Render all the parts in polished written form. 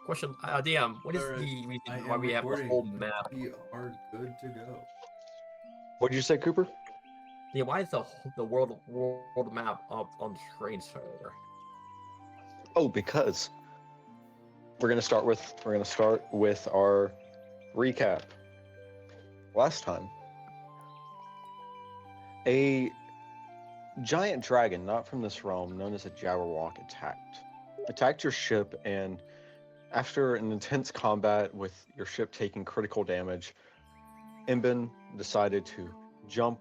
Question, DM, what is Alright, the I reason why am we have the recording. whole map? We are good to go. What did you say, Cooper? Yeah, why is the world map up on the screen server? Oh, because we're gonna start with our recap. Last time, a giant dragon, not from this realm, known as a Jabberwock, attacked your ship, and after an intense combat with your ship taking critical damage, Imbin decided to jump,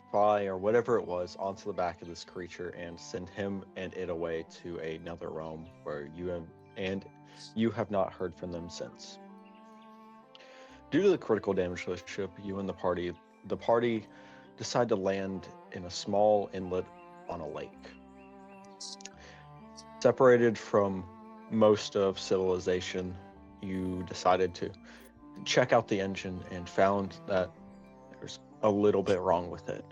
fly, or whatever it was onto the back of this creature and send him and it away to another realm where you have not heard from them since. Due to the critical damage to the ship, you and the party decide to land in a small inlet on a lake. Separated from most of civilization, you decided to check out the engine and found that there's a little bit wrong with it.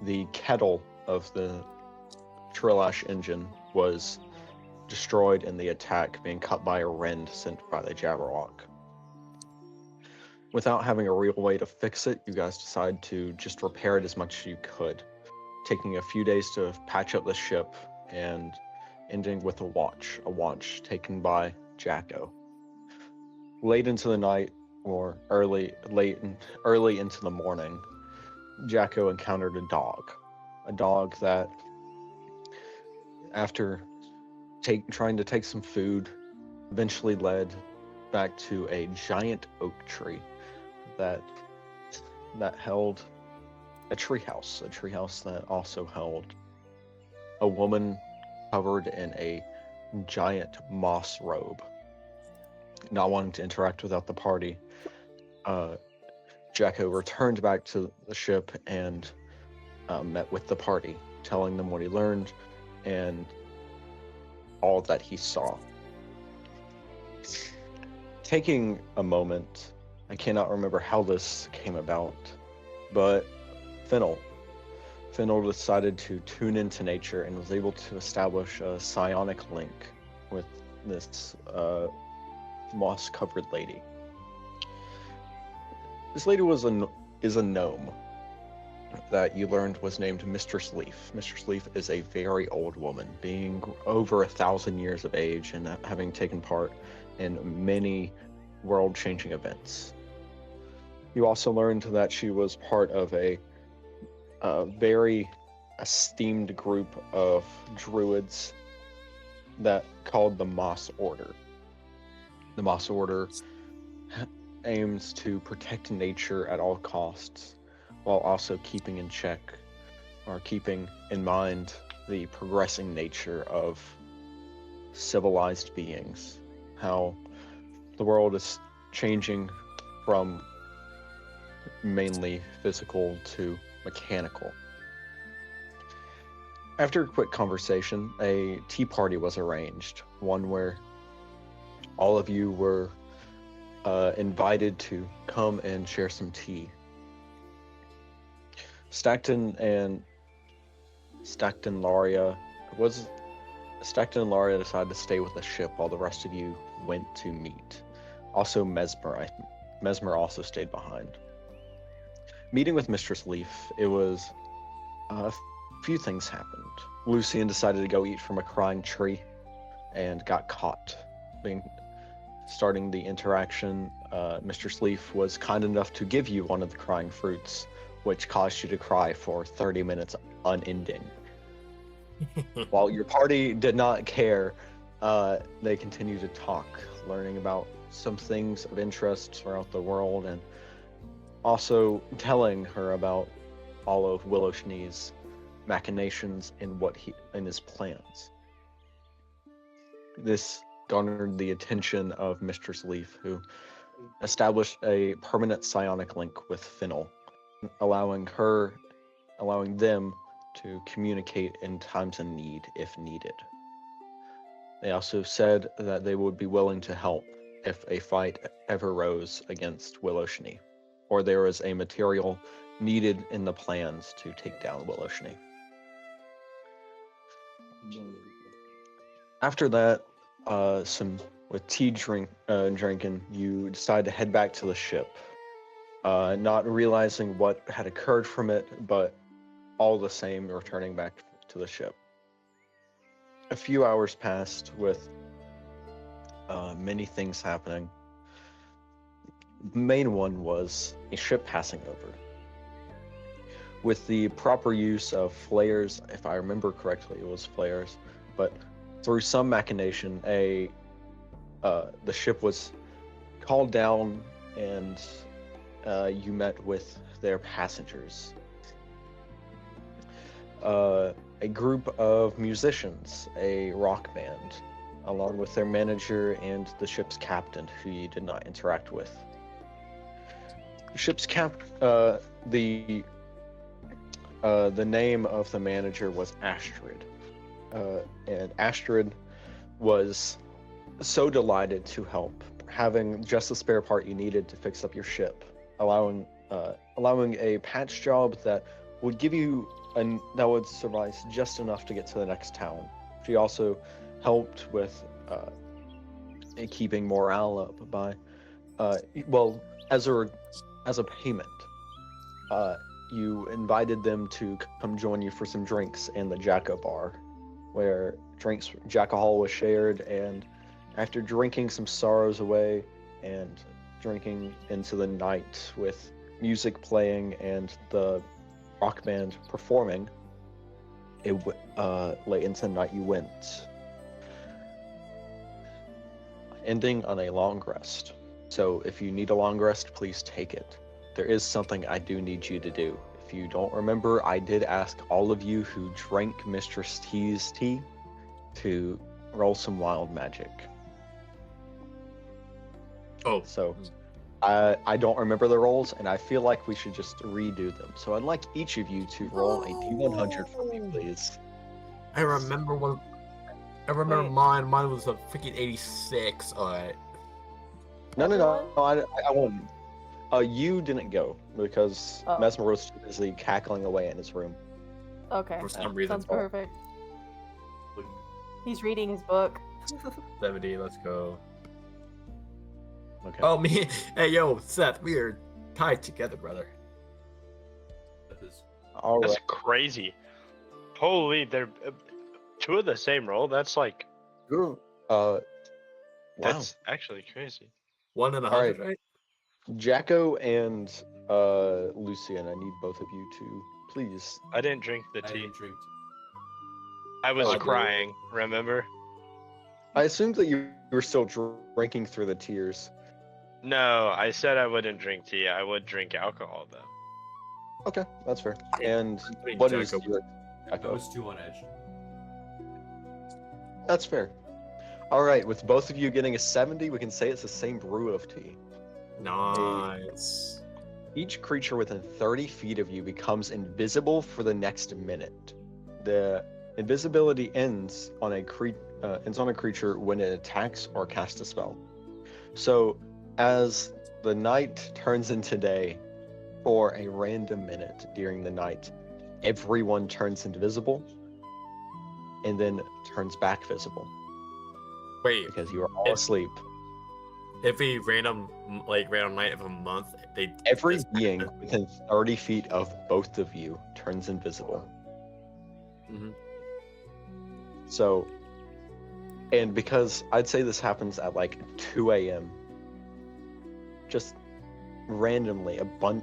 The kettle of the Trillash engine was destroyed in the attack, being cut by a rend sent by the Jabberwock. Without having a real way to fix it, you guys decide to just repair it as much as you could, taking a few days to patch up the ship and ending with a watch taken by Jacko. Late into the night, or early into the morning, Jacko encountered a dog that, after trying to take some food, eventually led back to a giant oak tree that held a treehouse that also held a woman covered in a giant moss robe. Not wanting to interact without the party, Jacko returned back to the ship and met with the party, telling them what he learned and all that he saw. Taking a moment, I cannot remember how this came about, but Fennel decided to tune into nature and was able to establish a psionic link with this moss-covered lady. This lady is a gnome that you learned was named Mistress Leaf. Mistress Leaf is a very old woman, being over 1,000 years of age and having taken part in many world-changing events. You also learned that she was part of a very esteemed group of druids that called the Moss Order. The Moss Order aims to protect nature at all costs, while also keeping in mind the progressing nature of civilized beings, how the world is changing from mainly physical to mechanical. After a quick conversation, a tea party was arranged, one where all of you were invited to come and share some tea. Stackton and Laria decided to stay with the ship while the rest of you went to meet. Also Messmer also stayed behind. Meeting with Mistress Leaf, it was a few things happened. Lucien decided to go eat from a crying tree and got caught. Starting the interaction, Mistress Leaf was kind enough to give you one of the crying fruits, which caused you to cry for 30 minutes unending. While your party did not care, they continued to talk, learning about some things of interest throughout the world, and also telling her about all of Willowshnee's machinations in his plans. This garnered the attention of Mistress Leaf, who established a permanent psionic link with Fennel, allowing them to communicate in times of need if needed. They also said that they would be willing to help if a fight ever rose against Willowshnee, or there was a material needed in the plans to take down Willowshnee. After that, some with tea drinking, you decide to head back to the ship, not realizing what had occurred from it, but all the same, returning back to the ship. A few hours passed with many things happening. The main one was a ship passing over. With the proper use of flares, if I remember correctly, it was flares, but through some machination, the ship was called down, and you met with their passengers. A group of musicians, a rock band, along with their manager and the ship's captain, who you did not interact with. The ship's the name of the manager was Astrid, and Astrid was so delighted to help, having just the spare part you needed to fix up your ship, allowing a patch job that would give you that would suffice just enough to get to the next town. She also helped with keeping morale up by, as a payment, you invited them to come join you for some drinks in the Jacko bar, where Jacko Hall was shared, and after drinking some sorrows away and drinking into the night with music playing and the rock band performing, late into the night you went, ending on a long rest. So if you need a long rest, please take it. There is something I do need you to do. If you don't remember, I did ask all of you who drank Mistress T's tea to roll some wild magic. Oh. So I don't remember the rolls, and I feel like we should just redo them. So I'd like each of you to roll a D100 for me, please. I remember one. I remember Wait. mine. Mine was a freaking 86. Alright. No, I won't. You didn't go because Messmer was too busy cackling away in his room. Okay. For some reason. Sounds perfect. He's reading his book. 70. Let's go. Okay. Oh, me. Hey, yo, Seth. We are tied together, brother. All That's right. crazy. Holy, they're two of the same role. That's like, Wow. that's actually crazy. 1 in 100, Alright. right? Jacko and Lucien, I need both of you to please. I didn't drink the I tea. didn't drink. I was Oh, crying, remember? I assumed that you were still drinking through the tears. No, I said I wouldn't drink tea. I would drink alcohol, though. Okay, that's fair. And Wait, what is Jacko. your I Jacko? was too on edge. That's fair. All right, with both of you getting a 70, we can say it's the same brew of tea. Nice. Each creature within 30 feet of you becomes invisible for the next minute. The invisibility ends on a creature when it attacks or casts a spell. So, as the night turns into day, for a random minute during the night, everyone turns invisible and then turns back visible Wait, because you are all asleep. every random night of a month, Every being within 30 feet of both of you turns invisible. Mhm. So, and because I'd say this happens at like 2 a.m., just randomly,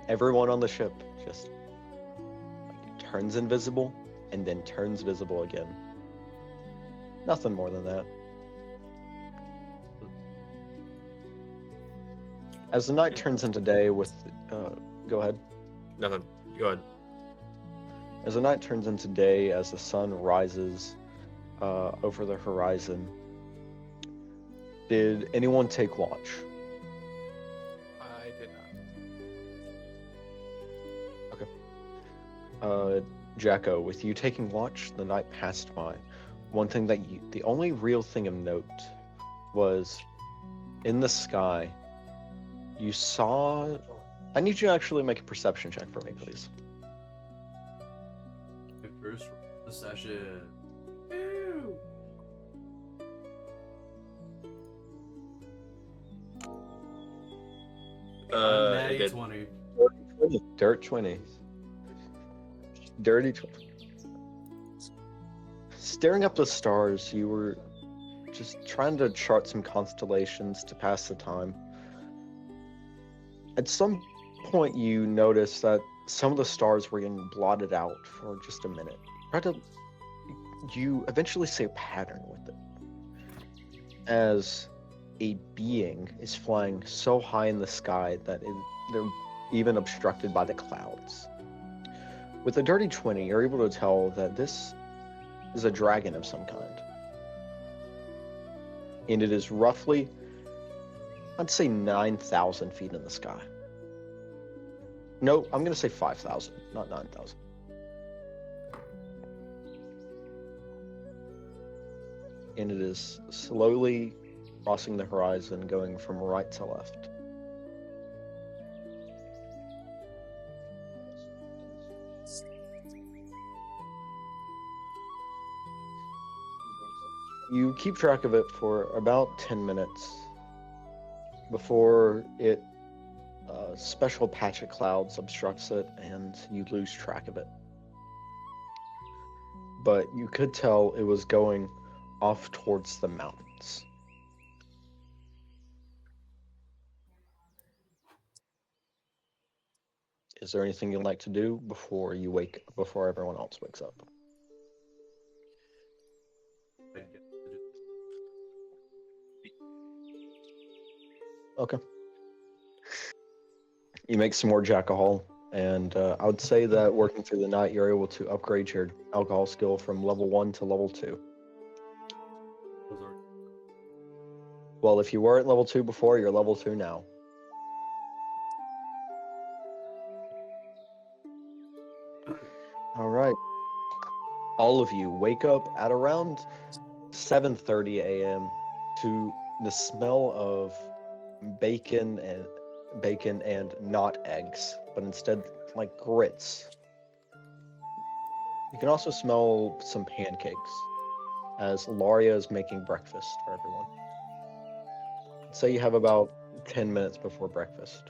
everyone on the ship just turns invisible and then turns visible again. Nothing more than that. As the night turns into day with, go ahead. Nothing. Go ahead. As the night turns into day, as the sun rises over the horizon, did anyone take watch? I did not. Jacko, with you taking watch, the night passed by. One thing the only real thing of note was in the sky, you saw. I need you to actually make a perception check for me, please. The first session. Natty It did. 20. Dirt 20. Dirty 20. Staring up the stars, you were just trying to chart some constellations to pass the time. At some point, you noticed that some of the stars were getting blotted out for just a minute. You eventually see a pattern with it. As a being is flying so high in the sky that they're even obstructed by the clouds. With a dirty 20, you're able to tell that this is a dragon of some kind. And it is roughly, I'd say 9,000 feet in the sky. No, I'm going to say 5,000, not 9,000. And it is slowly crossing the horizon, going from right to left. You keep track of it for about 10 minutes before it special patch of clouds obstructs it and you lose track of it. But you could tell it was going off towards the mountains. Is there anything you'd like to do before everyone else wakes up? Okay. You make some more Jacko, and I would say that working through the night, you're able to upgrade your alcohol skill from level 1 to level 2. Well, if you were at level 2 before, you're level 2 now. All right. All of you wake up at around 7:30 a.m. to the smell of bacon and not eggs, but instead like grits. You can also smell some pancakes as Laria is making breakfast for everyone. Say you have about 10 minutes before breakfast.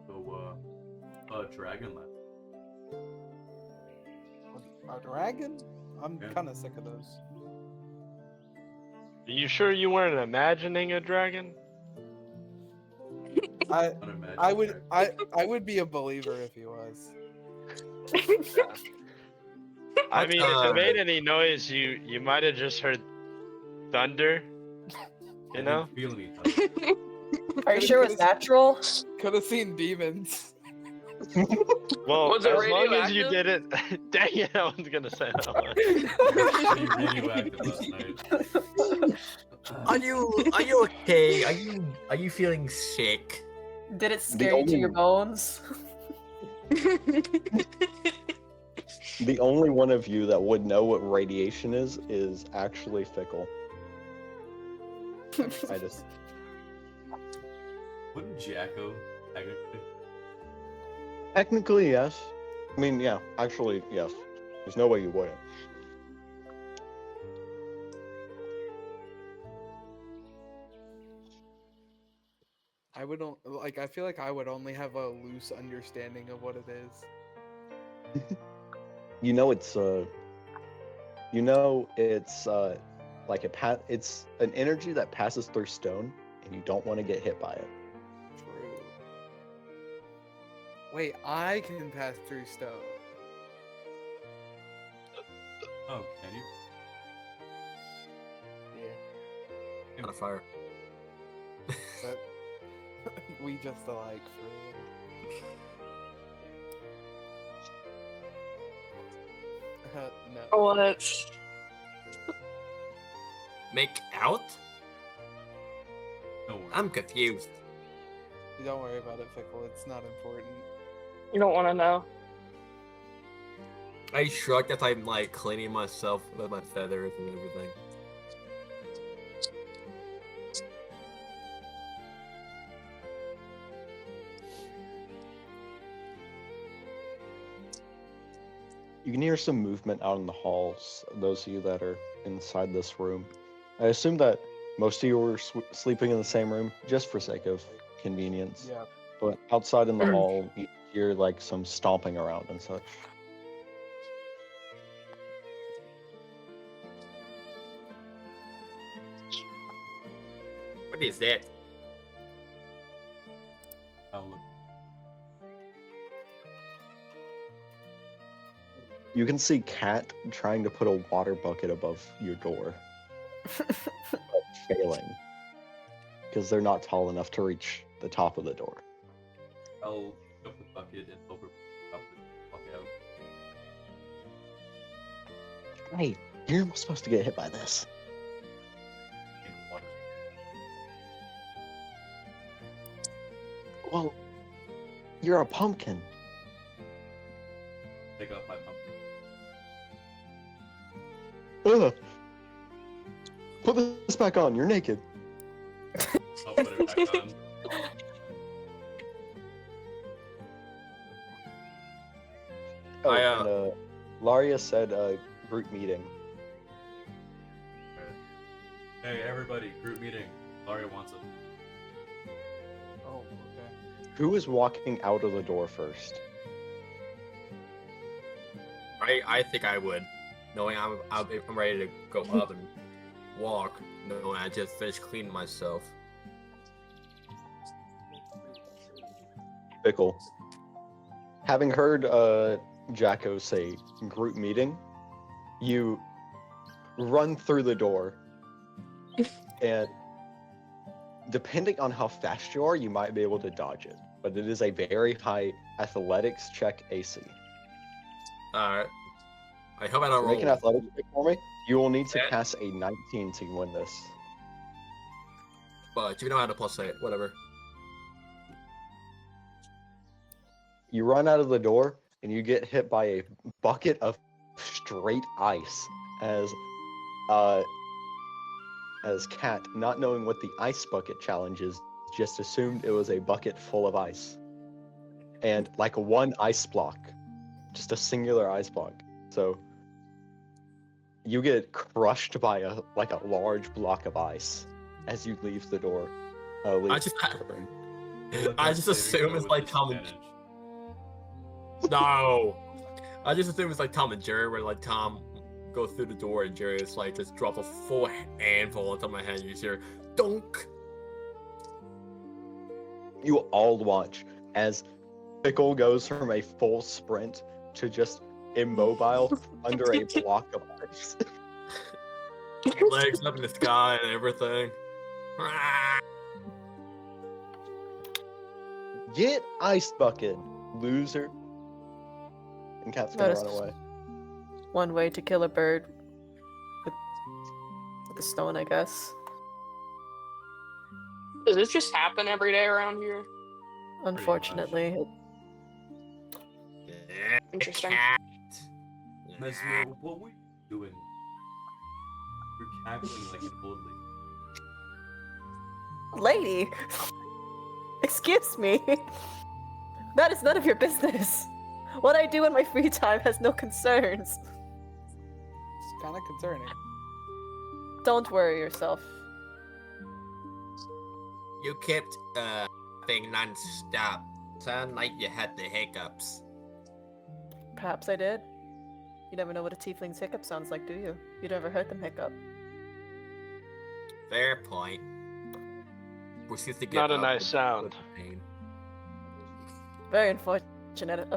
So, dragon left. A dragon? I'm Yeah. kind of sick of those. Are you sure you weren't imagining a dragon? I would be a believer if he was. I mean, if it made any noise, you might have just heard thunder. You know? I didn't feel any thunder. Are you sure it was natural? Could have seen demons. Well, Was it as long as you radioactive? didn't. Dang it, I was gonna say that one. Pretty radioactive last night. Are you okay? Are you feeling sick? Did it scare you to your bones? The only one of you that would know what radiation is actually Fickle. I just... Wouldn't Jacko technically? Technically, yes. I mean, yeah, actually, yes. There's no way you wouldn't. I feel like I would only have a loose understanding of what it is. You know it's like it's an energy that passes through stone and you don't want to get hit by it. True. Wait, I can pass through stone. Oh, can you? Yeah. On a fire. But we just alike for no. What? Make out? Don't worry. I'm confused. Don't worry about it, Fickle. It's not important. You don't want to know. I shrug as I'm like cleaning myself with my feathers and everything. You can hear some movement out in the halls, those of you that are inside this room. I assume that most of you were sleeping in the same room, just for sake of convenience. Yeah. But outside in the hall, you hear like some stomping around and such. What is that? I'll look. You can see Cat trying to put a water bucket above your door, but failing. Because they're not tall enough to reach the top of the door. I'll pick up the bucket and over up the bucket out. Hey, you're supposed to get hit by this. In water. Well, you're a pumpkin. Pick up my pumpkin. Ugh. Put this back on, you're naked. I'll put it back on. Oh, I, and Laria said group meeting. Hey, everybody, group meeting. Laria wants it. Oh, okay. Who is walking out of the door first? I think I would, knowing I'm ready to go up and walk, knowing I just finished cleaning myself. Fickle. Having heard Jacko say group meeting, you run through the door, and depending on how fast you are, you might be able to dodge it. But it is a very high athletics check AC. Alright. I hope I don't Make an roll. athletics check for me. You will need to Yeah. pass a 19 to win this. But you know how to plus it, whatever. You run out of the door, and you get hit by a bucket of straight ice as Cat, not knowing what the ice bucket challenge is, just assumed it was a bucket full of ice. And like one ice block, just a singular ice block. So you get crushed by a large block of ice as you leave the door. I just assume it's like Tom and No. I just assume it's like Tom and Jerry, where like Tom goes through the door and Jerry is like just drops a full handful on top of my head. You just hear dunk. You all watch as Fickle goes from a full sprint to just immobile under a block of ice. Legs up in the sky and everything. Get ice bucket, loser. And Cat's gonna run away. One way to kill a bird with a stone, I guess. Does this just happen every day around here? Unfortunately, Interesting. Messmer, what were you doing? You're cackling like an old lady. lady. Excuse me. That is none of your business. What I do in my free time has no concerns. It's kind of concerning. Don't worry yourself. You kept being non-stop. Sound like you had the hiccups. Perhaps I did. You never know what a tiefling's hiccup sounds like, do you? You never heard them hiccup. Fair point. Proceeds to get Not a up nice with sound. pain. Very unfortunate.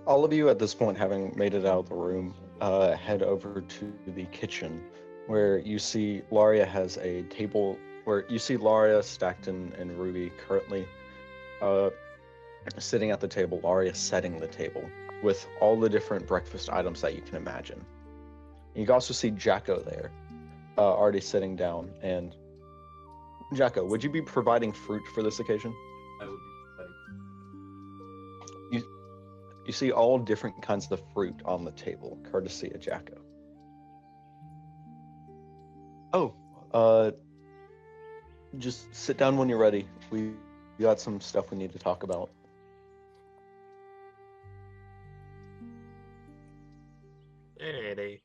All of you at this point, having made it out of the room, head over to the kitchen, where you see Laria has a table, where you see Laria, Stackton, and Ruby currently sitting at the table, Laria setting the table with all the different breakfast items that you can imagine. You can also see Jacko there, already sitting down. And Jacko, would you be providing fruit for this occasion? I would be like, You see all different kinds of fruit on the table, courtesy of Jacko. Oh, just sit down when you're ready. We got some stuff we need to talk about. Hey.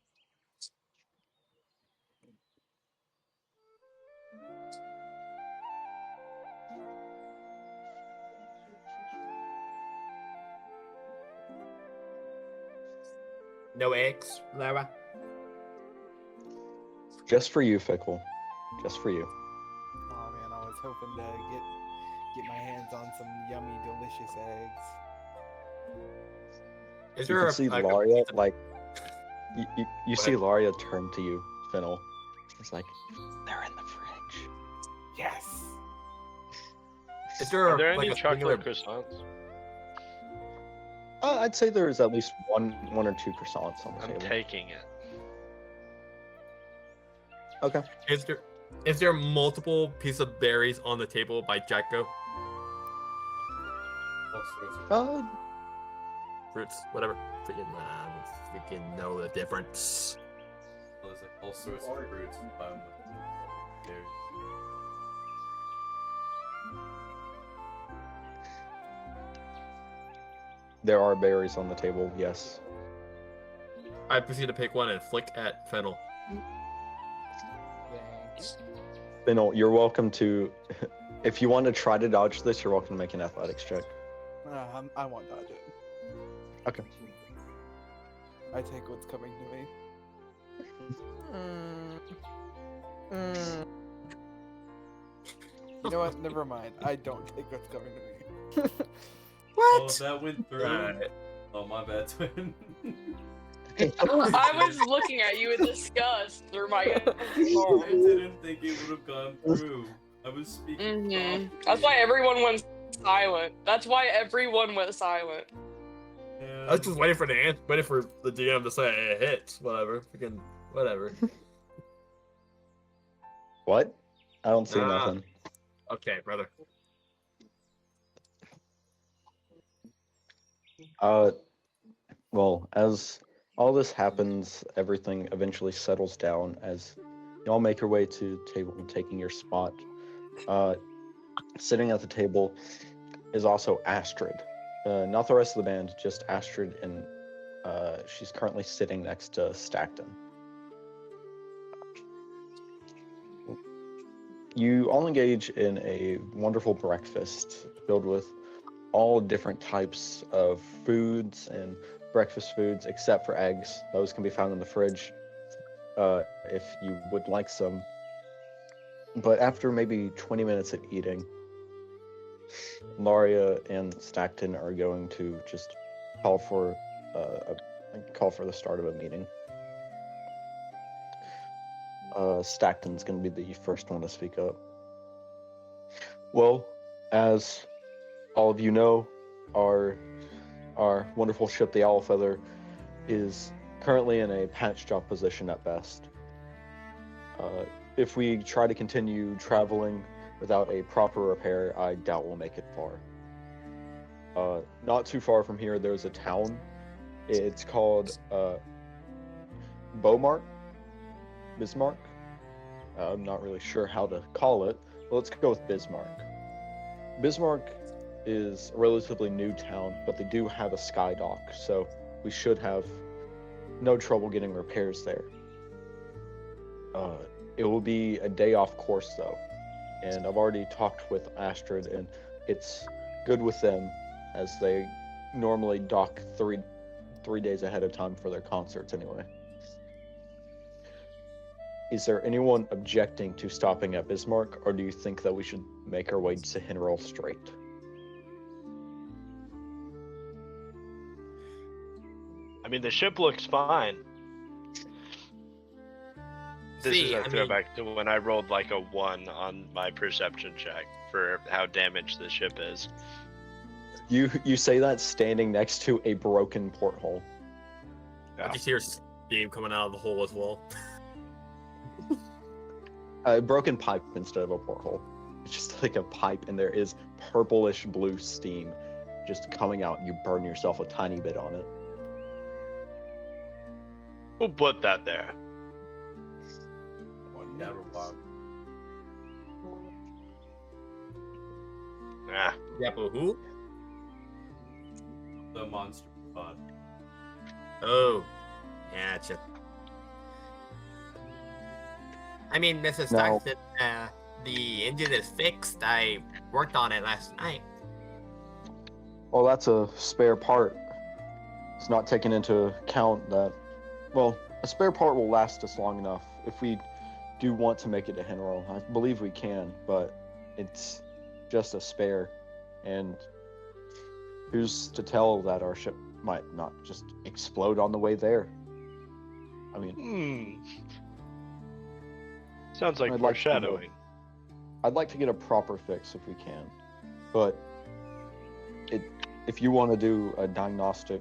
No eggs, Lara. Just for you, Fickle. Just for you. Oh man, I was hoping to get my hands on some yummy, delicious eggs. Is You there can see a Laria, pizza- like, you see ahead. Laria turn to you, Fennel. It's like, they're in the fridge. Yes. Is there, Are there like any a singular chocolate croissants? I'd say there's at least one or two croissants on the I'm table. taking it. Okay. Is there multiple piece of berries on the table by Jacko? All sorts of Fruits, whatever. Freaking know the difference. there's like all sorts of fruits and there. There are berries on the table, yes. I proceed to pick one and flick at Fennel. Thanks. Fennel, you're welcome to, if you want to try to dodge this, you're welcome to make an athletics check. I won't dodge it. Okay. I take what's coming to me. You know what? Never mind. I don't take what's coming to me. Oh, that went through. Right. Oh, my bad, twin. I was looking at you in disgust through my. I didn't think it would have gone through. I was speaking. Mm-hmm. That's why everyone went silent. That's why everyone went silent. I was just waiting for the DM to say it hits. Whatever. Freaking whatever. What? I don't see Nah. nothing. Okay, brother. Well, as all this happens, everything eventually settles down as y'all make your way to the table and taking your spot. Sitting at the table is also Astrid. Not the rest of the band, just Astrid, and she's currently sitting next to Stackton. You all engage in a wonderful breakfast filled with all different types of foods and breakfast foods, except for eggs. Those can be found in the fridge if you would like some. But after maybe 20 minutes of eating, Laria and Stackton are going to just call for the start of a meeting. Stackton's going to be the first one to speak up. Well, as all of you know, our wonderful ship, the Owlfeather, is currently in a patch job position at best. If we try to continue traveling without a proper repair, I doubt we'll make it far. Not too far from here, there's a town. It's called Bismarck. I'm not really sure how to call it, but let's go with Bismarck. Bismarck is a relatively new town, but they do have a sky dock, so we should have no trouble getting repairs there. It will be a day off course though, and I've already talked with Astrid, and it's good with them as they normally dock three days ahead of time for their concerts anyway. Is there anyone objecting to stopping at Bismarck, or do you think that we should make our way to Hinroll Strait? I mean, the ship looks fine. This is a throwback to when I rolled like a 1 on my perception check for how damaged the ship is. You say that standing next to a broken porthole. I just hear steam coming out of the hole as well. A broken pipe instead of a porthole. It's just like a pipe, and there is purplish blue steam just coming out, and you burn yourself a tiny bit on it. Who put that there? Never wow. Ah, Jacko who? The monster pod. Oh, gotcha. I mean, Mrs. Now- Stockton, the engine is fixed. I worked on it last night. Well, that's a spare part. It's not taken into account that, well, a spare part will last us long enough if we do want to make it to Henroll. I believe we can, but it's just a spare. And who's to tell that our ship might not just explode on the way there? I mean, Sounds like I'd like to know. foreshadowing. I'd like to get a proper fix if we can, but if you want to do a diagnostic,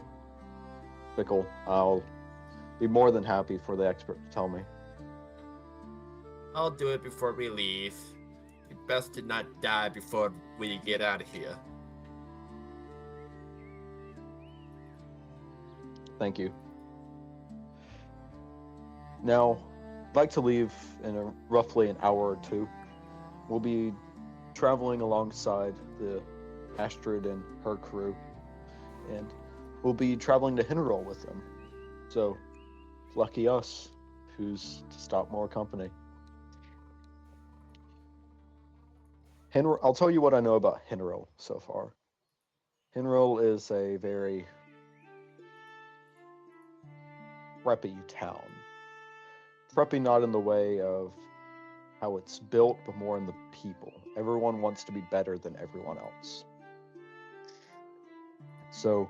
Fickle, I'll be more than happy for the expert to tell me. I'll do it before we leave. We best did not die before we get out of here. Thank you. Now, I'd like to leave in roughly an hour or two. We'll be traveling alongside the Astrid and her crew, and we'll be traveling to Henroll with them. So, lucky us, who's to stop more company. I'll tell you what I know about Henroll so far. Henroll is a very preppy town. Preppy not in the way of how it's built, but more in the people. Everyone wants to be better than everyone else. So,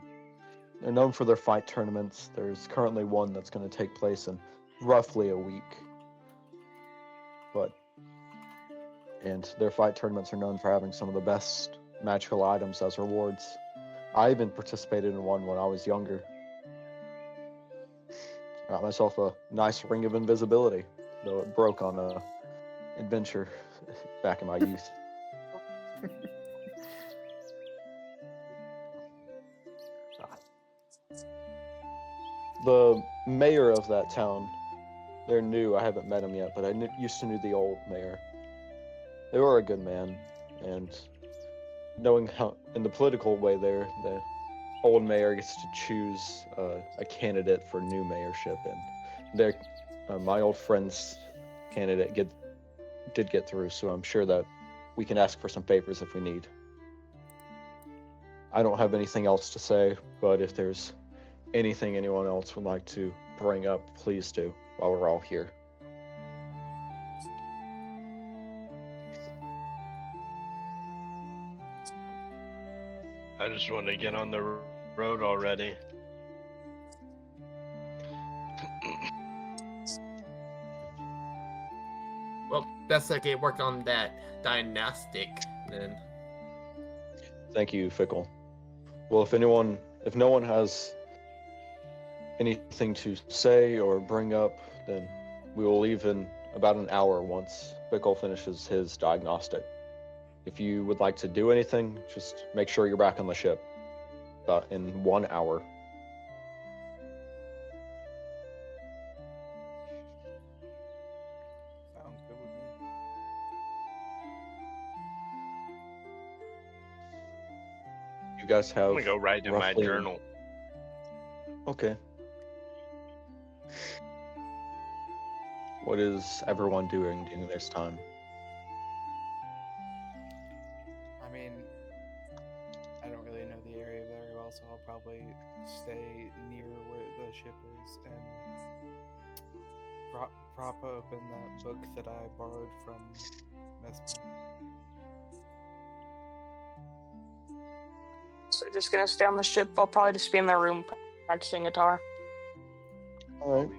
they're known for their fight tournaments. There's currently one that's going to take place in roughly a week. And their fight tournaments are known for having some of the best magical items as rewards. I even participated in one when I was younger. Got myself a nice ring of invisibility, though it broke on a adventure back in my youth. The mayor of that town, they're new. I haven't met him yet, but I used to know the old mayor. They were a good man, and knowing how, in the political way there, the old mayor gets to choose a candidate for new mayorship, and my old friend's candidate did get through, so I'm sure that we can ask for some favors if we need. I don't have anything else to say, but if there's anything anyone else would like to bring up, please do while we're all here. I just want to get on the road already. Well, best I get work on that diagnostic then. Thank you, Fickle. Well, if no one has anything to say or bring up, then we will leave in about an hour once Fickle finishes his diagnostic. If you would like to do anything, just make sure you're back on the ship about in 1 hour. Sounds good with me. You guys have I'm gonna go write in my roughly- journal. Okay. What is everyone doing during this time? I mean, I don't really know the area very well, so I'll probably stay near where the ship is and prop open that book that I borrowed from Messmer. So just gonna stay on the ship. I'll probably just be in my room practicing guitar. All right.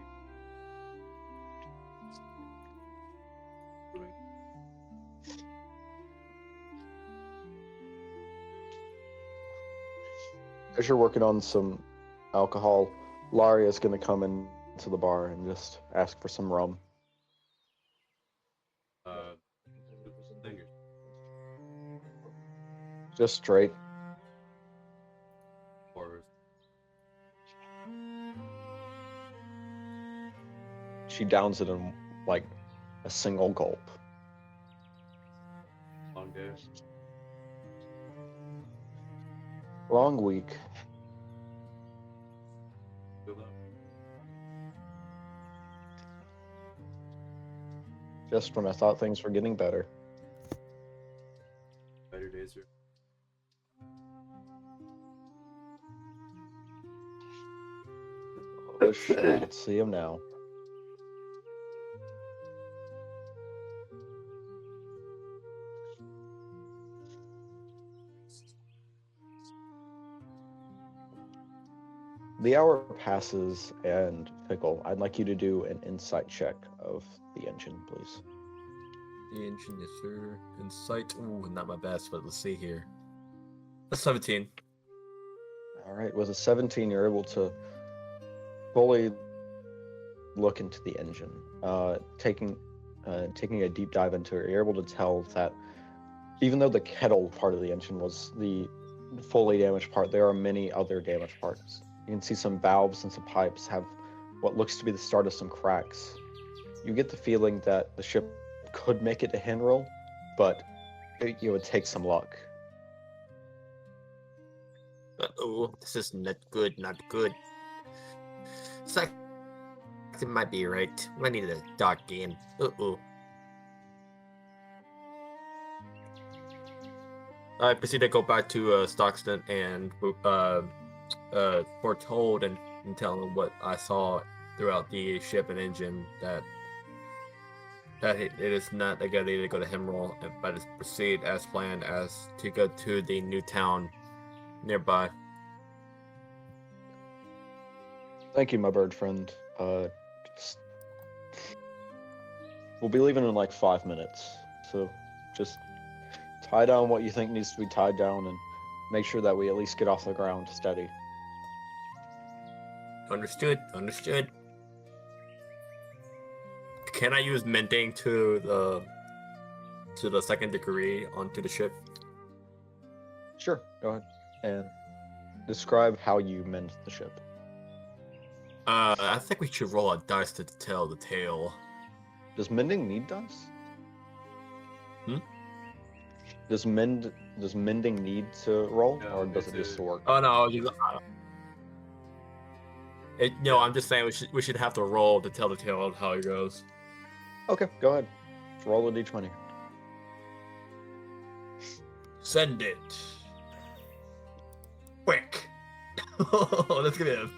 As you're working on some alcohol, Laria's going to come into the bar and just ask for some rum. Fingers. Just straight. Or She downs it in like a single gulp. long days. Long week. Feel that? Just when I thought things were getting better. Better days are. Oh shit, let's see him now. The hour passes, and Fickle, I'd like you to do an insight check of the engine, please. The engine, yes, sir. Insight. Ooh, not my best, but let's see here. That's 17. All right, with a 17, you're able to fully look into the engine. Taking a deep dive into it, you're able to tell that even though the kettle part of the engine was the fully damaged part, there are many other damaged parts. You can see some valves and some pipes have what looks to be the start of some cracks. You get the feeling that the ship could make it to Henril, but it would take some luck. Uh-oh, this is not good, not good. It might be right. I need to dock in. Uh-oh. I proceed to go back to Stockton and foretold and tell him what I saw throughout the ship and engine, that it is not a good idea to go to Himrol, but to proceed as planned as to go to the new town nearby. Thank you, my bird friend. Just... We'll be leaving in like 5 minutes, so just tie down what you think needs to be tied down and make sure that we at least get off the ground steady. Understood. Understood. Can I use mending to the second degree onto the ship? Sure, go ahead and describe how you mend the ship. I think we should roll a dice to tell the tale. Does mending need dice? Hmm? Does mending need to roll, No, or does it's it just a- work? Oh no, no, I'm just saying we should have to roll to tell the tale of how it goes. Okay, go ahead. Let's roll a d20. Send it. Quick. Oh, that's gonna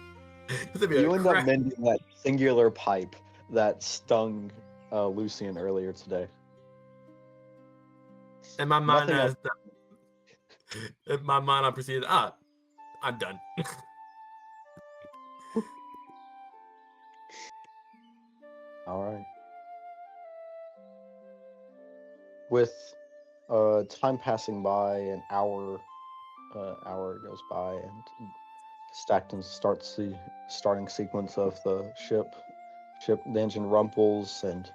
be You a end up crap. mending that singular pipe that stung Lucien earlier today. In my mind, Nothing in my mind, I proceeded. I'm done. All right. With time passing by, an hour goes by, and Stockton starts the starting sequence of the ship. The engine rumples, and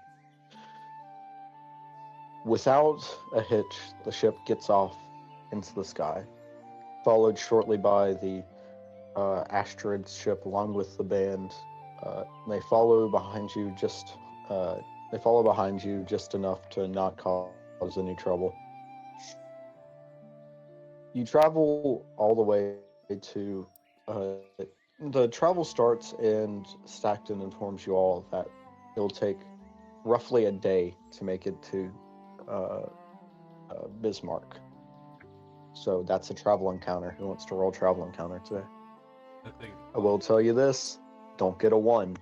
without a hitch, the ship gets off into the sky, followed shortly by the Astrid ship along with the band. They follow behind you just enough to not cause any trouble. You travel all the way to the travel starts, and Stockton informs you all that it'll take roughly a day to make it to Bismarck. So that's a travel encounter. Who wants to roll travel encounter today? I think. I will tell you this: don't get a 1.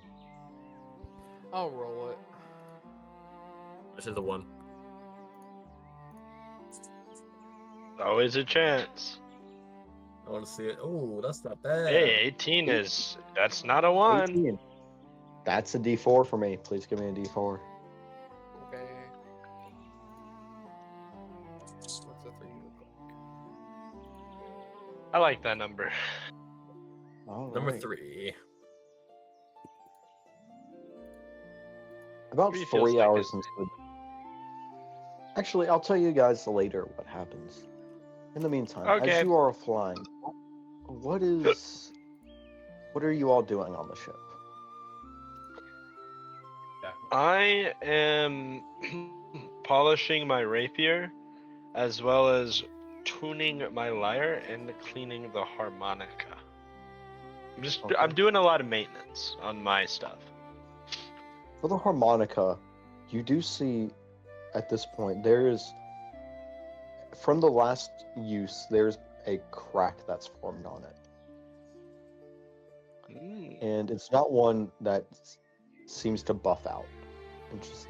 I'll roll it. This is the one. Always a chance. I want to see it. Oh, that's not bad. Hey, 18 that's not a 1. 18. That's a D4 for me. Please give me a D4. Okay. What's the 3 look like? I like that number. All Number right. 3. About Three feels 3 like hours it. into the... Actually, I'll tell you guys later what happens. In the meantime, Okay. as you are flying, what are you all doing on the ship? I am polishing my rapier, as well as tuning my lyre and cleaning the harmonica. Okay. I'm doing a lot of maintenance on my stuff. For the harmonica, you do see at this point from the last use, there's a crack that's formed on it. And it's not one that seems to buff out.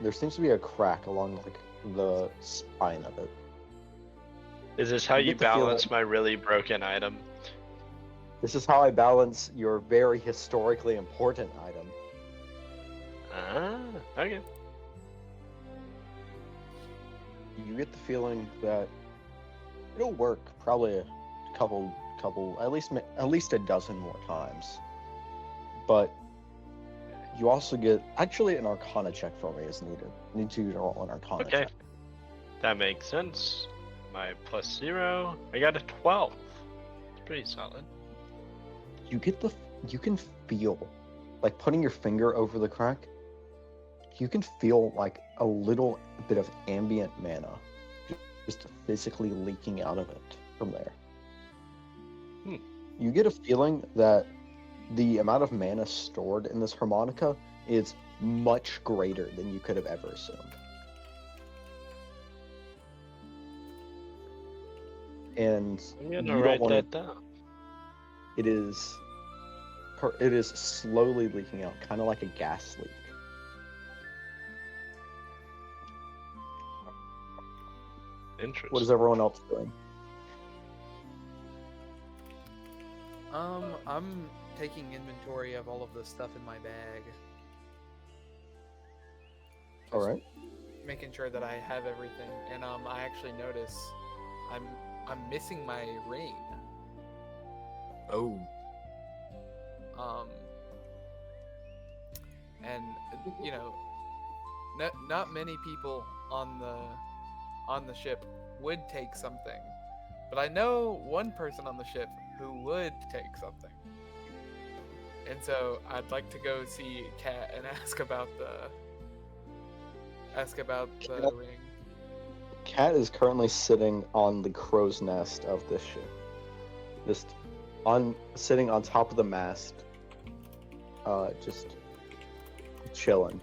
There seems to be a crack along like the spine of it. Is this how You you get the feeling- balance my really broken item? This is how I balance your very historically important item. Ah, okay. You get the feeling that it'll work probably a couple, at least a dozen more times. But you also get actually an Arcana check for me is needed. I need you to roll an Arcana Okay. check. That makes sense. My +0. I got a 12. It's pretty solid. You can feel, like putting your finger over the crack, you can feel like a little bit of ambient mana just physically leaking out of it from there. You get a feeling that the amount of mana stored in this harmonica is much greater than you could have ever assumed. And I'm gonna you don't write wanna- that down. It is slowly leaking out, kind of like a gas leak. Interesting. What is everyone else doing? I'm taking inventory of all of the stuff in my bag. All right. Making sure that I have everything, and I actually notice I'm missing my ring. Oh. And you know, not many people on the ship would take something, but I know one person on the ship who would take something, and so I'd like to go see Kat and ask about the ring. Cat is currently sitting on the crow's nest of this ship. Sitting on top of the mast, just chilling.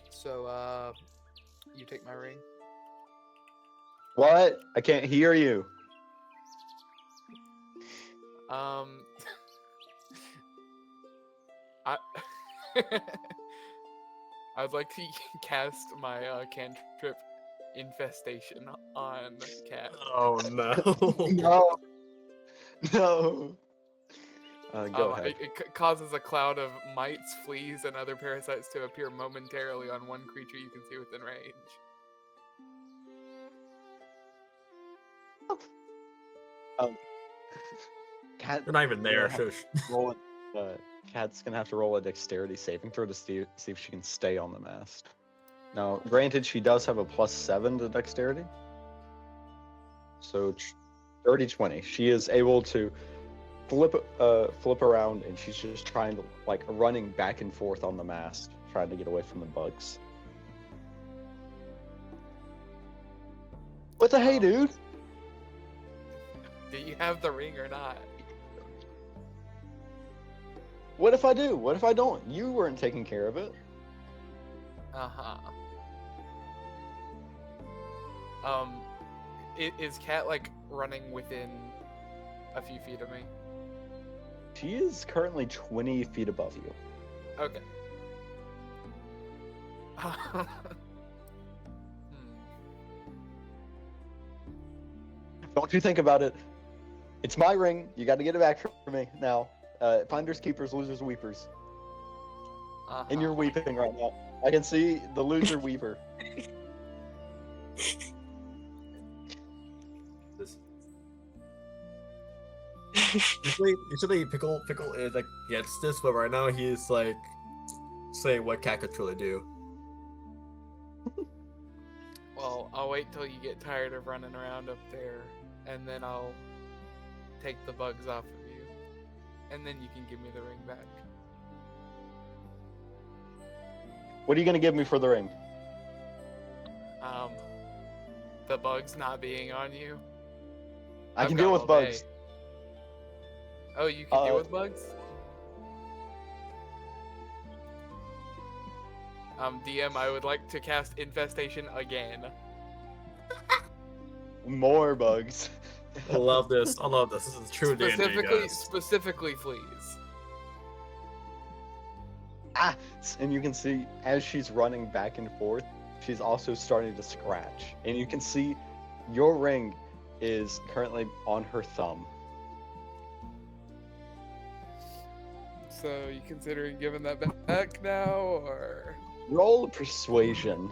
So, you take my ring? What? I can't hear you. I I would like to cast my cantrip infestation on Cat. Oh no. No. No. Go ahead. It causes a cloud of mites, fleas, and other parasites to appear momentarily on one creature you can see within range. Cat. You're not even there, Yeah. shush. Roll it. Cat's gonna have to roll a dexterity saving throw to see if she can stay on the mast. Now, granted, she does have a +7 to dexterity, so 30-20. She is able to flip around, and she's just trying to running back and forth on the mast, trying to get away from the bugs. What the hey, dude? Do you have the ring or not? What if I do? What if I don't? You weren't taking care of it. Uh-huh. Is Cat running within a few feet of me? She is currently 20 feet above you. Okay. Don't you think about it. It's my ring. You got to get it back from me now. Finders keepers, losers weepers. And you're weeping right now. I can see the loser weeper. Usually Fickle is gets this, but right now he's saying what Cat could truly do. Well, I'll wait till you get tired of running around up there, and then I'll take the bugs off of you, and then you can give me the ring back. What are you going to give me for the ring? the bugs not being on you? I I've can got deal with Love bugs. A. Oh, you can deal with bugs? DM, I would like to cast Infestation again. More bugs. I love this. I love this. This is true D&D, guys. Specifically fleas. And you can see as she's running back and forth, she's also starting to scratch. And you can see your ring is currently on her thumb. So, you considering giving that back now, or? Roll persuasion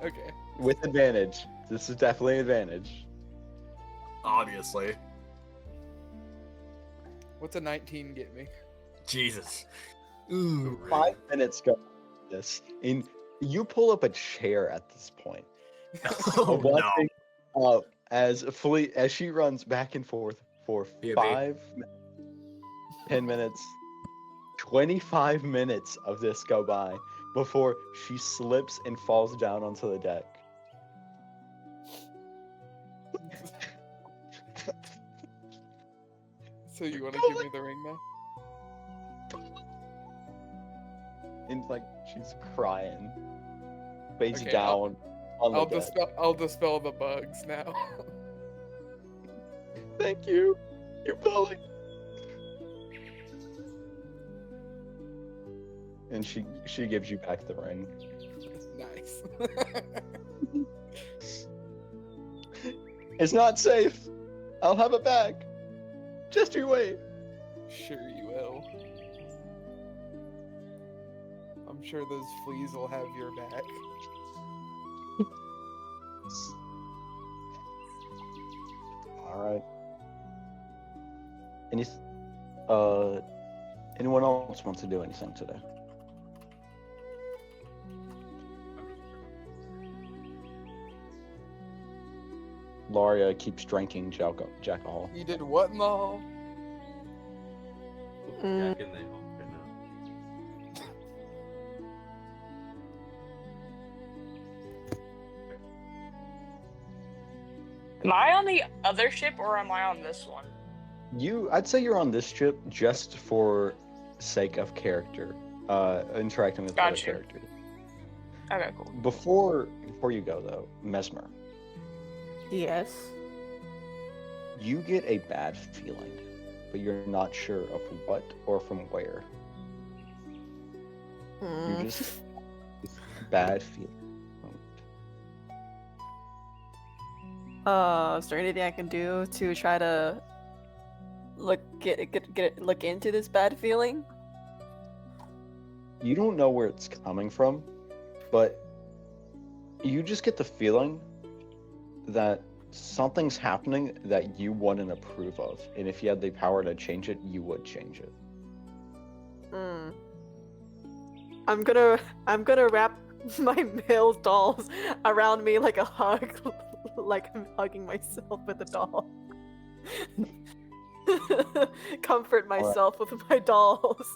Okay. with advantage. This is definitely advantage. Obviously. What's a 19 get me? Jesus. Ooh. 5 minutes go this. And you pull up a chair at this point. Oh, no. Watching, as she runs back and forth for BB. 5 10 minutes, 25 minutes of this go by before she slips and falls down onto the deck. So you want to give me the ring now? And like she's crying, face Okay, down on the deck. I'll dispel the bugs now. Thank you. You're pulling. And she gives you back the ring. Nice. It's not safe. I'll have it back. Just you wait. Sure you will. I'm sure those fleas will have your back. All right. Anyone else wants to do anything today? Laria keeps drinking Jacko. You did what in the hall? Jack in the hall right now. Am I on the other ship or am I on this one? I'd say you're on this ship just for sake of character, interacting with other Gotcha. characters. Okay, cool. Before you go though, Messmer, Yes. you get a bad feeling, but you're not sure of what or from where. You just this bad feeling. Is there anything I can do to try to look into this bad feeling? You don't know where it's coming from, but you just get the feeling that something's happening that you wouldn't approve of, and if you had the power to change it, you would change it. I'm gonna wrap my male dolls around me like a hug, like I'm hugging myself with a doll. Comfort myself with my dolls.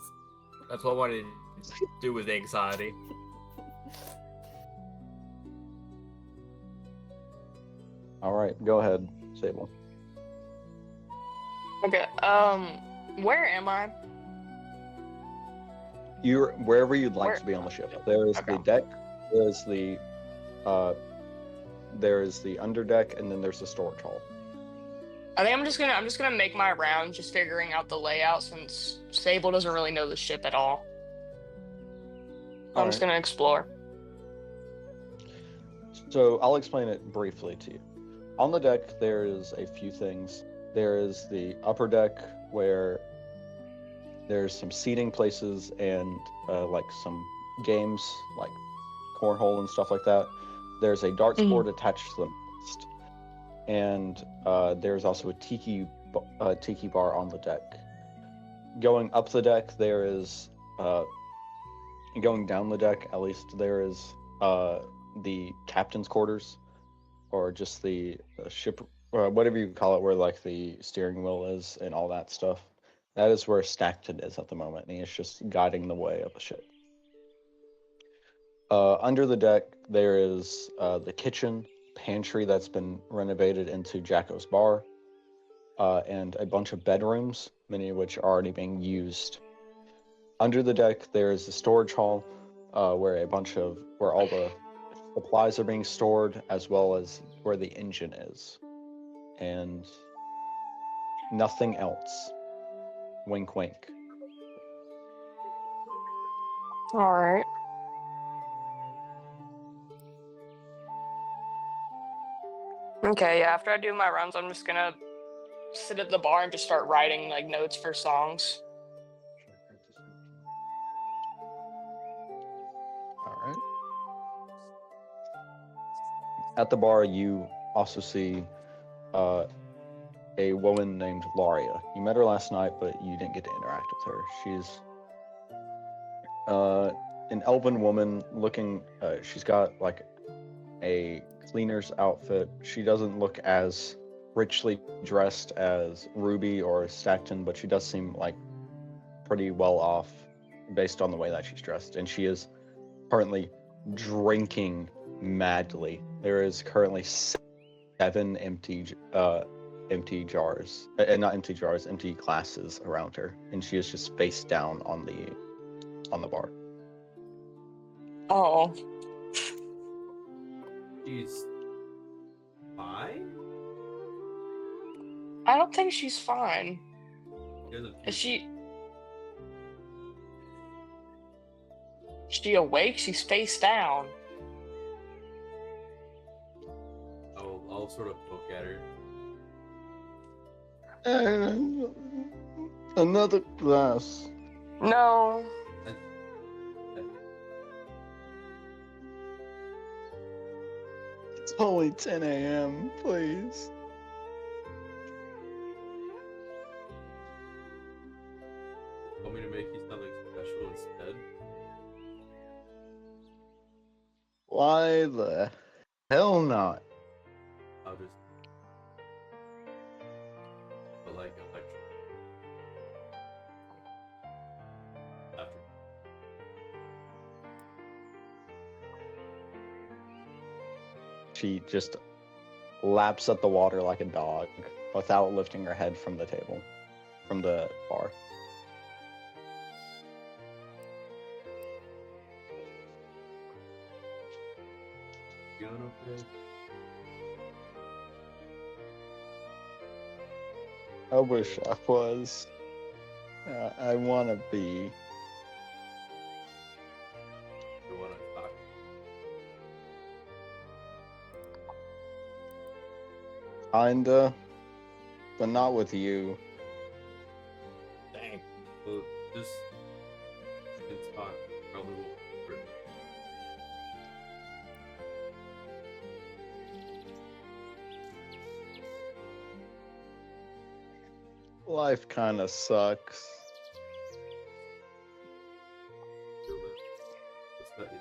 That's what I wanted to do with anxiety. All right, go ahead, Sable. Okay, where am I? You're wherever you'd like Where- to be on the ship. There is Okay. the deck, there is the underdeck, and then there's the storage hall. I think I'm just gonna make my round, just figuring out the layout since Sable doesn't really know the ship at all. I'm just gonna explore. So I'll explain it briefly to you. On the deck, there is a few things. There is the upper deck where there's some seating places and like some games like cornhole and stuff like that. There's a darts board attached to the mast, and there's also a tiki bar on the deck. Going up the deck, there is going down the deck. At least there is the captain's quarters, or just the ship, or whatever you call it, where like the steering wheel is and all that stuff. That is where Stackton is at the moment, and he's just guiding the way of the ship. Under the deck, there is the kitchen, pantry that's been renovated into Jacko's bar, and a bunch of bedrooms, many of which are already being used. Under the deck, there's a storage hall where all the supplies are being stored, as well as where the engine is, and nothing else. Wink, wink. All right. Okay, yeah, after I do my runs, I'm just gonna sit at the bar and just start writing like notes for songs. All right. At the bar, you also see a woman named Laria. You met her last night, but you didn't get to interact with her. She's an elven woman looking. She's got like a cleaner's outfit. She doesn't look as richly dressed as Ruby or Stackton, but she does seem like pretty well off based on the way that she's dressed. And she is currently drinking madly. There is currently 7 empty jars, not empty jars, empty glasses around her, and she is just face down on the bar. Oh, She's fine? I don't think she's fine. She doesn't Is feel- she awake? She's face down. I'll sort of poke at her. Another glass. No. It's only 10 a.m. Please. Want me to make you something special instead? Why the hell not? I'll just put like electric after. She just laps at the water like a dog without lifting her head from the table, from the bar. Feeling okay? I wish I was. I want to be. You want to talk? Kinda, but not with you. Dang. Well, just can talk. Probably won't hurt. Life kinda sucks. Feel that? What's that?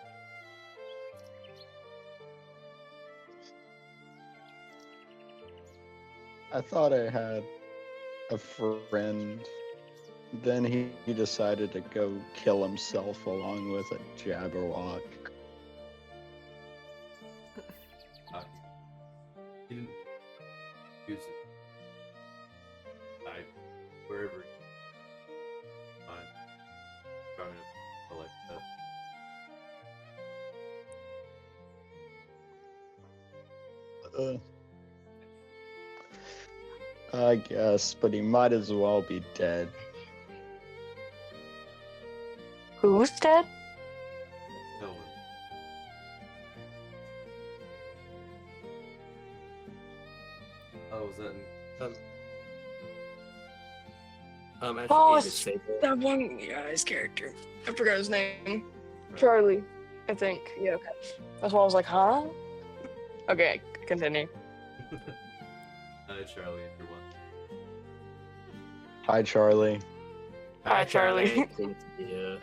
I thought I had a friend. Then he decided to go kill himself along with a Jabberwock. He didn't use it. I wherever. Fine. Trying to like that. I guess, but he might as well be dead. Who's dead? No one. Oh, was that? Actually, Oh, it's it's Sable. that one guy's character. I forgot his name. Charlie, I think. Yeah, okay. That's why I was like, huh? Okay, continue. Charlie, if you're one. Hi, Charlie. Hi, Charlie. Yeah.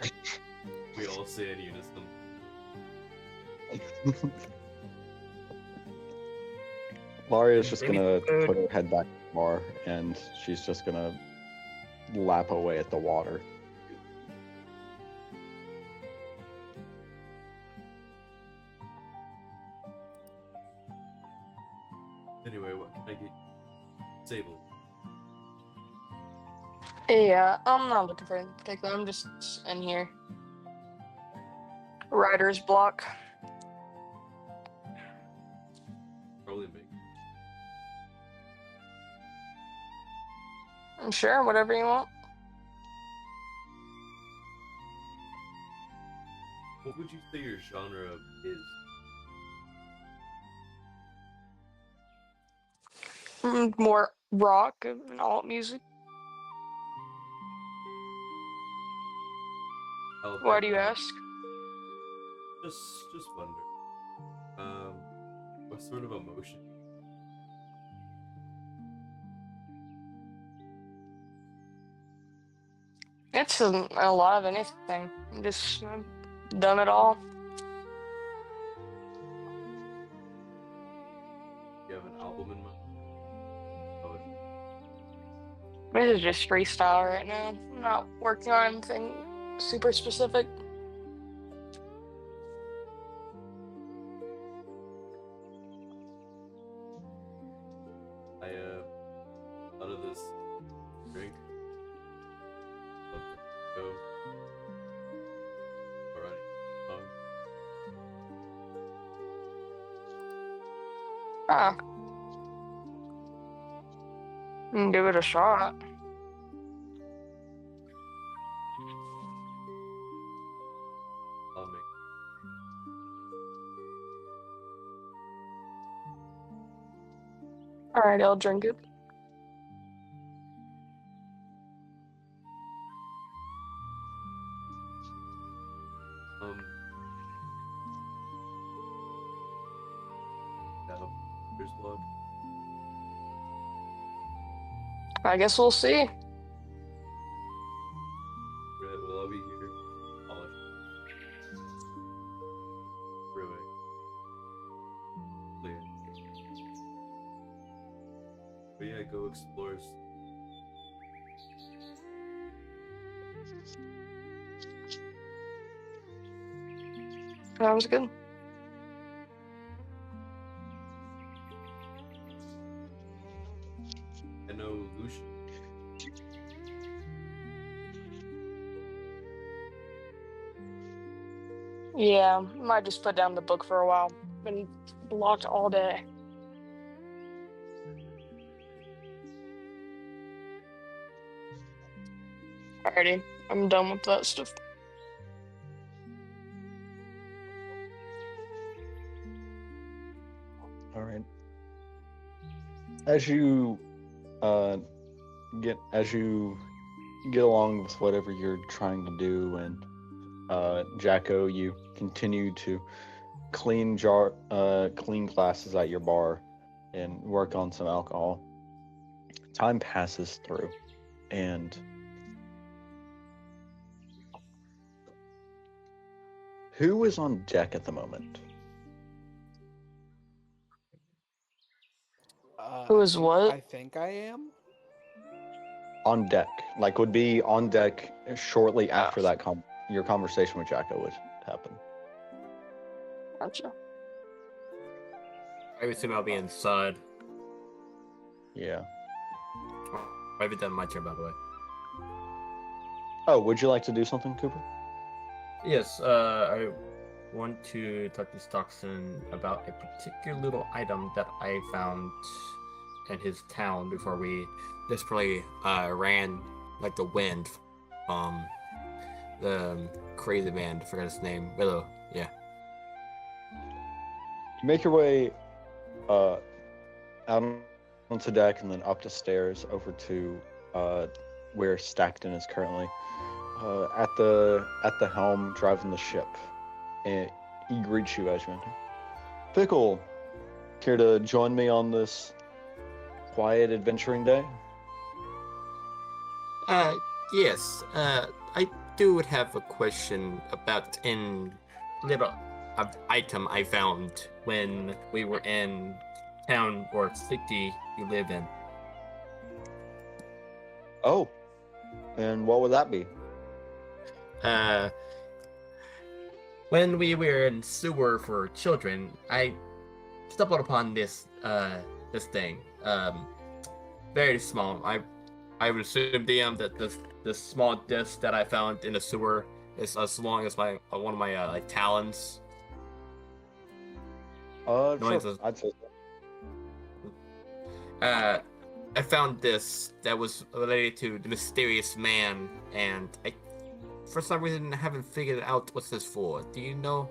We all say in unison. Laria's just gonna put her head back in the bar, and she's just gonna lap away at the water. Anyway, what can I get? Sable. Yeah, I'm not looking for anything particular. I'm just in here. Writer's block. Probably make. I'm sure, whatever you want. What would you say your genre is? More rock and alt music. Why do you ask? Just wonder. What sort of emotion? It's a lot of anything. I've done it all. You have an album in mind? Oh, This is just freestyle right now. I'm not working on anything super specific. I out of this drink. Go. Alright. Ah. Give it a shot. I'll make. Alright, I'll drink it. Yeah, here's blood. I guess we'll see. Right, well, I'll be here. Polish. Brewing. Clear. But yeah, go explore. Sounds good. I know Lucien. Yeah, might just put down the book for a while. Been blocked all day. Alrighty, I'm done with that stuff. All right. As you get along with whatever you're trying to do, and Jacko, you continue to clean glasses at your bar and work on some alcohol. Time passes through, and who is on deck at the moment? Who is what? I think I am. On deck, like would be on deck shortly after that your conversation with Jacko would happen. Gotcha. I would assume I'll be inside. Yeah. I haven't done my turn, by the way. Oh, would you like to do something, Cooper? Yes, I want to talk to Stockton about a particular little item that I found in his town before we desperately ran like the wind from the crazy man. I forgot his name. Willow. Yeah. You make your way out onto deck and then up the stairs over to where Stockton is currently at the helm driving the ship, and he greets you as you enter. Fickle, care to join me on this quiet adventuring day? Yes. I do have a question about a little item I found when we were in town or city you live in. Oh, and what would that be? When we were in sewer for children, I stumbled upon this this thing. Very small. I would assume DM that this small disc that I found in the sewer is as long as my one of my like talons. Sure. Noises. I'd say I found this that was related to the mysterious man, and I, for some reason, haven't figured out what this for. Do you know?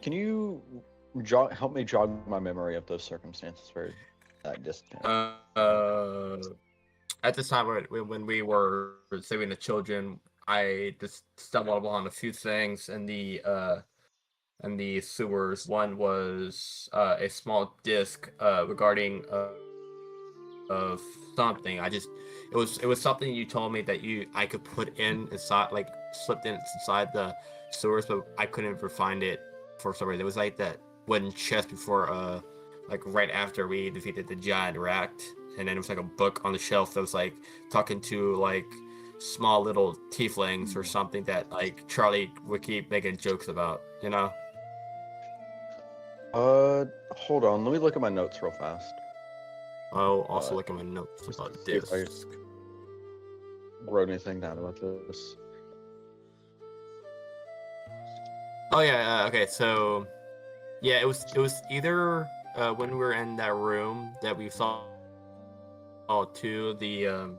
Can you help me jog my memory of those circumstances where that disc? At this time when we were saving the children, I just stumbled upon a few things in the sewers. One was a small disc regarding of something. It was something you told me that I could put in inside, like slipped in inside the sewers, but I couldn't ever find it for some reason. It was like that wooden chest before like right after we defeated the giant rat, and then it was like a book on the shelf that was like talking to like small little tieflings or something that like Charlie would keep making jokes about, you know? Hold on. Let me look at my notes real fast. Oh, also look at my notes just about to see if I- disc. Wrote anything down about this? Oh yeah, okay, so yeah, it was either when we were in that room that we saw two the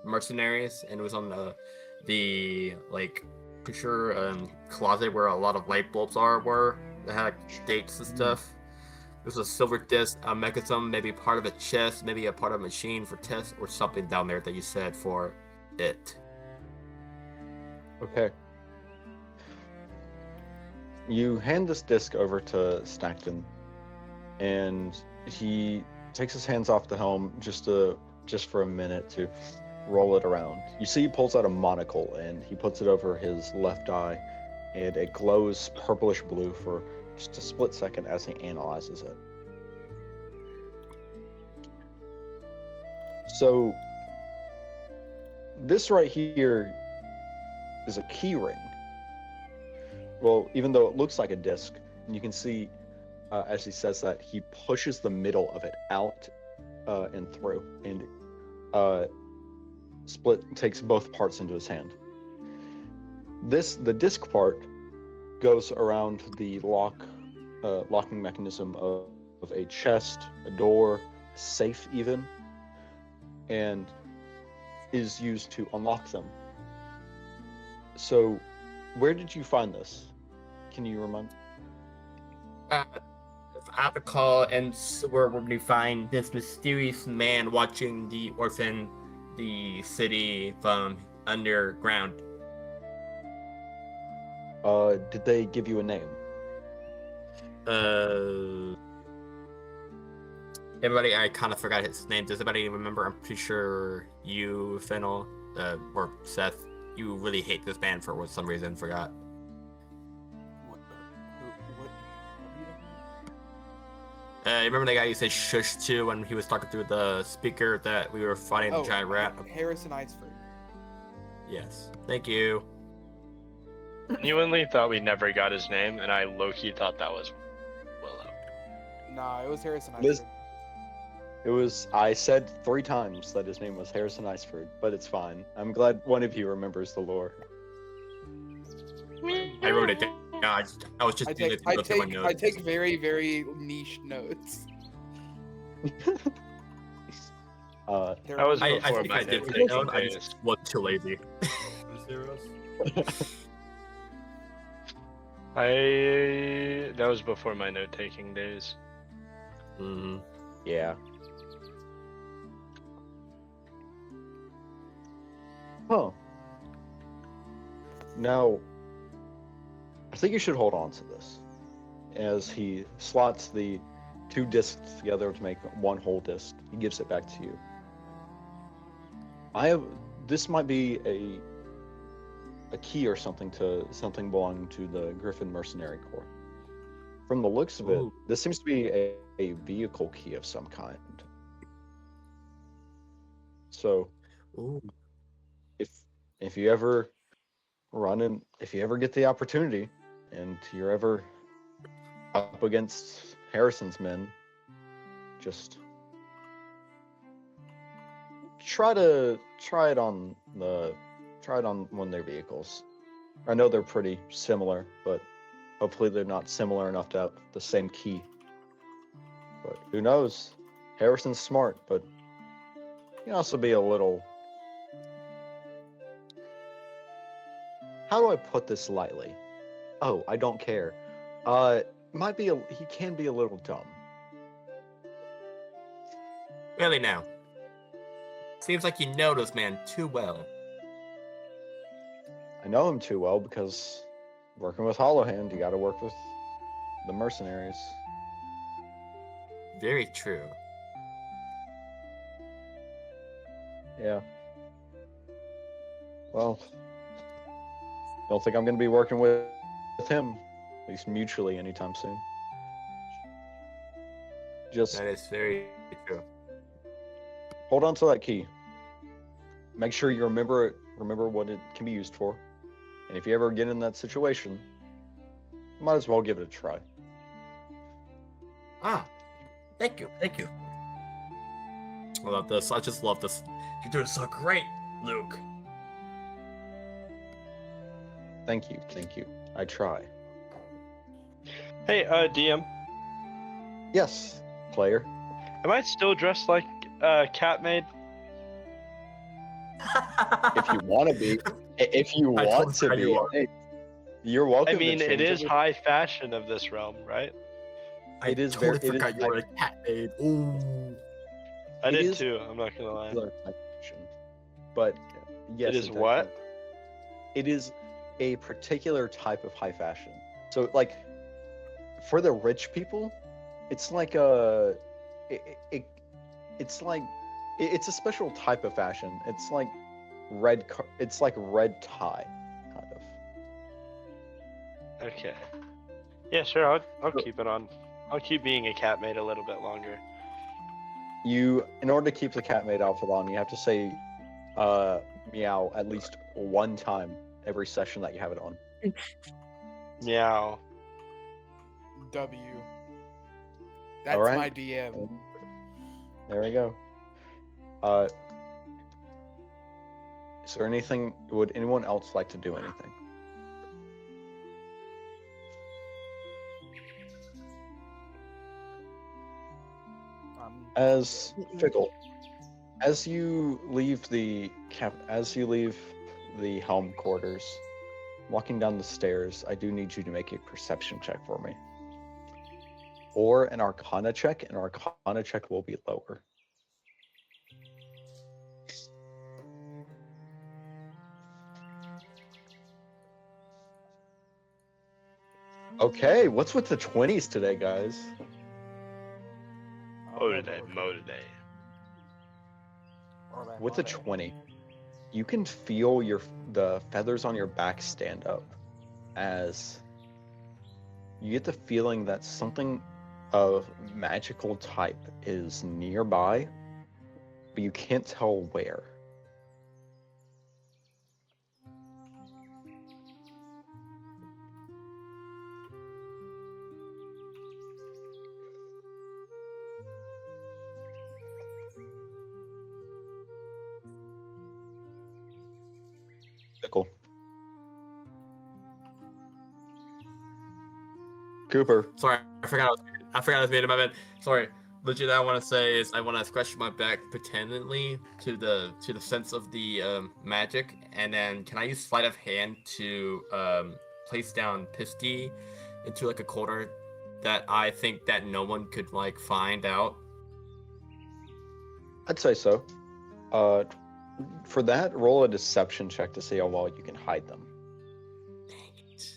mercenaries, and it was on the like picture closet where a lot of light bulbs were that had like, dates and stuff. There's a silver disc, a mechanism, maybe part of a chest, maybe a part of a machine for tests, or something down there that you said for it. Okay. You hand this disc over to Snackton, and he takes his hands off the helm just for a minute to roll it around. You see he pulls out a monocle and he puts it over his left eye, and it glows purplish blue for just a split second as he analyzes it. So this right here is a key ring. Well, even though it looks like a disc, you can see as he says that, he pushes the middle of it out and through, and takes both parts into his hand. The disc part goes around the locking mechanism of a chest, a door, a safe even, and is used to unlock them. So, where did you find this? Can you remember? I recall, and where we find this mysterious man watching the city from underground. Did they give you a name? Everybody, I kind of forgot his name. Does anybody remember? I'm pretty sure you, Fennel, or Seth, you really hate this band for some reason. Forgot. You remember the guy you said shush to when he was talking through the speaker that we were fighting the giant rat? Harrison Iceford. Yes. Thank you. Genuinely thought we never got his name, and I low-key thought that was Willow. Nah, it was Harrison Liz- Iceford. It was, I said 3 times that his name was Harrison Iceford, but it's fine. I'm glad one of you remembers the lore. I wrote it down. I was just doing it to look at my notes. I take very, very niche notes. That was I before think my I did name put it down. I days. just was too lazy. That was before my note-taking days. Mm-hmm. Yeah. Huh. Now, I think you should hold on to this, as he slots the 2 discs together to make one whole disc. He gives it back to you. This might be a key or something to something belonging to the Griffin Mercenary Corps. From the looks of it, Ooh. this seems to be a vehicle key of some kind. So, Ooh. if you ever if you ever get the opportunity, and you're ever up against Harrison's men, just try it on one of their vehicles. I know they're pretty similar, but hopefully they're not similar enough to have the same key. But who knows? Harrison's smart, but he can also be a little... How do I put this lightly? Oh, I don't care. He can be a little dumb. Really now. Seems like you know this man too well. I know him too well because working with Hollowhand, you gotta work with the mercenaries. Very true. Yeah. Well, don't think I'm gonna be working with him, at least mutually, anytime soon. Just That is very true. hold on to that key. Make sure you remember what it can be used for. And if you ever get in that situation, you might as well give it a try. Ah, thank you. I love this. I just love this. You're doing so great, Luke. Thank you. I try. Hey, DM. Yes, player. Am I still dressed like cat maid? If you want to be, if you want to totally be, you are. hey, you're welcome. I mean, to it change is high fashion of this realm, right? I It is totally very- it is forgot you were a cat maid. Ooh. I It did is- too. I'm not gonna lie. Particular type fashion. But yes, It is exactly. what? It is a particular type of high fashion. So, like, for the rich people, it's like it's a special type of fashion. It's like red tie, kind of. Okay. Yeah, sure. I'll keep it on. I'll keep being a cat maid a little bit longer. In order to keep the cat maid outfit on, you have to say meow at least one time every session that you have it on. Meow. W. That's Alright. my DM. There we go. Is there anything? Would anyone else like to do anything? As Fickle, as you leave the helm quarters, walking down the stairs, I do need you to make a perception check for me, or an Arcana check. An Arcana check will be lower. Okay, what's with the 20s today, guys? Mo today. With a 20, you can feel the feathers on your back stand up as you get the feeling that something of magical type is nearby, but you can't tell where. Fickle. Cooper. Sorry, I forgot I was made in my bed. Sorry. Legit, I want to say is I want to scratch my back pretendingly to the sense of the magic, and then can I use sleight of hand to place down Pisty into like a corner that I think that no one could like find out? I'd say so. For that, roll a deception check to see how well you can hide them. Dang it!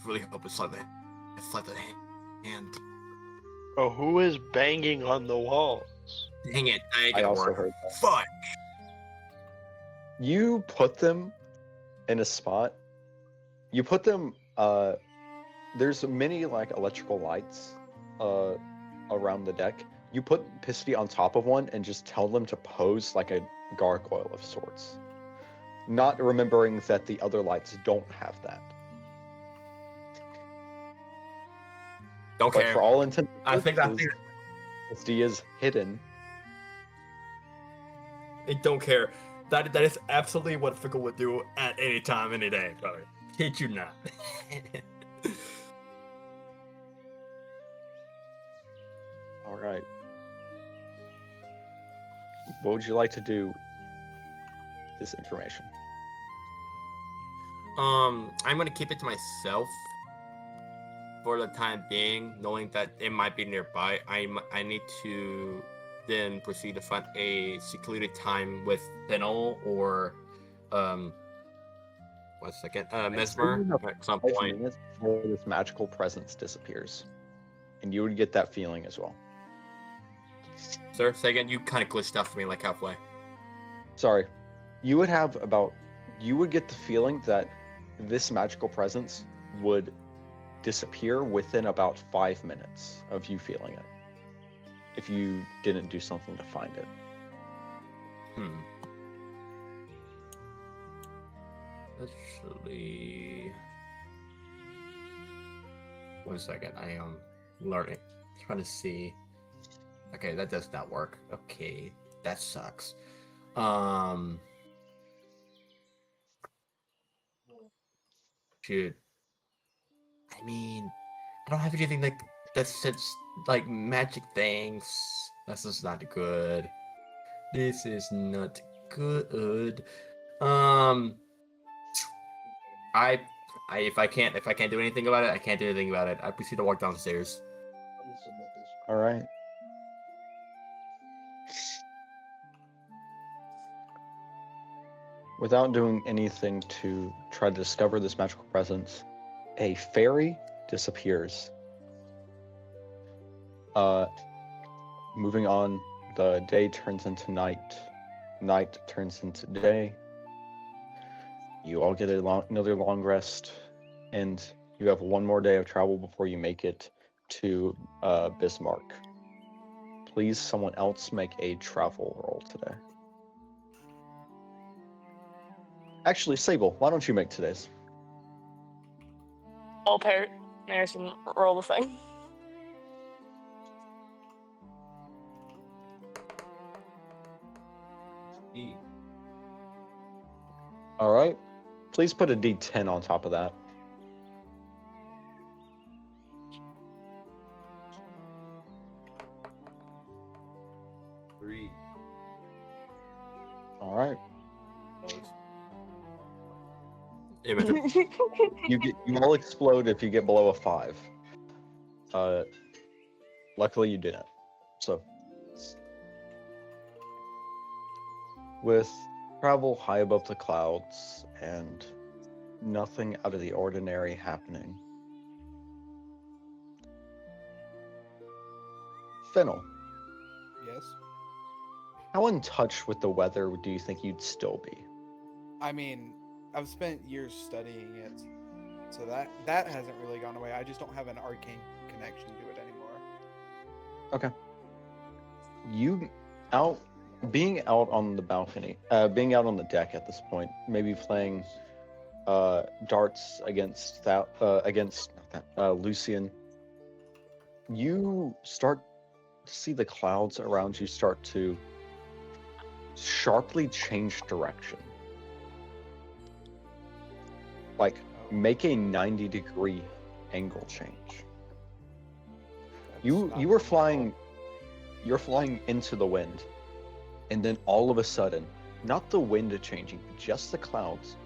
Really hope it's sleight of hand. Oh, who is banging on the walls? Dang it! I also heard that. Fuck! You put them in a spot. You put them. There's many like electrical lights around the deck. You put Pisty on top of one and just tell them to pose like a gargoyle of sorts, not remembering that the other lights don't have that. Don't But care. for all intents and I think purposes, SD is hidden. I don't care. That is absolutely what Fickle would do at any time, any day, brother. Kid you not. All right. What would you like to do with this information? I'm gonna keep it to myself for the time being, knowing that it might be nearby. I need to then proceed to find a secluded time with Fennel or 1 second, Messmer at some 5 point. minutes before this magical presence disappears, and you would get that feeling as well. Sir, say again. You kind of glitched out for me like halfway. Sorry, you would get the feeling that this magical presence would disappear within about 5 minutes of you feeling it, if you didn't do something to find it. Actually, 1 second. I am learning, trying to see. Okay, that does not work. Okay, that sucks. Shoot. I mean, I don't have anything like that's like magic things. This is not good. This is not good. If I can't do anything about it, I can't do anything about it. I proceed to walk downstairs. All right. Without doing anything to try to discover this magical presence, a fairy disappears. Moving on, the day turns into night. Night turns into day. You all get another long rest, and you have one more day of travel before you make it to Bismarck. Please, someone else make a travel roll today. Actually, Sable, why don't you make today's? I'll pair Harrison roll the thing. All right. Please put a D10 on top of that. Three. All right. Image. You all explode if you get below a 5. Luckily you didn't. So, with travel high above the clouds and nothing out of the ordinary happening, Fennel, Yes. how in touch with the weather do you think you'd still be? I mean, I've spent years studying it, so that hasn't really gone away. I just don't have an arcane connection to it anymore. Okay. Being out on the balcony, being out on the deck at this point, maybe playing darts against Lucien, you start to see the clouds around you start to sharply change direction. Like, make a 90-degree angle change. You're flying into the wind, and then all of a sudden, not the wind changing, but just the clouds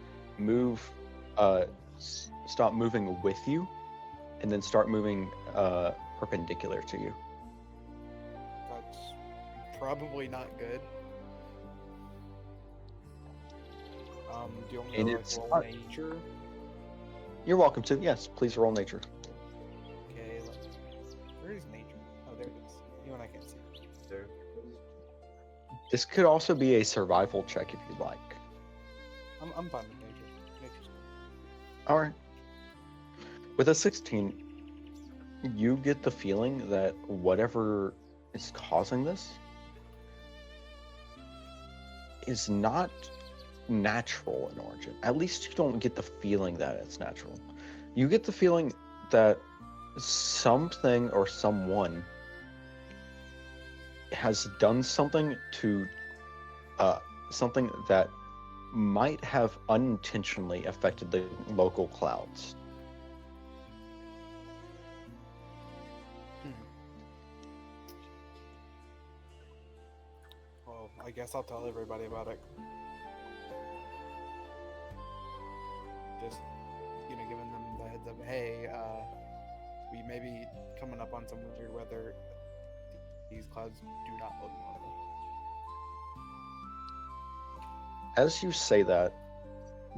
stop moving with you, and then start moving perpendicular to you. That's probably not good. Do you want me And to it's roll not- nature? You're welcome to. Yes, please roll nature. Okay, where is nature? Oh, there it is. You and I can't see it. There. This could also be a survival check if you'd like. I'm fine with nature. Nature's cool. All right. With a 16, you get the feeling that whatever is causing this is not natural in origin. At least you don't get the feeling that it's natural. You get the feeling that something or someone has done something to something that might have unintentionally affected the local clouds. Well, I guess I'll tell everybody about it. Just, giving them the heads up. Hey, we may be coming up on some weird weather. These clouds do not look normal. As you say that,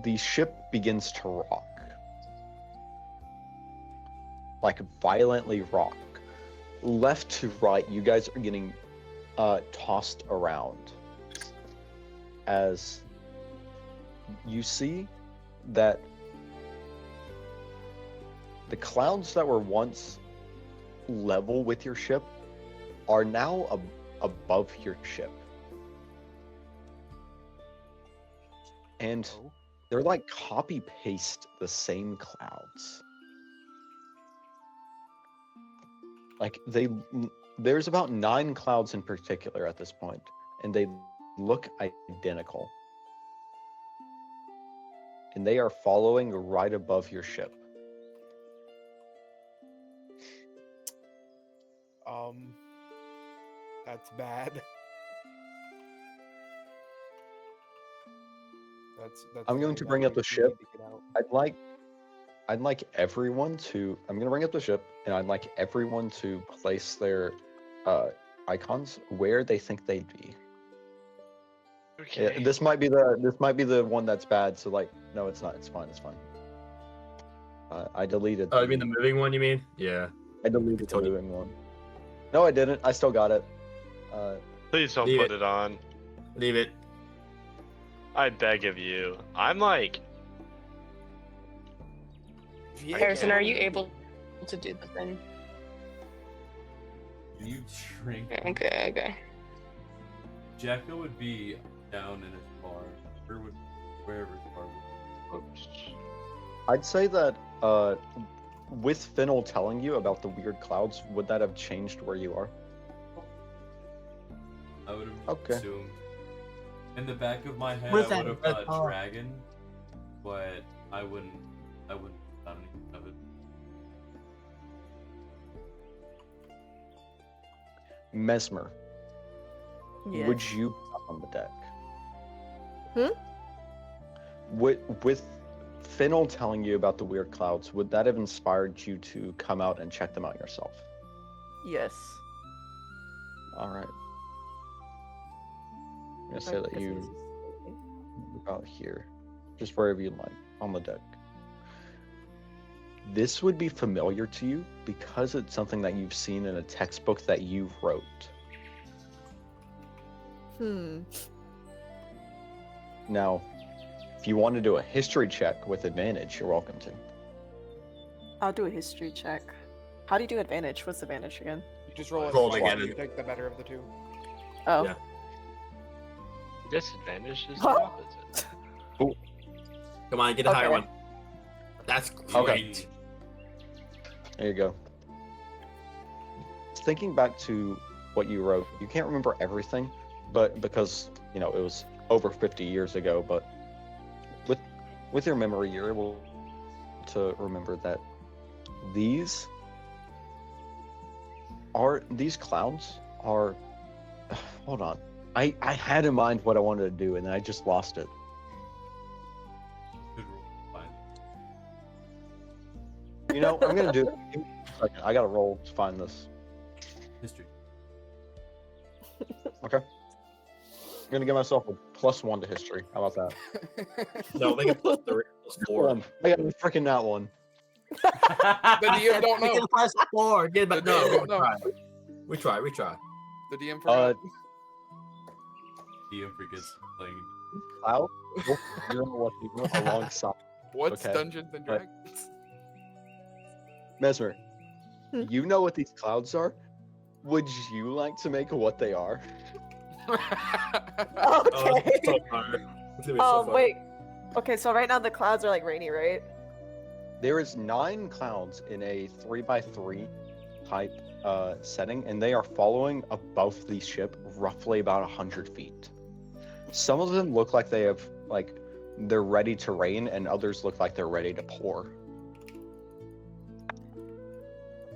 the ship begins to rock. Like violently rock. Left to right, you guys are getting tossed around. As you see that the clouds that were once level with your ship are now above your ship. And they're like copy paste the same clouds. Like there's about 9 clouds in particular at this point, and they look identical. And they are following right above your ship. That's bad. That's I'm going to bring up the ship. I'd like everyone to. I'm going to bring up the ship, and I'd like everyone to place their icons where they think they'd be. Okay. Yeah, this might be the one that's bad. So no, it's not. It's fine. It's fine. I deleted. Oh, you mean the moving one? You mean? Yeah. I deleted the moving one. No, I didn't. I still got it. Please don't Leave put it. it on. Leave it. I beg of you. I'm like, Harrison, are you able to do the thing? You shrink. Okay. Jacko would be down in his bar, or wherever his bar was. oops. I'd say that with Fennel telling you about the weird clouds, would that have changed where you are? I would have Okay. assumed. In the back of my head, Where's I would that have red thought bar? dragon, but I wouldn't have done anything of it. Messmer, Yes. would you be up on the deck? With Fennel telling you about the weird clouds, would that have inspired you to come out and check them out yourself? Yes. All right. I'm gonna say that Because you he's- move out here, just wherever you like, on the deck. This would be familiar to you because it's something that you've seen in a textbook that you wrote. Now, if you want to do a history check with advantage, you're welcome to. I'll do a history check. How do you do advantage? What's advantage again? You just roll it. Roll twice, again. You take the better of the two. Oh. Yeah. Disadvantage is the Huh? opposite. Come on, get a higher Okay. one. That's Okay. great. There you go. Thinking back to what you wrote, you can't remember everything, but because, it was over 50 years ago, but with your memory, you're able to remember that these clouds are hold on. I had in mind what I wanted to do and then I just lost it. Good roll. Fine. I'm gonna do it. Give me a second. I gotta roll to find this. History. Okay. I'm gonna give myself a +1 to history. How about that? No, make it +3, +4. I got a freaking that one. The DM don't Make know. it +4. Get it, but The no, DM we don't know. try. We try. The DM forgot. DM forgets playing. Cloud? You're what you went alongside. What's okay. Dungeons and Right. Dragons? Mesmer, Hmm. you know what these clouds are? Would you like to make what they are? Oh, Okay. it's so far. It's gonna be so fun. Wait. Okay, so right now the clouds are like rainy, right? There is 9 clouds in a 3x3 type setting, and they are following above the ship roughly about 100 feet. Some of them look like they have, like, they're ready to rain, and others look like they're ready to pour.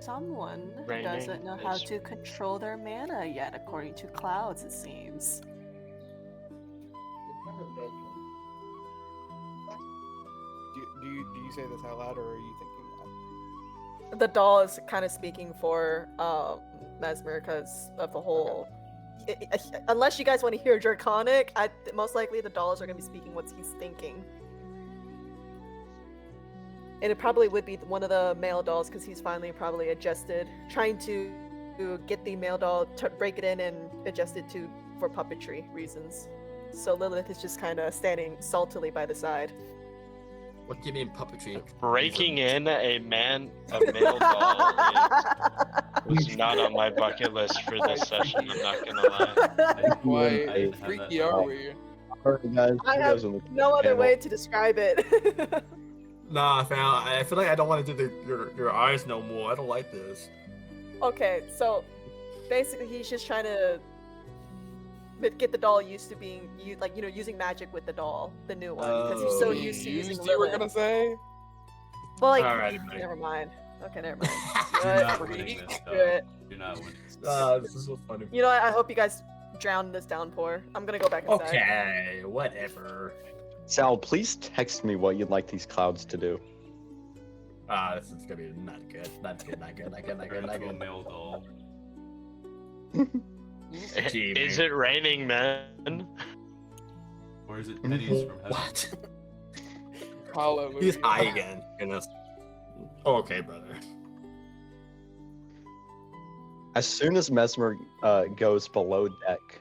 Someone Raining doesn't know how is- to control their mana yet, according to clouds, it seems. Do you say this out loud, or are you thinking that? The doll is kind of speaking for Messmer because of the whole. Unless you guys want to hear Draconic, most likely the dolls are going to be speaking what he's thinking. And it probably would be one of the male dolls because he's finally probably adjusted, trying to get the male doll to break it in and adjust it for puppetry reasons. So Lilith is just kind of standing saltily by the side. What do you mean puppetry? Breaking in a male doll was not on my bucket list for this session. I'm not gonna lie. Why I have freaky that are we? Alright, guys. I you have guys on the no other panel. way to describe it. Nah, fam. I feel like I don't want to do your eyes no more. I don't like this. Okay, so basically he's just trying to get the doll used to being using magic with the doll, the new one, because he's so Oh. used to using You were Lilith. gonna say? Well, like, Alrighty, buddy. never mind. Okay, never mind. You're Good. not winning this, Do dog. it. You're not winning. This is so funny. You know what? I hope you guys drown this downpour. I'm gonna go back inside. Okay, whatever. Sal, please text me what you'd like these clouds to do. This is gonna be not good. Not good. Not good. Not good. Not good. Not Actual good. male doll. Gee, Is man. it raining, man? Or is it pennies from heaven? What? Hallelujah. He's high again. Goodness. Okay, brother. As soon as Messmer goes below deck,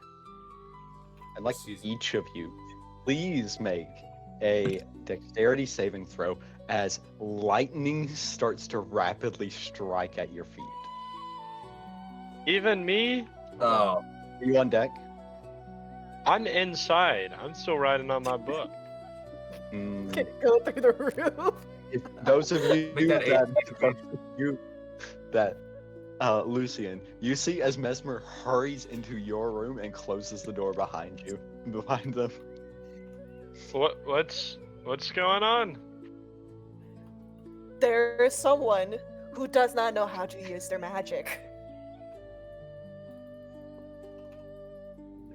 I'd like Excuse- each of you, please make a dexterity saving throw as lightning starts to rapidly strike at your feet. Even me? Oh, Are you on deck? I'm inside. I'm still writing on my book. Mm, Can it go through the roof? if those of you Make that that Lucien, you see as Messmer hurries into your room and closes the door behind you, behind them. What's going on? There is someone who does not know how to use their magic.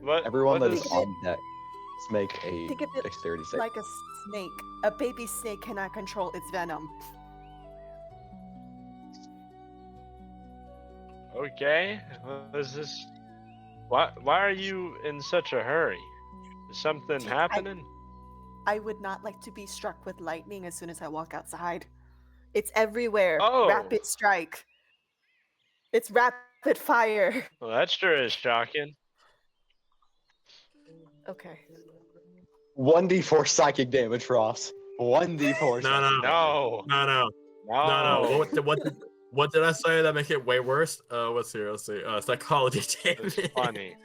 What? Everyone what that is is- on deck, let's make a Think of it dexterity save. like a snake. A baby snake cannot control its venom. Okay. What is this? Why are you in such a hurry? Is something happening? I would not like to be struck with lightning as soon as I walk outside. It's everywhere. Oh. Rapid strike. It's rapid fire. Well, that sure is shocking. Okay. 1d4 psychic damage, Ross. 1d4. No, No. no, what did I say that make it way worse? Let's see. Psychology It's damage. funny.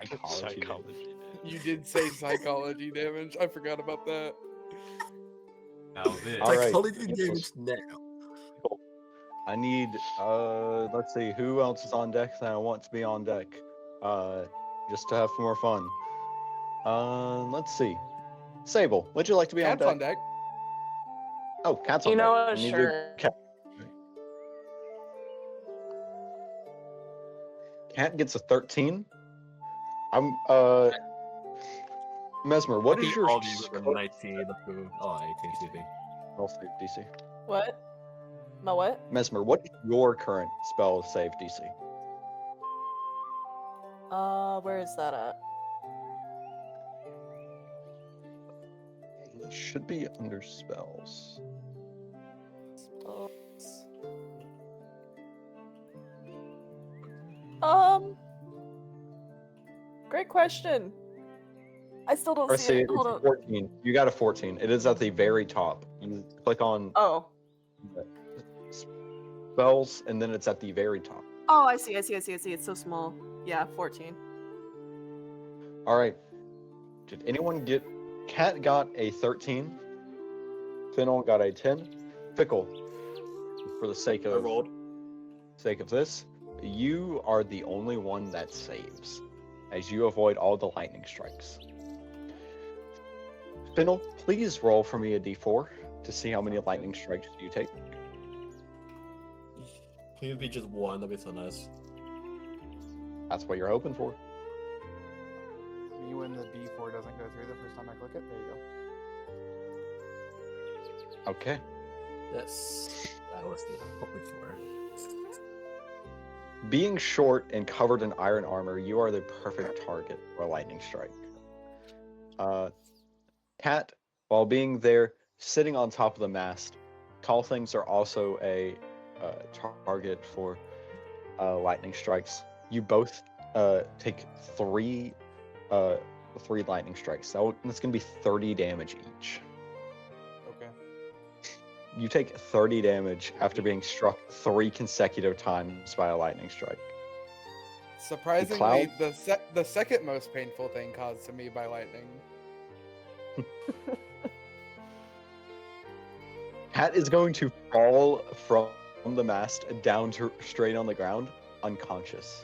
Psychology. Psychology. You did say psychology damage. I forgot about that. Now this. All right. Psychology damage now. I need, let's see, who else is on deck that I want to be on deck? Just to have more fun. Let's see. Sable, would you like to be Cat's on on deck? deck. Oh, Cat's on You deck. know I what? need Sure. Cat. Cat gets a 13. I'm, Messmer, what I is think your all of you were score? 19? Oh, 18, excuse me. Spell save DC? What? My what? Messmer, what is your current spell save DC? Where is that at? It should be under spells. Spells. Great question. I still don't Or see see, it. it's Hold on. 14. You got a 14. It is at the very top. You click on Oh. spells, and then it's at the very top. Oh, I see. It's so small. Yeah, 14. All right. Did anyone get? Cat got a 13. Fennel got a 10. Fickle, for the sake I of rolled. sake of this, you are the only one that saves, as you avoid all the lightning strikes. Fennel, please roll for me a d4 to see how many lightning strikes you take. Please be just one. That'd be so nice. That's what you're hoping for. You when the D4 doesn't go through the first time I click it. There you go. Okay. Yes, that was the hoping for. Being short and covered in iron armor, you are the perfect target for a lightning strike. Cat, while being there, sitting on top of the mast, tall things are also a target for lightning strikes. You both take three lightning strikes. That's going to be 30 damage each. Okay. You take 30 damage after being struck 3 consecutive times by a lightning strike. Surprisingly, the second most painful thing caused to me by lightning. Cat is going to fall from the mast down to straight on the ground, unconscious.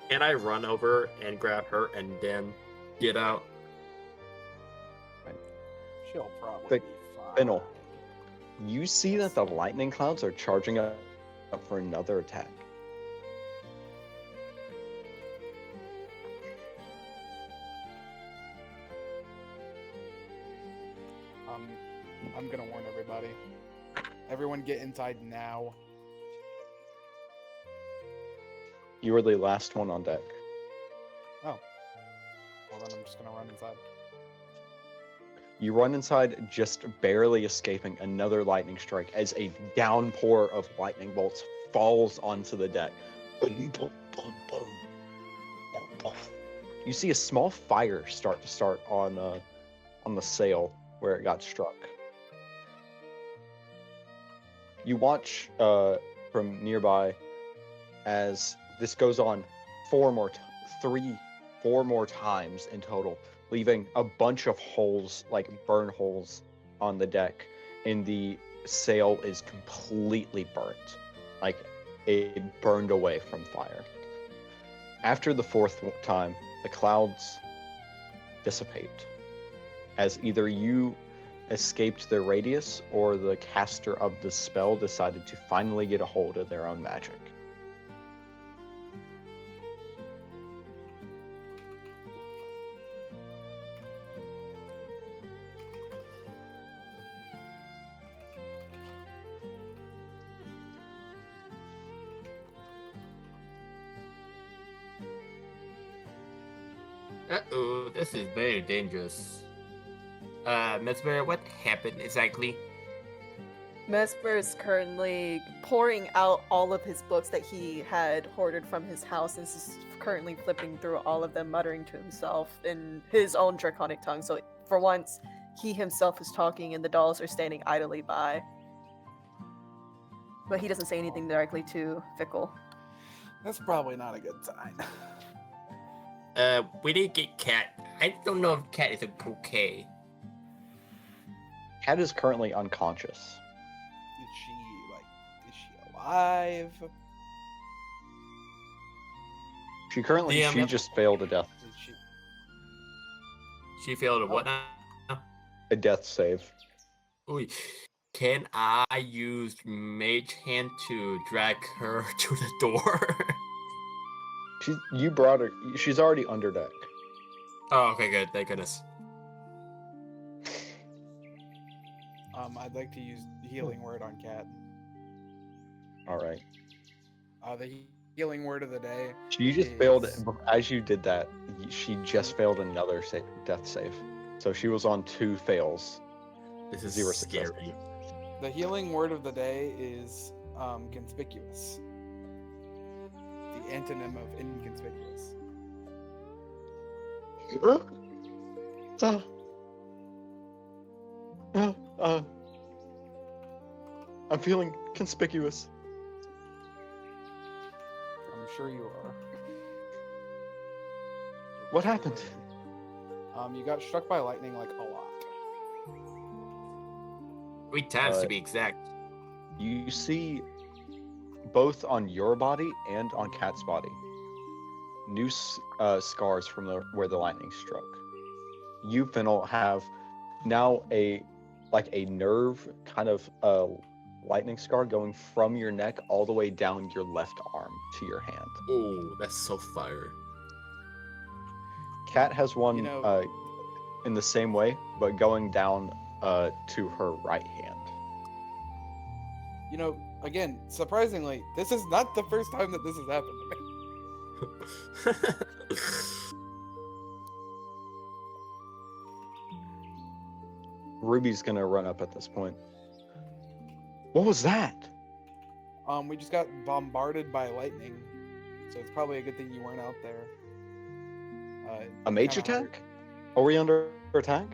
Can I run over and grab her and then get out? She'll probably Fick- be fine. Fennel, you see that the lightning clouds are charging up for another attack. I'm gonna warn everybody. Everyone get inside now. You were the last one on deck. Oh. Well then I'm just gonna run inside. You run inside, just barely escaping another lightning strike as a downpour of lightning bolts falls onto the deck. Boom, boom, boom, boom. Boom, boom. You see a small fire start on the sail where it got struck. You watch from nearby as this goes on 4 more times in total, leaving a bunch of holes, like burn holes, on the deck, and the sail is completely burnt, like it burned away from fire. After the 4th time, the clouds dissipate, as either you escaped their radius or the caster of the spell decided to finally get a hold of their own magic. Uh-oh, this is very dangerous. Messmer, what happened exactly? Messmer is currently pouring out all of his books that he had hoarded from his house and is currently flipping through all of them, muttering to himself in his own draconic tongue. So for once, he himself is talking and the dolls are standing idly by. But he doesn't say anything directly to Fickle. That's probably not a good sign. We need to get Cat. I don't know if Cat is okay. Cat is currently unconscious. Is she alive? She just failed a death. Is she? She failed a what now? A death save. Ooh. Can I use Mage Hand to drag her to the door? You brought her. She's already under deck. Oh, okay, good. Thank goodness. I'd like to use healing word on Cat. All right. The healing word of the day. She just failed. As you did that, she just failed another death save. So she was on 2 fails. This is 0 scary. successes. The healing word of the day is conspicuous. The antonym of inconspicuous. I'm feeling conspicuous. I'm sure you are. What happened? You got struck by lightning like a lot. 3 times to be exact. You see, both on your body and on Cat's body, new scars from where the lightning struck. You, Fennel, have now a nerve kind of lightning scar going from your neck all the way down your left arm to your hand. Oh, that's so fire. Cat has one You know- in the same way, but going down to her right hand. You know, again, surprisingly, this is not the first time that this has happened to me. Ruby's gonna run up at this point. What was that? We just got bombarded by lightning, so it's probably a good thing you weren't out there. A mage kinda hard. attack? Are we under attack?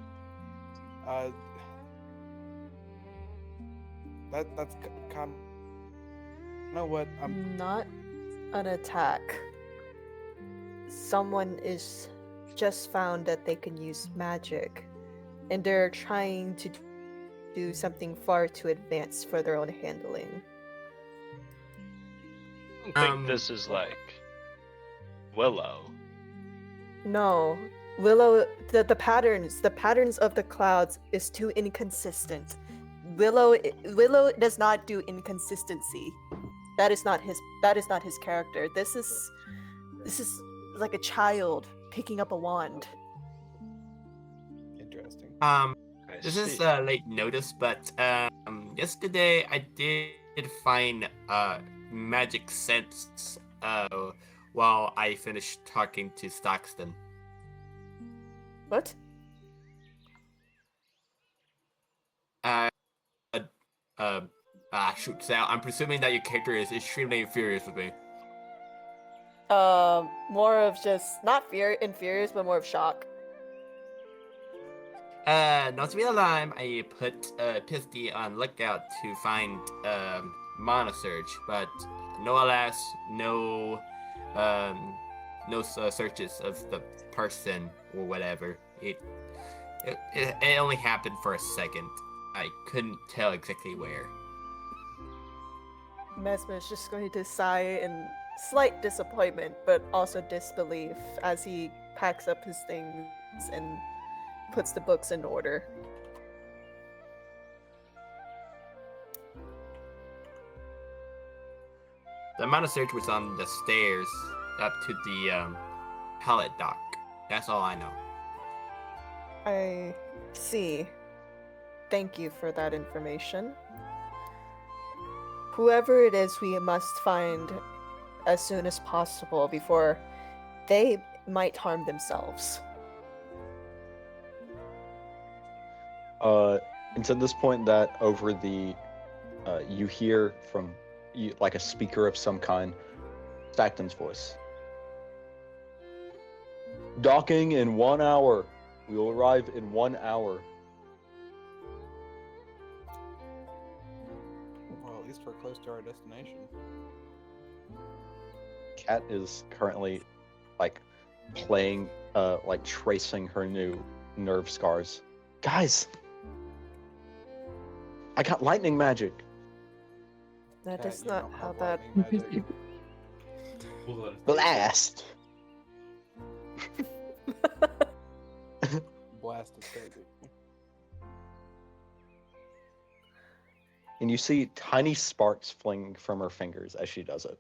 That's kind of what I'm. Not an attack. Someone is just found that they can use magic, and they're trying to do something far too advanced for their own handling. I don't think this is like Willow. No, Willow. The patterns of the clouds is too inconsistent. Willow does not do inconsistency. That is not his character. This is like a child picking up a wand. Interesting. This is late notice, but yesterday I did find magic sense while I finished talking to Stockston. What? Shoot, Sal, I'm presuming that your character is extremely furious with me. More of just not infurious, but more of shock. Not to be alarmed, I put Pisty on lookout to find Mana Surge, but alas, no searches of the person or whatever. It only happened for a second. I couldn't tell exactly where. Messmer is just going to sigh in slight disappointment, but also disbelief as he packs up his things and puts the books in order. The Mana Surge was on the stairs up to the pallet dock. That's all I know. I see. Thank you for that information. Whoever it is, we must find as soon as possible before they might harm themselves. It's at this point that over the you hear from like a speaker of some kind, Stockton's voice. Docking in 1 hour. We will arrive in 1 hour. Well, at least we're close to our destination. Kat is currently like playing, like tracing her new nerve scars. Guys, I got lightning magic. That Cat, is you not don't how have that. lightning magic. We'll let it- Blast. Blast is crazy. And you see tiny sparks fling from her fingers as she does it.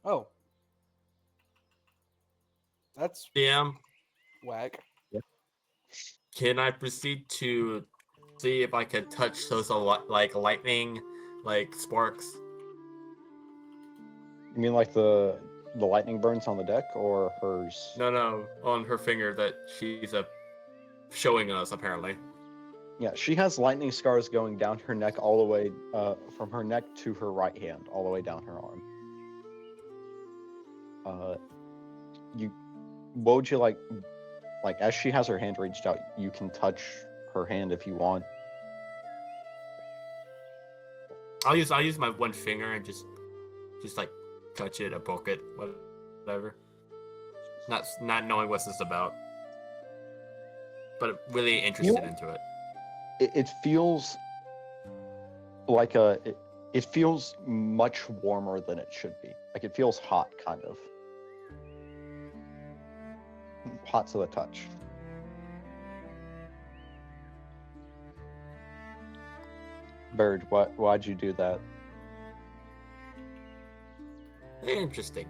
Oh. That's DM, whack. can I proceed to see if I can touch those like lightning, like sparks? You mean like the lightning burns on the deck or hers? No, on her finger that she's showing us apparently. Yeah, she has lightning scars going down her neck all the way, from her neck to her right hand, all the way down her arm. What would you like as she has her hand reached out, you can touch her hand if you want. I'll use my one finger and just like touch it or poke it, whatever. Not knowing what this is about, but really interested into it. It feels like it feels much warmer than it should be. Like it feels hot, kind of. Hot to the touch. Bird, why'd you do that? Interesting.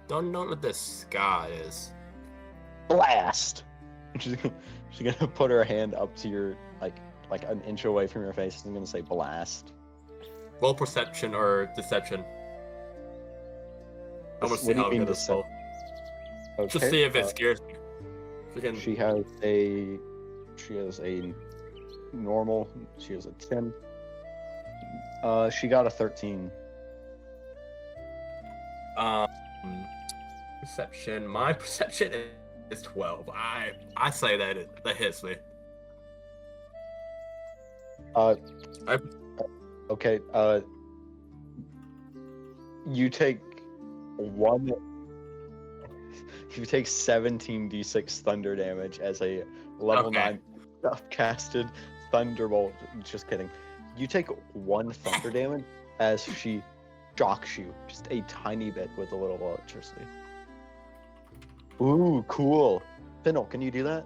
Don't know what this sky is. Blast! She's gonna put her hand up to your like an inch away from your face and gonna say blast. Roll perception or deception. I want to see What do you how mean good this roll. Okay. Just see if it scares me. Freaking- She has a normal. She has a 10. She got a 13. Perception. My perception is 12. I say that hits me. Okay. You take one. You take 17d6 thunder damage as a level Okay. 9 casted thunderbolt. Just kidding. You take 1 thunder damage as she shocks you just a tiny bit with a little electricity. Ooh, cool. Fennel, can you do that?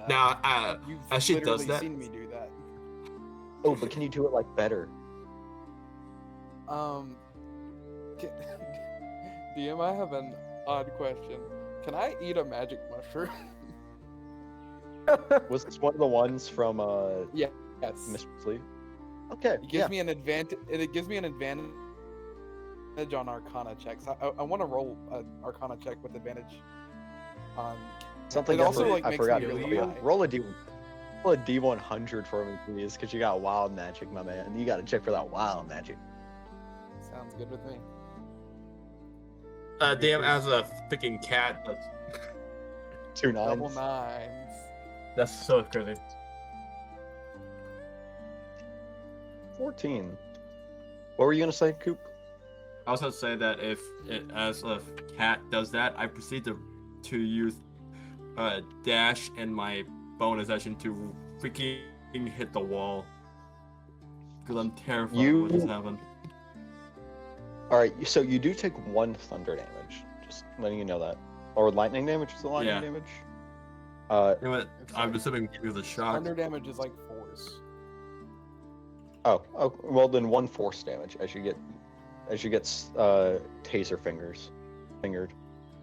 Now, You've as she literally does that, seen me do that. Oh, but can you do it like better? DM, I have an odd question. Can I eat a magic mushroom? Was this one of the ones from Yes. Mr. Sleeve? Okay. It gives me an advantage. It gives me an advantage on Arcana checks. I want to roll an Arcana check with advantage. Something it also I like makes forgot. me to really do. high. Roll a D100 for me, please, because you got wild magic, my man. You got to check for that wild magic. Sounds good with me. damn, as a freaking cat, 2 Double 9s. nines. that's so crazy. 14. What were you gonna say, Coop? I also say that if it, as a cat does that, I proceed to use dash and my bonus action to freaking hit the wall because I'm terrified of what just happened. All right, so you do take 1 thunder damage. Just letting you know that, or lightning damage. Is it lightning Yeah. damage? You know what? It's I'm like- assuming it was a shock. Thunder damage is like force. Oh, well then 1 force damage as you get taser fingered.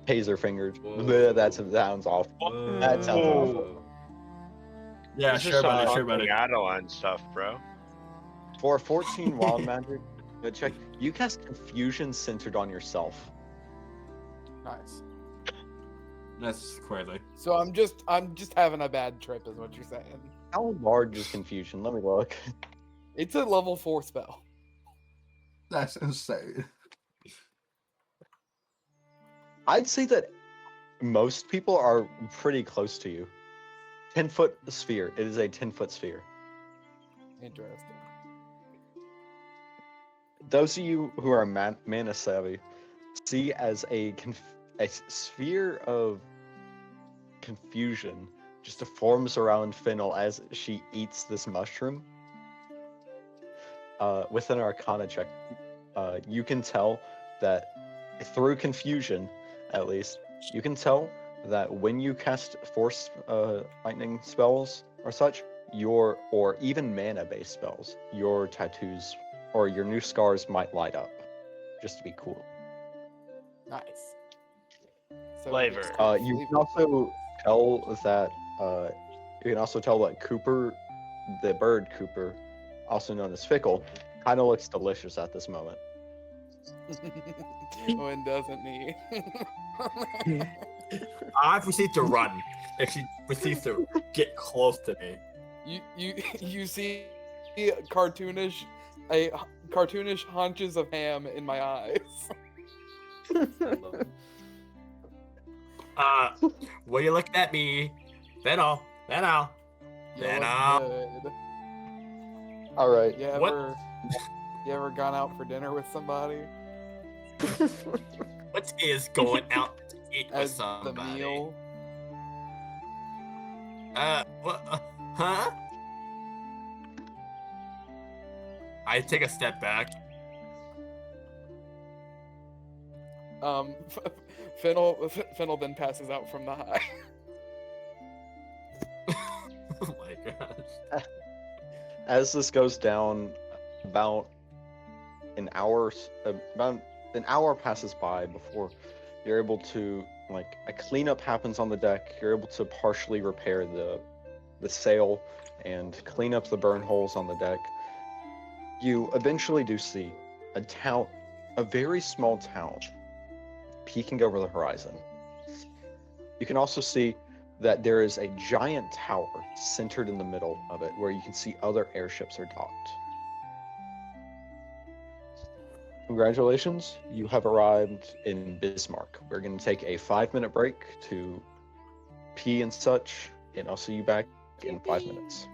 Taser fingered. Whoa. Bleh, that sounds awful. Whoa. That sounds awful. Yeah, This is sure about some it. Sure about fucking it. Adeline stuff, bro. For 14 wild magic, check. You cast confusion centered on yourself. Nice. That's crazy. So I'm just having a bad trip, is what you're saying. How large is confusion? Let me look. It's a level 4 spell. That's insane. I'd say that most people are pretty close to you. 10-foot sphere. It is a 10-foot sphere. Interesting. Those of you who are mana savvy see as a sphere of confusion just forms around Fennel as she eats this mushroom. With an Arcana check, you can tell that through confusion, at least, you can tell that when you cast force lightning spells or such, or even mana-based spells, your tattoos or your new scars might light up, just to be cool. Nice. So Flavor. You can also tell that Cooper, the bird Cooper, also known as Fickle, kind of looks delicious at this moment. When doesn't he? I proceed to run if she proceeds to get close to me. You see cartoonish haunches of ham in my eyes. What are you looking at me? Fennel. You look Fennel. good. All right. What? You ever gone out for dinner with somebody? What is going out to eat with As the somebody? meal? What? Huh? I take a step back. Fennel then passes out from the high. Oh my gosh. As this goes down, about an hour passes by before you're able to, like, a cleanup happens on the deck. You're able to partially repair the sail and clean up the burn holes on the deck. You eventually do see a very small town peeking over the horizon. You can also see that there is a giant tower centered in the middle of it where you can see other airships are docked. Congratulations, you have arrived in Bismarck. We're going to take a 5-minute break to pee and such, and I'll see you back in 5 minutes.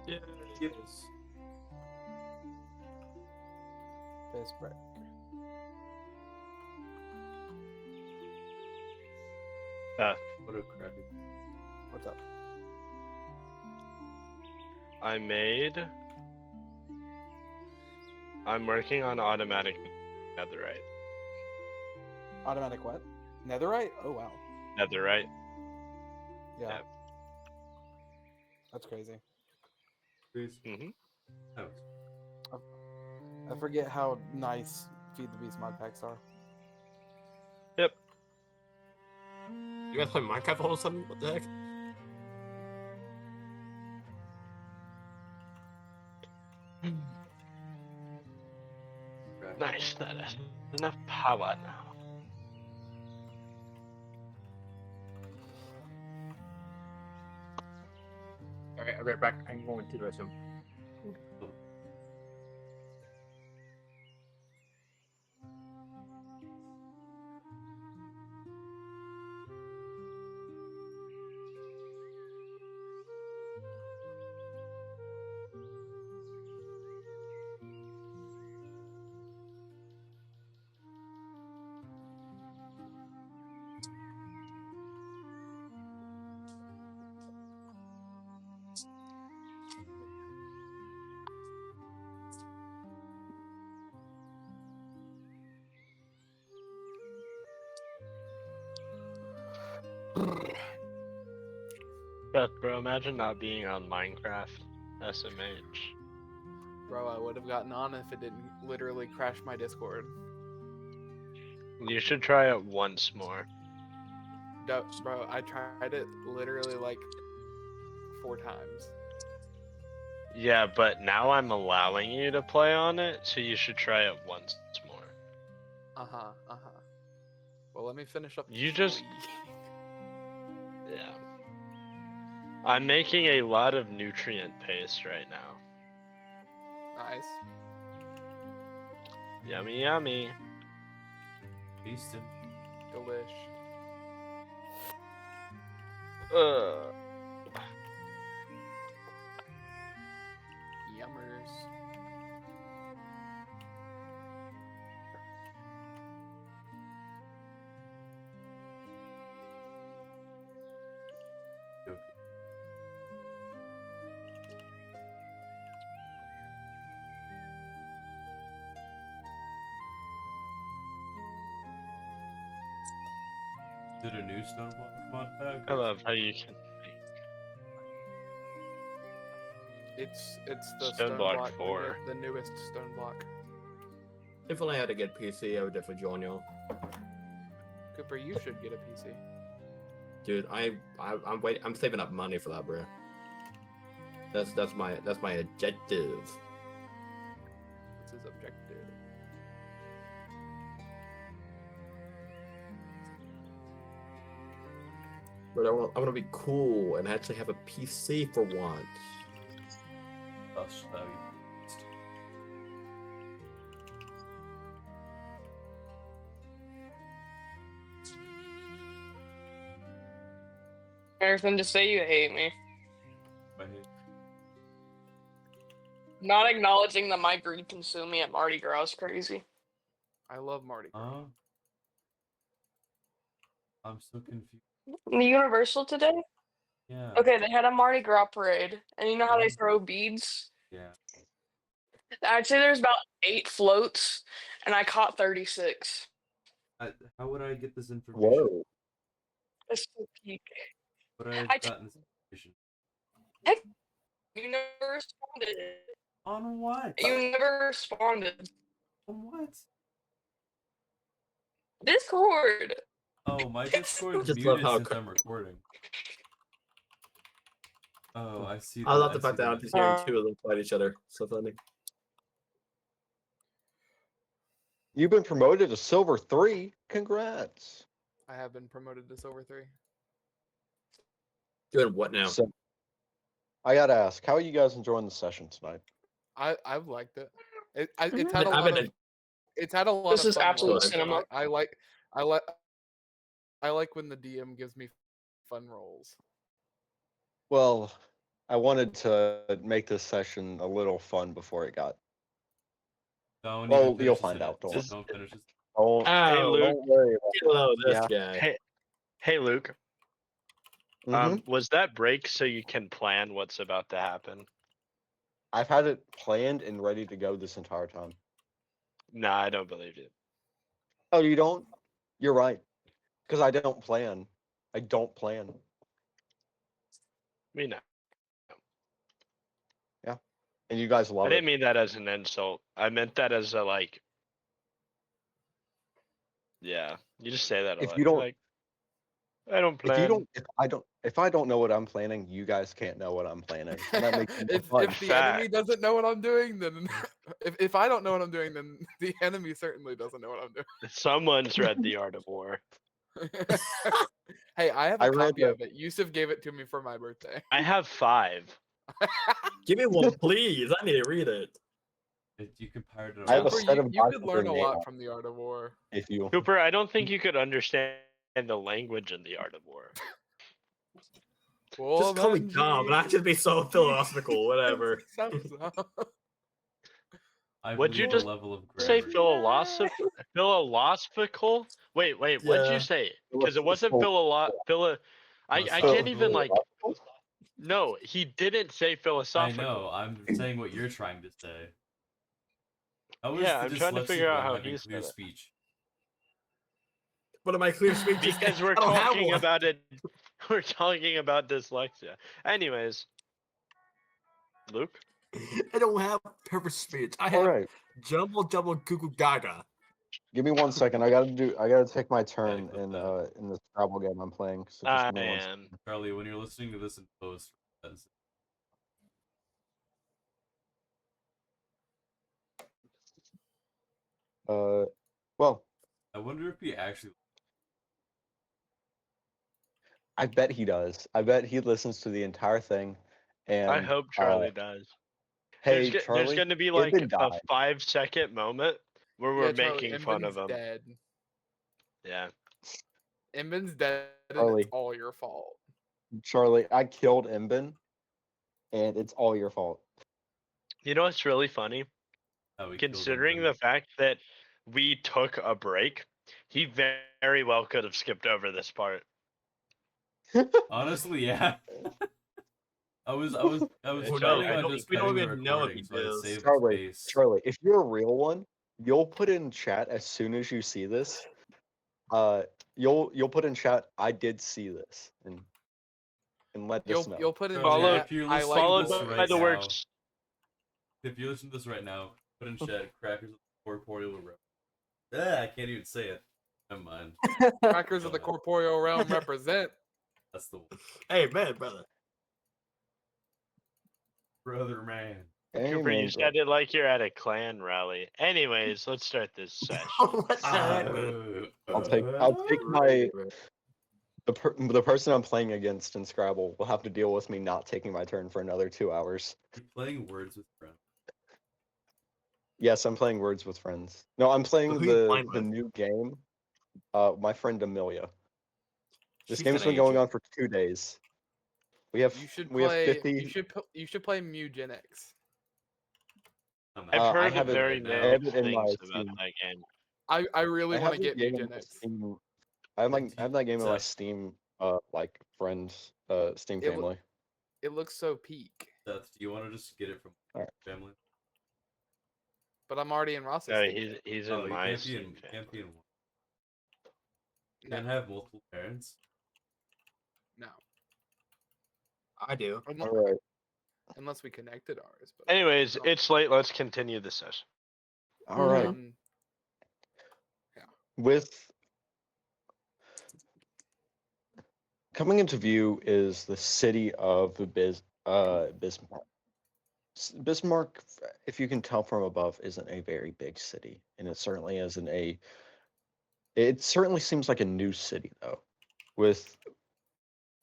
Yes. Best break. What a crappy. What's up? I'm working on automatic netherite. Automatic what? Netherite? Oh wow. Netherite. Yeah. Yeah. That's crazy. Please. Mm-hmm. Oh. I forget how nice Feed the Beast mod packs are. Yep. You guys play Minecraft all of a sudden? What the heck? Nice. That is enough power now. Alright, I'll be right back. I'm going to the restroom. But bro, imagine not being on Minecraft. SMH. Bro, I would have gotten on if it didn't literally crash my Discord. You should try it once more. Bro, I tried it literally like 4 times. Yeah, but now I'm allowing you to play on it, so you should try it once more. Well, let me finish up. You just- Yeah. I'm making a lot of nutrient paste right now. Nice. Yummy, yummy. Beastin'. Delish. Yummers. Joke. Did a new Stoneblock mod pack? I love how you can make It's the Stone block 4. the newest stone block. If only I had a good PC, I would definitely join y'all. Cooper, you should get a PC. Dude, I'm waiting. I'm saving up money for that, bro. That's my objective. What's his objective? But I want to be cool and actually have a PC for once. Gosh, that would be- Everything, just say you hate me. my head. Not acknowledging that my greed consumed me at Mardi Gras is crazy. I love Marty. I'm so confused. The Universal today? Yeah. Okay, they had a Mardi Gras parade, and you know how they Yeah. throw beads? Yeah. Actually, there's about 8 floats, and I caught 36. How would I get this information? Whoa. That's so peak. Would I have I gotten this information? Heck, you never responded. On what? You never responded. On what? Discord. Oh, my Discord's Just love muted how since I'm recording. Oh, I see. I love that, the fact see that I'm that. just hearing two of them fight each other. So funny. You've been promoted to Silver 3. Congrats. I have been promoted to Silver 3. Doing what now? So, I gotta ask, how are you guys enjoying the session tonight? I've liked it. It's had a I've lot been of. It's had a lot This of is fun absolute roles. cinema. I like when the DM gives me fun roles. Well, I wanted to make this session a little fun before it got. Don't Well, even you'll finish find this out, sentence. don't- Don't finish this. Don't, Hey, Luke. don't worry about Hello, this Yeah. guy. Hey, Luke. it. Mhm. Was that break so you can plan what's about to happen? I've had it planned and ready to go this entire time. Nah, I don't believe you. Oh, you don't? You're right. Because I don't plan. I don't plan. Me no. And you guys I love didn't it. mean that as an insult. I meant that as a like. Yeah, you just say that a If lot. you You're don't- like, I don't plan. If I don't know what I'm planning, you guys can't know what I'm planning. And that makes it if more if fun. the enemy doesn't know what I'm doing, then if I don't know what I'm doing, then the enemy certainly doesn't know what I'm Someone's read The Art of War. doing. Hey, I have a I read copy of it. Yusuf gave it to me for my birthday. I have 5. Give me one, please. I need to read it. You compared it. I have a Cooper, set of you could Bible learn a name lot on from the Art of War. If you Cooper, I don't think you could understand the language in The Art of War. Just call me Dom, and I should be so philosophical. Whatever. I What'd you believe just the level of Say grammar. philosophical? Wait, what'd Yeah. you say? Because it wasn't I can't Philosophical. even like. No, he didn't say I philosophical. know. I'm saying what you're trying to say. How is Yeah, the I'm trying to dyslexic figure out one how having he clear said it. speech? What am I clear speech? Because we're I don't have talking one. about it. We're talking about dyslexia. Anyways, Luke. I don't have perfect speech. I have Alright. jumble goo gaga. give me 1 second. I gotta take my turn clip in that. in this Scrabble game I'm playing. So just Ah give me 1 man. Charlie, when you're listening to this in post, that's well, I wonder if he actually. I bet he does. I bet he listens to the entire thing. And I hope Charlie does. hey, There's Charlie, going to be like Ibn a died. 5-second moment where we're Yeah, Charlie, making fun of Imbin's him. dead. Yeah. Imbin's dead, and Charlie. it's all your fault. Charlie, I killed Imbin, and it's all your fault. You know what's really funny? How we killed him, Considering right? the fact that we took a break, he very well could have skipped over this part. Honestly, yeah. I was Who planning knows? on just We don't cutting the even know if recording, he so I'd does. save Charlie, space. Charlie, if you're a real one, you'll put in chat as soon as you see this. You'll put in chat, I did see this, and let us know. You'll put in Charlie, chat. if you're I listening like Followed to this Wolf. by right the now, words. if you listen to this right now, put in chat crackers of the corporeal realm. I can't even say it. Never mind. Crackers of the corporeal realm represent. That's the one. Hey, man, brother. Brother man. Cooper, Amen, you bro. said it like you're at a clan rally. Anyways, let's start this session. What's that? I'll take my the person I'm playing against in Scrabble will have to deal with me not taking my turn for another 2 hours. You're playing Words with Friends. Yes, I'm playing Words with Friends. No, I'm playing Who you playing the with? new game. My friend Amelia. This She's game's an been going agent. on for 2 days. We have You should we have play. 50. You should play Mugenics. I've I heard have it very right now. I have mixed it in my things about Steam. that game. I really I want have to that get game in my Mugenics. Steam. I have that game in my Seth. Steam like friends Steam It loo- family. It looks so peak. Seth, do you want to just get it from Alright. family? But I'm already in Ross's. No, station. he's Oh, in you my can't be in, station. can't be in one. You No. can't have multiple parents. No. I do. All right. Unless we connected ours. But Anyways, no. it's late. Let's continue the session. All right. Mhm. With coming into view is the city of Bismarck. Bismarck, if you can tell from above, isn't a very big city, and it certainly isn't a. It certainly seems like a new city though. With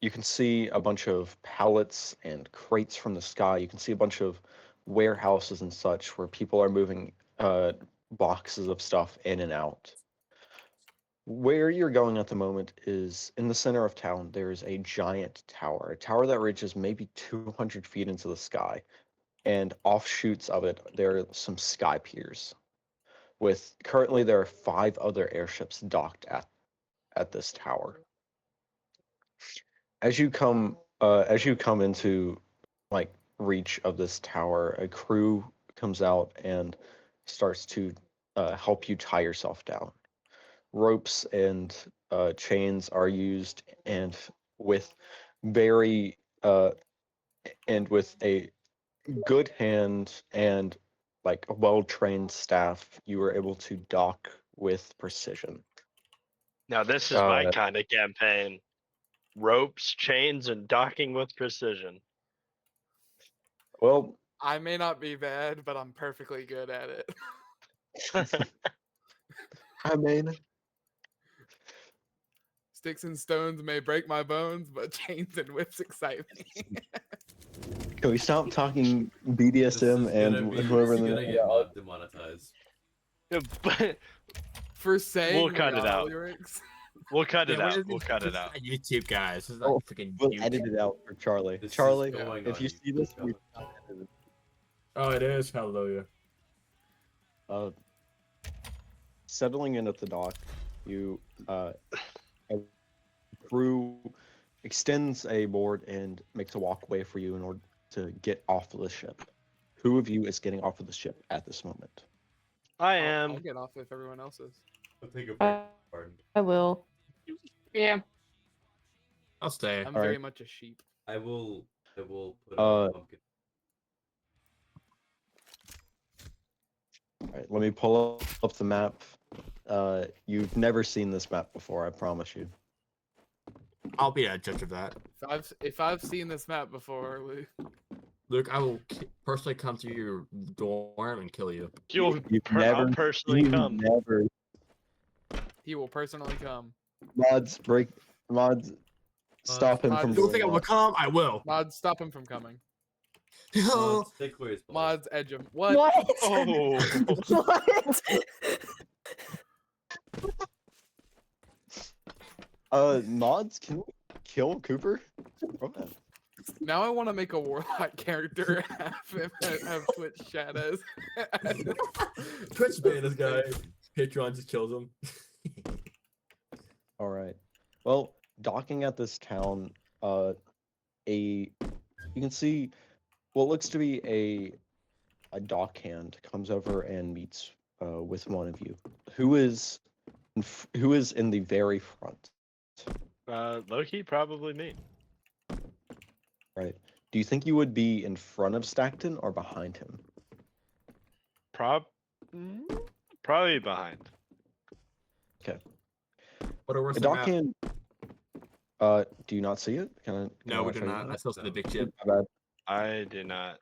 you can see a bunch of pallets and crates from the sky. You can see a bunch of warehouses and such where people are moving boxes of stuff in and out. Where you're going at the moment is in the center of town. There is a giant tower, a tower that reaches maybe 200 feet into the sky, and offshoots of it, there are some sky piers. With currently there are 5 other airships docked at this tower. As you come into like reach of this tower, a crew comes out and starts to help you tie yourself down. Ropes and chains are used, and with very and with a good hand and like a well-trained staff, you were able to dock with precision. Now this is my kind of campaign. Ropes, chains, and docking with precision. Well, I may not be bad, but I'm perfectly good at it. I mean, Sticks and stones may break my bones, but chains and whips excite me. can we stop talking This is BDSM gonna and be, whoever this is in gonna the get demonetized. But For saying We'll cut it Rihanna out. lyrics. we'll cut it Yeah, out. We'll cut it out. YouTube guys. This is Oh, like freaking we'll YouTube. edit it out for Charlie. This is Charlie, going if on you see this, YouTube. we edited. Oh, it is. Hallelujah. Settling in at the dock, you a crew extends a board and makes a walkway for you in order to get off of the ship. Who of you is getting off of the ship at this moment? I I'll am. get off if everyone else is. I'll take a break. Pardon. I will. Yeah. I'll stay. I'm All very right. much a sheep. I will put Uh, a pumpkin. All right, let me pull up the map. You've never seen this map before, I promise you. I'll be a judge of that. If I've seen this map before, Luke, I will personally come to your dorm and kill you. You'll Never- I'll personally You come. never he will personally come. mods stop him Mods, from You don't doing think I will that. come? I will. Mods, stop him from coming. No. Take away his balls. Mods, edge him. What? What? Oh. What? Mods, can we kill Cooper? Go ahead. Now I want to make a warlock character have Twitch chat as. Twitch ban this guy. Patreon just kills him. All right. Well, docking at this town, you can see what looks to be a dock hand comes over and meets with one of you. Who is in the very front? Loki, probably me. Right. Do you think you would be in front of Stackton or behind him? Probably behind. What are worse The than dock that? hand. Do you not see it? Can No, I we do show you not. that? I still see the big chip. My bad. I do not.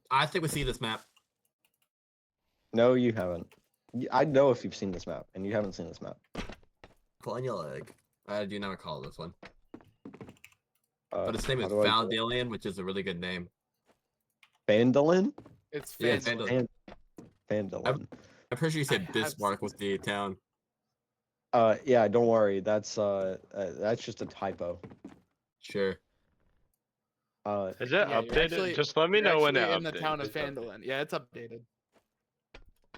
I think we see this map. No, you haven't. I know if you've seen this map, and you haven't seen this map. Pull on your leg. I do not recall this one. Uh, But its name how is do I do it? Valdalian, which is a really good name. Vandalin? It's Yeah, fan. Vandalin. I'm pretty sure you said I have Bismarck was the town. Yeah, don't worry. That's just a typo. Sure. Is it Yeah, you're updated? actually- Just let me You're know when it actually updates. in the town of It's updated. Fandolin. Yeah, it's updated.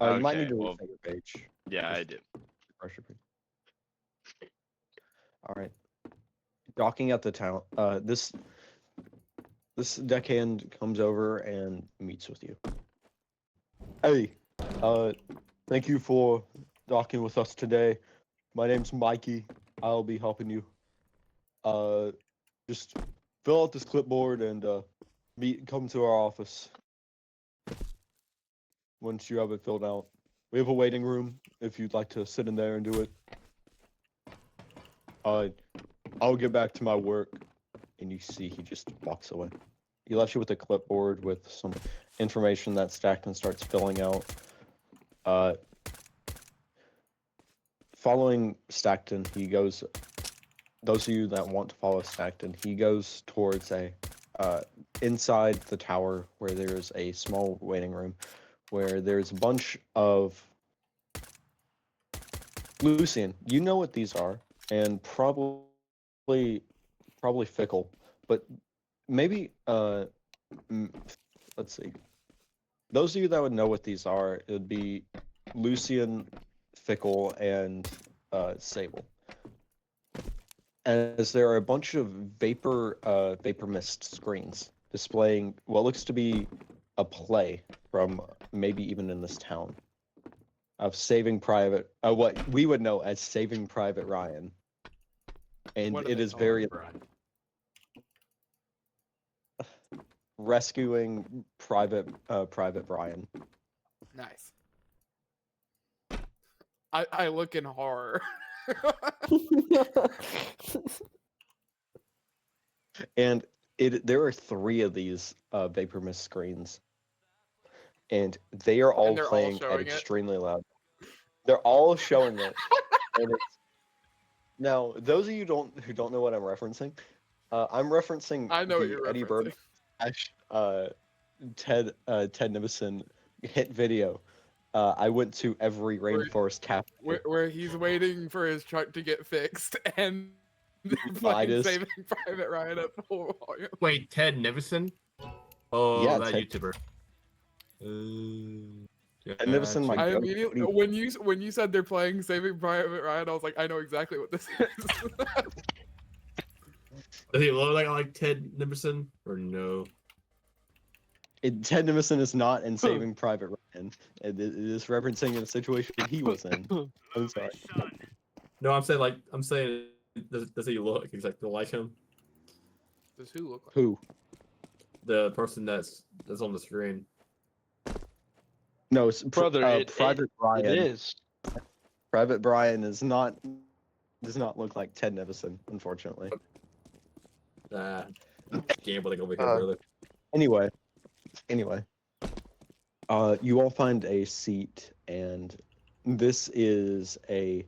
You might need Okay, to well- refresh your page. Yeah, I do. Refresh your page. All right. Docking at the town. This deckhand comes over and meets with you. Hey, thank you for talking with us today. My name's Mikey. I'll be helping you. Just fill out this clipboard and come to our office once you have it filled out. We have a waiting room if you'd like to sit in there and do it. I'll get back to my work. And you see he just walks away. He left you with a clipboard with some information that Stackton starts filling out. Following Stackton, he goes. Those of you that want to follow Stackton, he goes towards a inside the tower where there's a small waiting room, where there's a bunch of Lucien. You know what these are, and probably Fickle, but maybe let's see. Those of you that would know what these are, it would be Lucien, Fickle, and Sable. As there are a bunch of vapor mist screens displaying what looks to be a play from maybe even in this town of Saving Private, what we would know as Saving Private Ryan, and What do it they is call very it? rescuing Private Brian. Nice. I look in horror. And there are 3 of these vapor mist screens, and they are all they're all playing at showing it? extremely loud. They're all showing it. And now, those of you who don't know what I'm referencing, I'm referencing I know what the you're Eddie Bird referencing. Ted Nivison hit video. I went to every rainforest cafe. Where he's waiting for his truck to get fixed and they're playing Midas. Saving Private Ryan at full volume. Wait, Ted Nivison? Oh, Yeah, that Ted- YouTuber. Ted Nivison, my I go- immediately when you said they're playing Saving Private Ryan, I was like, I know exactly what this is. Does he look like Ted Nivison or no? Ted Nivison is not in Saving Private Ryan. It is referencing a situation he was in. I'm sorry. No, I'm saying does he look exactly like him? Does who look like? Who? The person that's on the screen. No, it's Brother, Private Brian. It is. Private Brian does not look like Ted Nivison, unfortunately. Nah, gambling over here, brother. Anyway, you all find a seat, and this is a.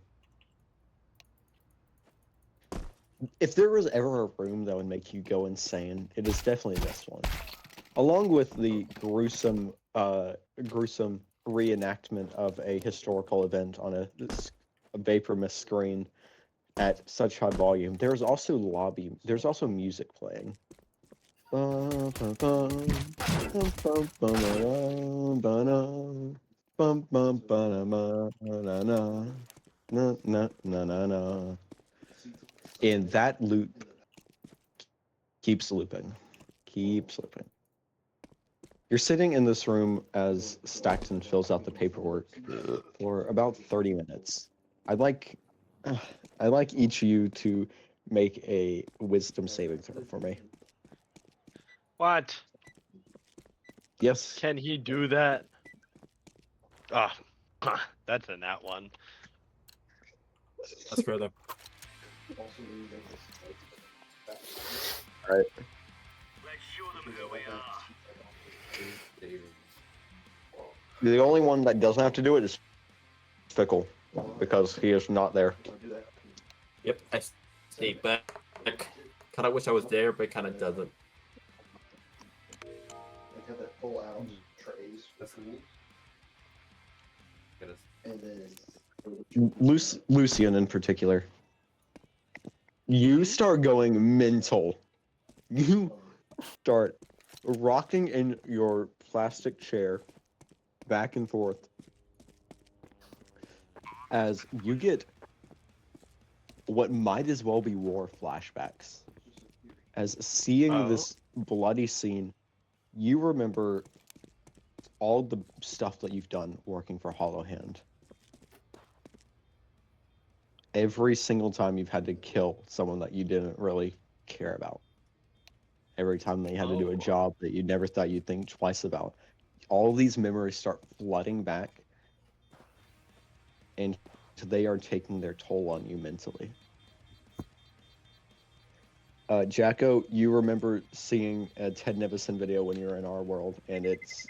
If there was ever a room that would make you go insane, it is definitely this one. Along with the gruesome reenactment of a historical event on a vapor mist screen at such high volume, there's also music playing. And that loop keeps looping. You're sitting in this room as Stackton fills out the paperwork for about 30 minutes. I'd like each of you to make a wisdom saving throw for me. What? Yes. Can he do that? Ah, that's a nat one. That's fair though. All right. The only one that doesn't have to do it is Fickle, because he is not there. Yep, I see, but I kind of wish I was there, but kind of doesn't. Lucien in particular. You start going mental. You start rocking in your plastic chair back and forth as you get what might as well be war flashbacks. As seeing this bloody scene, you remember all the stuff that you've done working for Hollow Hand, every single time you've had to kill someone that you didn't really care about, every time that you had to do a job that you never thought you'd think twice about, all these memories start flooding back, and they are taking their toll on you mentally. Jacko, you remember seeing a Ted Nevison video when you were in our world, and it's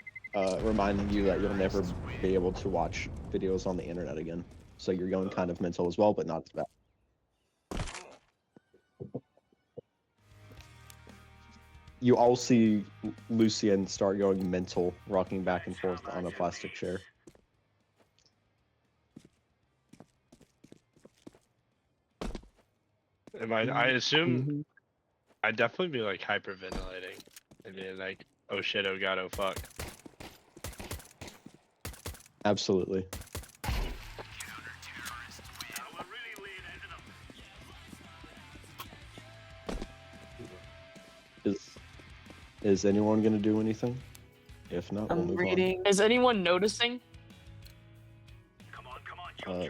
reminding you that you'll never be able to watch videos on the internet again. So you're going kind of mental as well, but not as bad. You all see Lucien start going mental, rocking back and forth on a plastic chair. I assume I'd definitely be like hyperventilating. I mean, like, oh shit, oh god, oh fuck. Absolutely. Is anyone gonna do anything? If not, we'll I'm move reading. Is anyone noticing? on.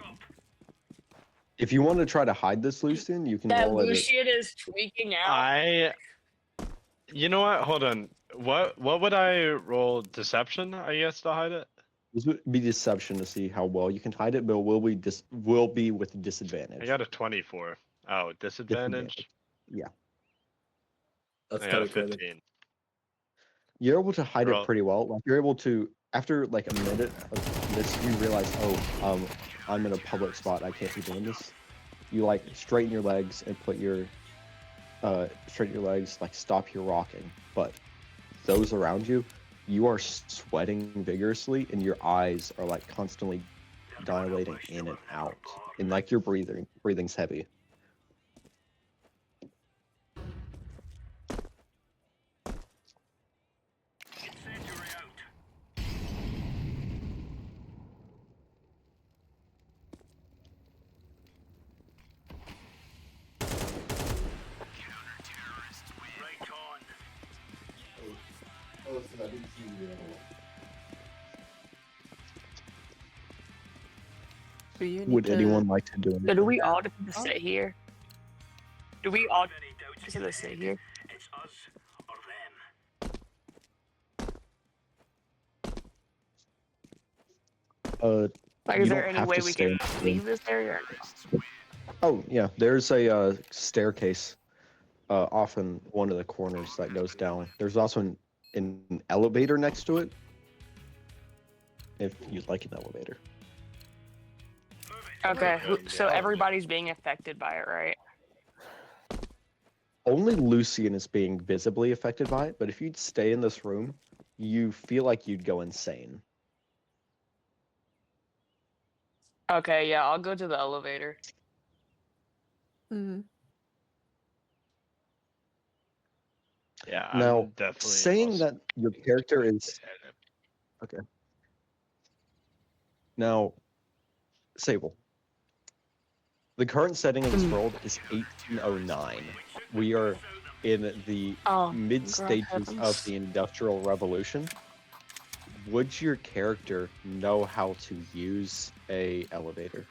If you want to try to hide this, Lucien, you can That roll at it. Lucien is tweaking out. You know what? Hold on. What would I roll? Deception, I guess, to hide it? This would be deception to see how well you can hide it, but will be with disadvantage. I got a 24. Oh, disadvantage? Yeah. That's I got kind a of good. 15. You're able to hide Roll. it pretty well. Like you're able to, after like a minute of this, you realize, oh, I'm in a public spot. I can't be doing this. You like straighten your legs and put your, straighten your legs, like stop your rocking. But those around you, you are sweating vigorously, and your eyes are like constantly dilating in and out, and like your breathing's heavy. Do you need Would to... anyone like to do anything? So do we all just have to stay here? Do we all just have to stay here? Like, You is there don't any have way to we stay can in the room. leave this area? Or no? Oh yeah, there's a staircase off in one of the corners that goes down. There's also an elevator next to it, if you'd like an elevator. Okay, so Yeah. everybody's being affected by it, right? Only Lucien is being visibly affected by it, but if you'd stay in this room, you feel like you'd go insane. Okay, yeah, I'll go to the elevator. Mhm. Yeah, Now, I'm definitely saying also- that your character is okay. Now, Sable. The current setting of this world is 1809. We are in the Oh, mid God stages of heavens. the Industrial Revolution. Would your character know how to use a elevator?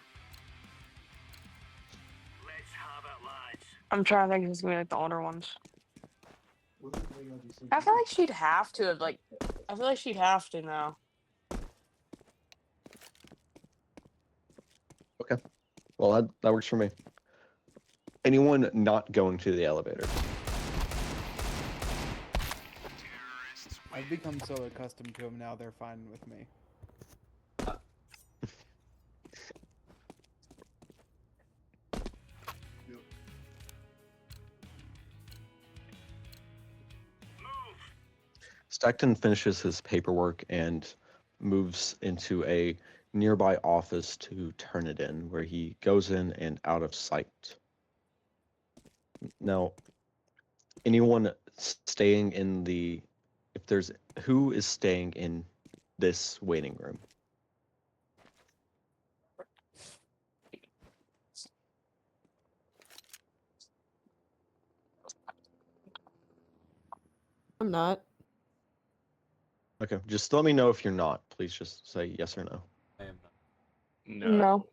I'm trying to think if it's gonna be like the older ones. I feel like she'd have to have, like, I feel like she'd have to now. Okay. Well, that works for me. Anyone not going to the elevator? I've become so accustomed to them now, they're fine with me. Stockton finishes his paperwork and moves into a nearby office to turn it in, where he goes in and out of sight. Now, anyone staying in the, who is staying in this waiting room? I'm not. Okay, just let me know if you're not. Please just say yes or no. I am not. No.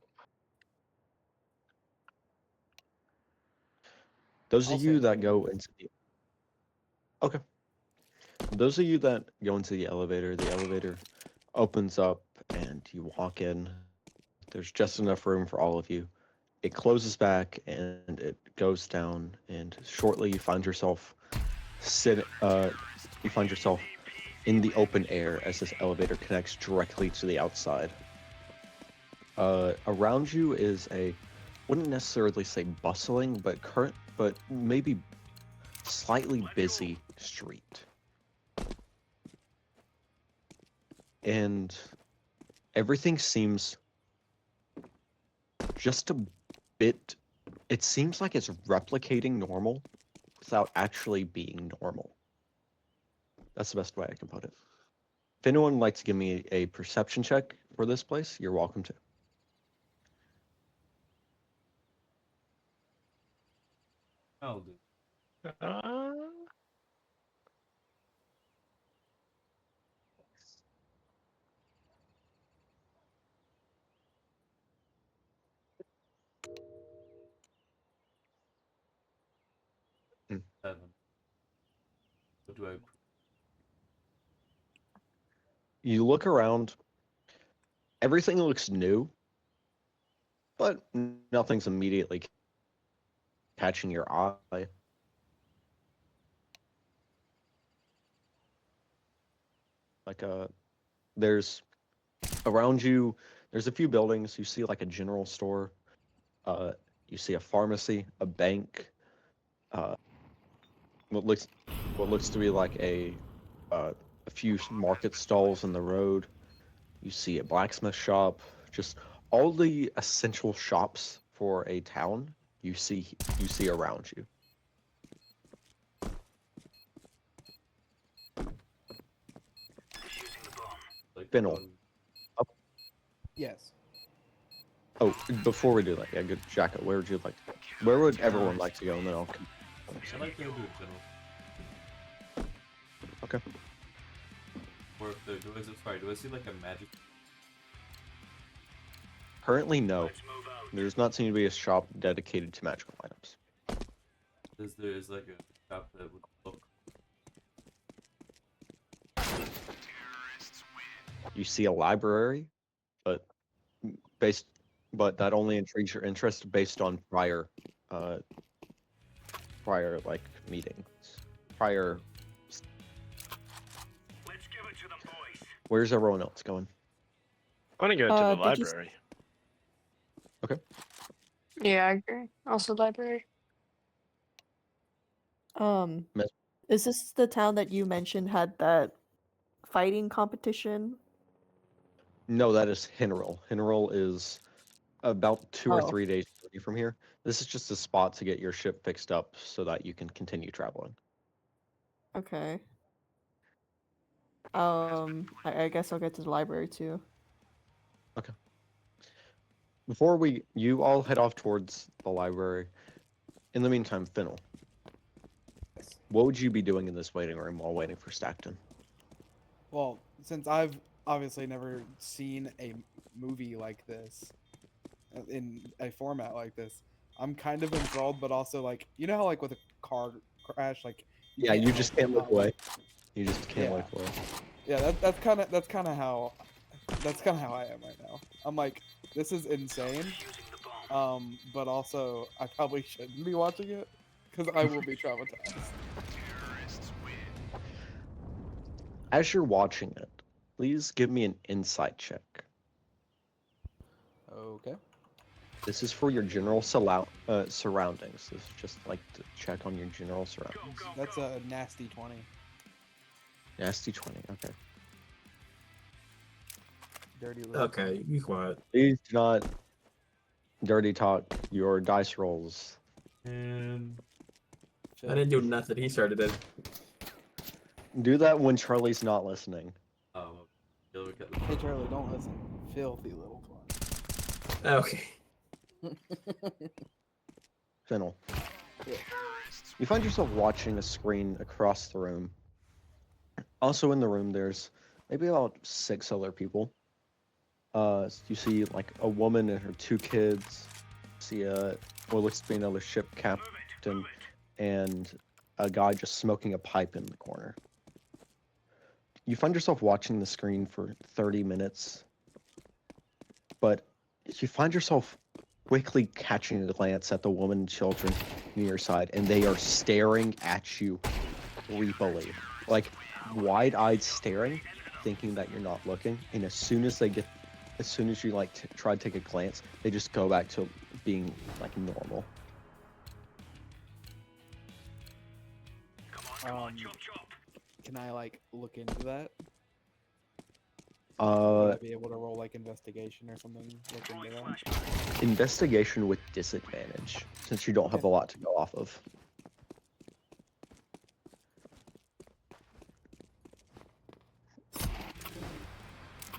Those I'll of you say that no. go into the Okay. Those of you that go into the elevator opens up and you walk in. There's just enough room for all of you. It closes back and it goes down, and shortly you find yourself in the open air as this elevator connects directly to the outside. Around you is wouldn't necessarily say bustling, but maybe slightly busy street. And everything seems just a bit, it seems like it's replicating normal without actually being normal. That's the best way I can put it. If anyone would like to give me a perception check for this place, you're welcome to. I'll do. Uh, Hmm. 7. What do I? You look around, everything looks new, but nothing's immediately catching your eye. Like there's around you, there's a few buildings. You see like a general store, uh, you see a pharmacy, a bank, uh, what looks what looks to be like a few market stalls in the road. You see a blacksmith shop, just all the essential shops for a town. You see around you. Like Fennel. going- Yes. Oh, before we do that, yeah, good, Jacko. Where would everyone like to go, and then I'll. I like to do it general. Okay. Or if there, do I see like a magic? Currently, no. There's not seem to be a shop dedicated to magical items. There is like a shop that would look. You see a library, but that only intrigues your interest based on uh, prior like meetings, prior. Where's everyone else going? I want to go to the Did you library. Yeah, I agree. Also library. Mes- Is this the town that you mentioned had that fighting competition? No, that is Hinneril. Hinneril is about 2 or 3 days journey from here. This is just a spot to get your ship fixed up so that you can continue traveling. Okay. I guess I'll get to the library too. Before you all head off towards the library. In the meantime, Fennel, Yes. what would you be doing in this waiting room while waiting for Stackton? Well, since I've obviously never seen a movie like this, in a format like this, I'm kind of enthralled, but also like, you know how like with a car crash, like Yeah, you help just but can't look not away. You just can't Yeah. look away. Yeah, that's kind of how I am right now. I'm like, this is insane. But also I probably shouldn't be watching it because I will be traumatized. As you're watching it, please give me an insight check. Okay. This is for your general surroundings. This is just like to check on your general surroundings. That's a nasty 20. Nasty 20, okay. Dirty little. Okay, be quiet. Please do not dirty talk your dice rolls. And I didn't do nothing. He started it. Do that when Charlie's not listening. we got Hey Charlie, don't listen. Filthy little twat. Okay. Fennel. Yeah. You find yourself watching a screen across the room. Also in the room, there's maybe about 6 other people. You see like a woman and her 2 kids. See what looks to be another ship captain, and a guy just smoking a pipe in the corner. You find yourself watching the screen for 30 minutes, but you find yourself quickly catching a glance at the woman and children near your side, and they are staring at you creepily, like wide-eyed staring, thinking that you're not looking. And as soon as you like try to take a glance, they just go back to being like normal. Can I like look into that? Would Uh, I be able to roll like investigation or something? Look into that. investigation with disadvantage, since you don't have a lot to go off of.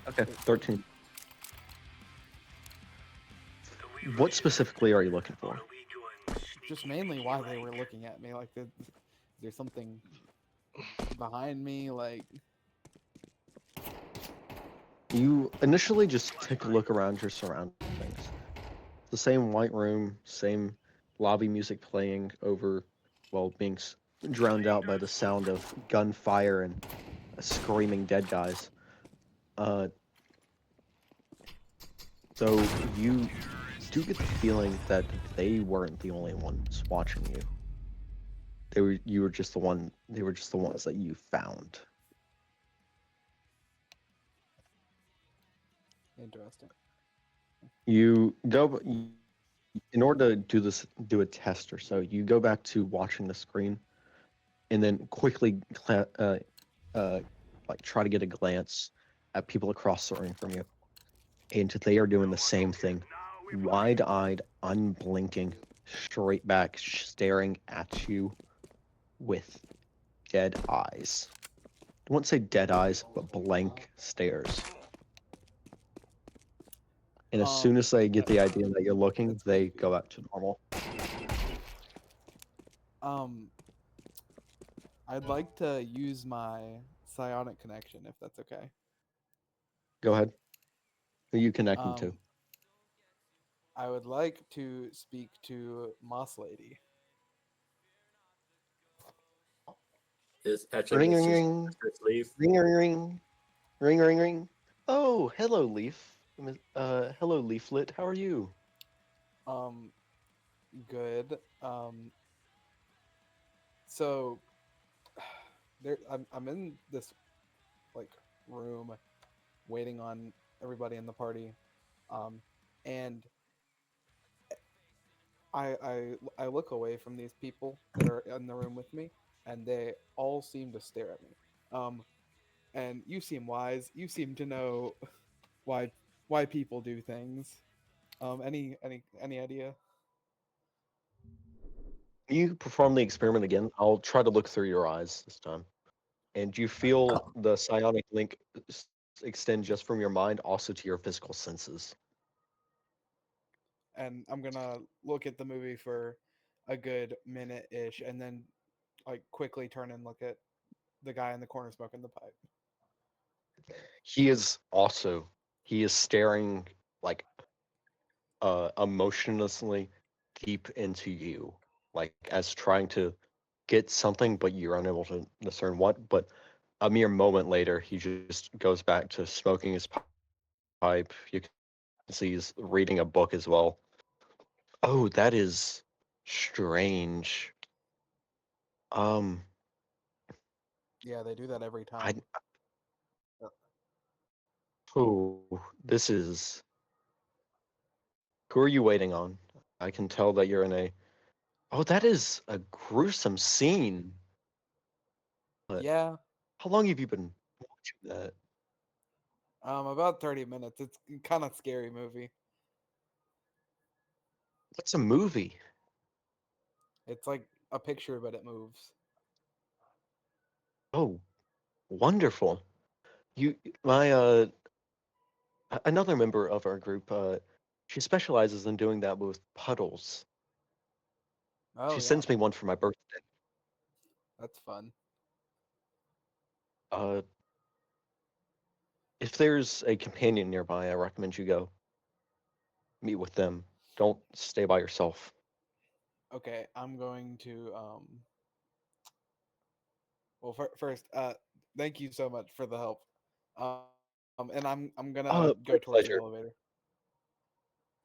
Okay, 13. What specifically are you looking for? Just mainly why they were looking at me. Like, there's something behind me. Like, You initially just take a look around your surroundings. The same white room, same lobby music playing over, well, being drowned out by the sound of gunfire and screaming dead guys. So you do get the feeling that they weren't the only ones watching you. You were just the one. They were just the ones that you found. interesting. You go in order to do a test or so. You go back to watching the screen, and then quickly like try to get a glance at people across the room from you, and they are doing the same thing, wide-eyed, unblinking, straight back, staring at you with dead eyes. I won't say dead eyes, but blank stares. And as soon as they get the idea that you're looking, they go back to normal. I'd like to use my psionic connection if that's okay. Go ahead. Who are you connecting to? I would like to speak to Moss Lady. Is actually Ring, Mrs. ring, ring. Mrs. Leaf. Ring, ring, ring. Ring, ring, ring. Oh, hello, Leaf. Hello, Leaflet. How are you? Good. So I'm in this like room waiting on everybody in the party. And I look away from these people that are in the room with me, and they all seem to stare at me. And you seem wise. You seem to know why people do things. Any idea? You perform the experiment again. I'll try to look through your eyes this time. And you feel the psionic link extend just from your mind also to your physical senses. And I'm gonna look at the movie for a good minute ish, and then like quickly turn and look at the guy in the corner smoking the pipe. He is staring like emotionlessly deep into you, like as trying to get something, but you're unable to discern what. But a mere moment later, he just goes back to smoking his pipe. You can see he's reading a book as well. Oh, that is strange. Um, Yeah, they do that every I time. oh, this is. Who are you waiting on? I can tell that you're in a. Oh, that is a gruesome scene. But Yeah, how long have you been watching that? about 30 minutes. It's kind of scary movie. That's a movie. It's like a picture, but it moves. Oh, wonderful. You, my another member of our group, she specializes in doing that with puddles. Oh She yeah, sends me one for my birthday. that's fun. Uh, if there's a companion nearby, I recommend you go meet with them. Don't stay by yourself. Okay, I'm going to well, first, thank you so much for the help. And I'm gonna go My towards the pleasure. elevator.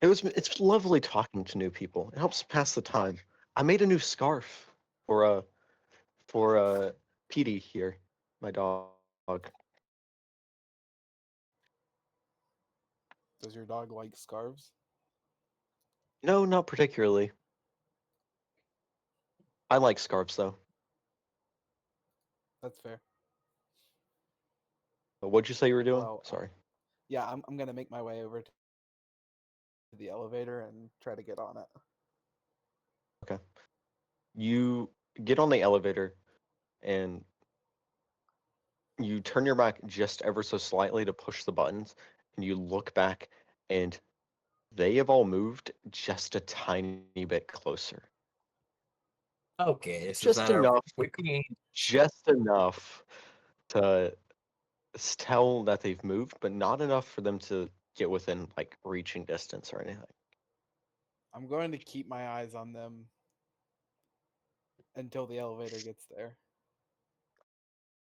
It's lovely talking to new people. It helps pass the time. I made a new scarf for Petey here, my dog. Does your dog like scarves? No, not particularly. I like scarves though. That's fair. But what'd you say you were doing? Well, Sorry. yeah, I'm gonna make my way over to the elevator and try to get on it. Okay. You get on the elevator and you turn your back just ever so slightly to push the buttons, and you look back, and they have all moved just a tiny bit closer. Okay, this is Just not a enough, wiki. just enough to tell that they've moved, but not enough for them to get within like reaching distance or anything. I'm going to keep my eyes on them until the elevator gets there.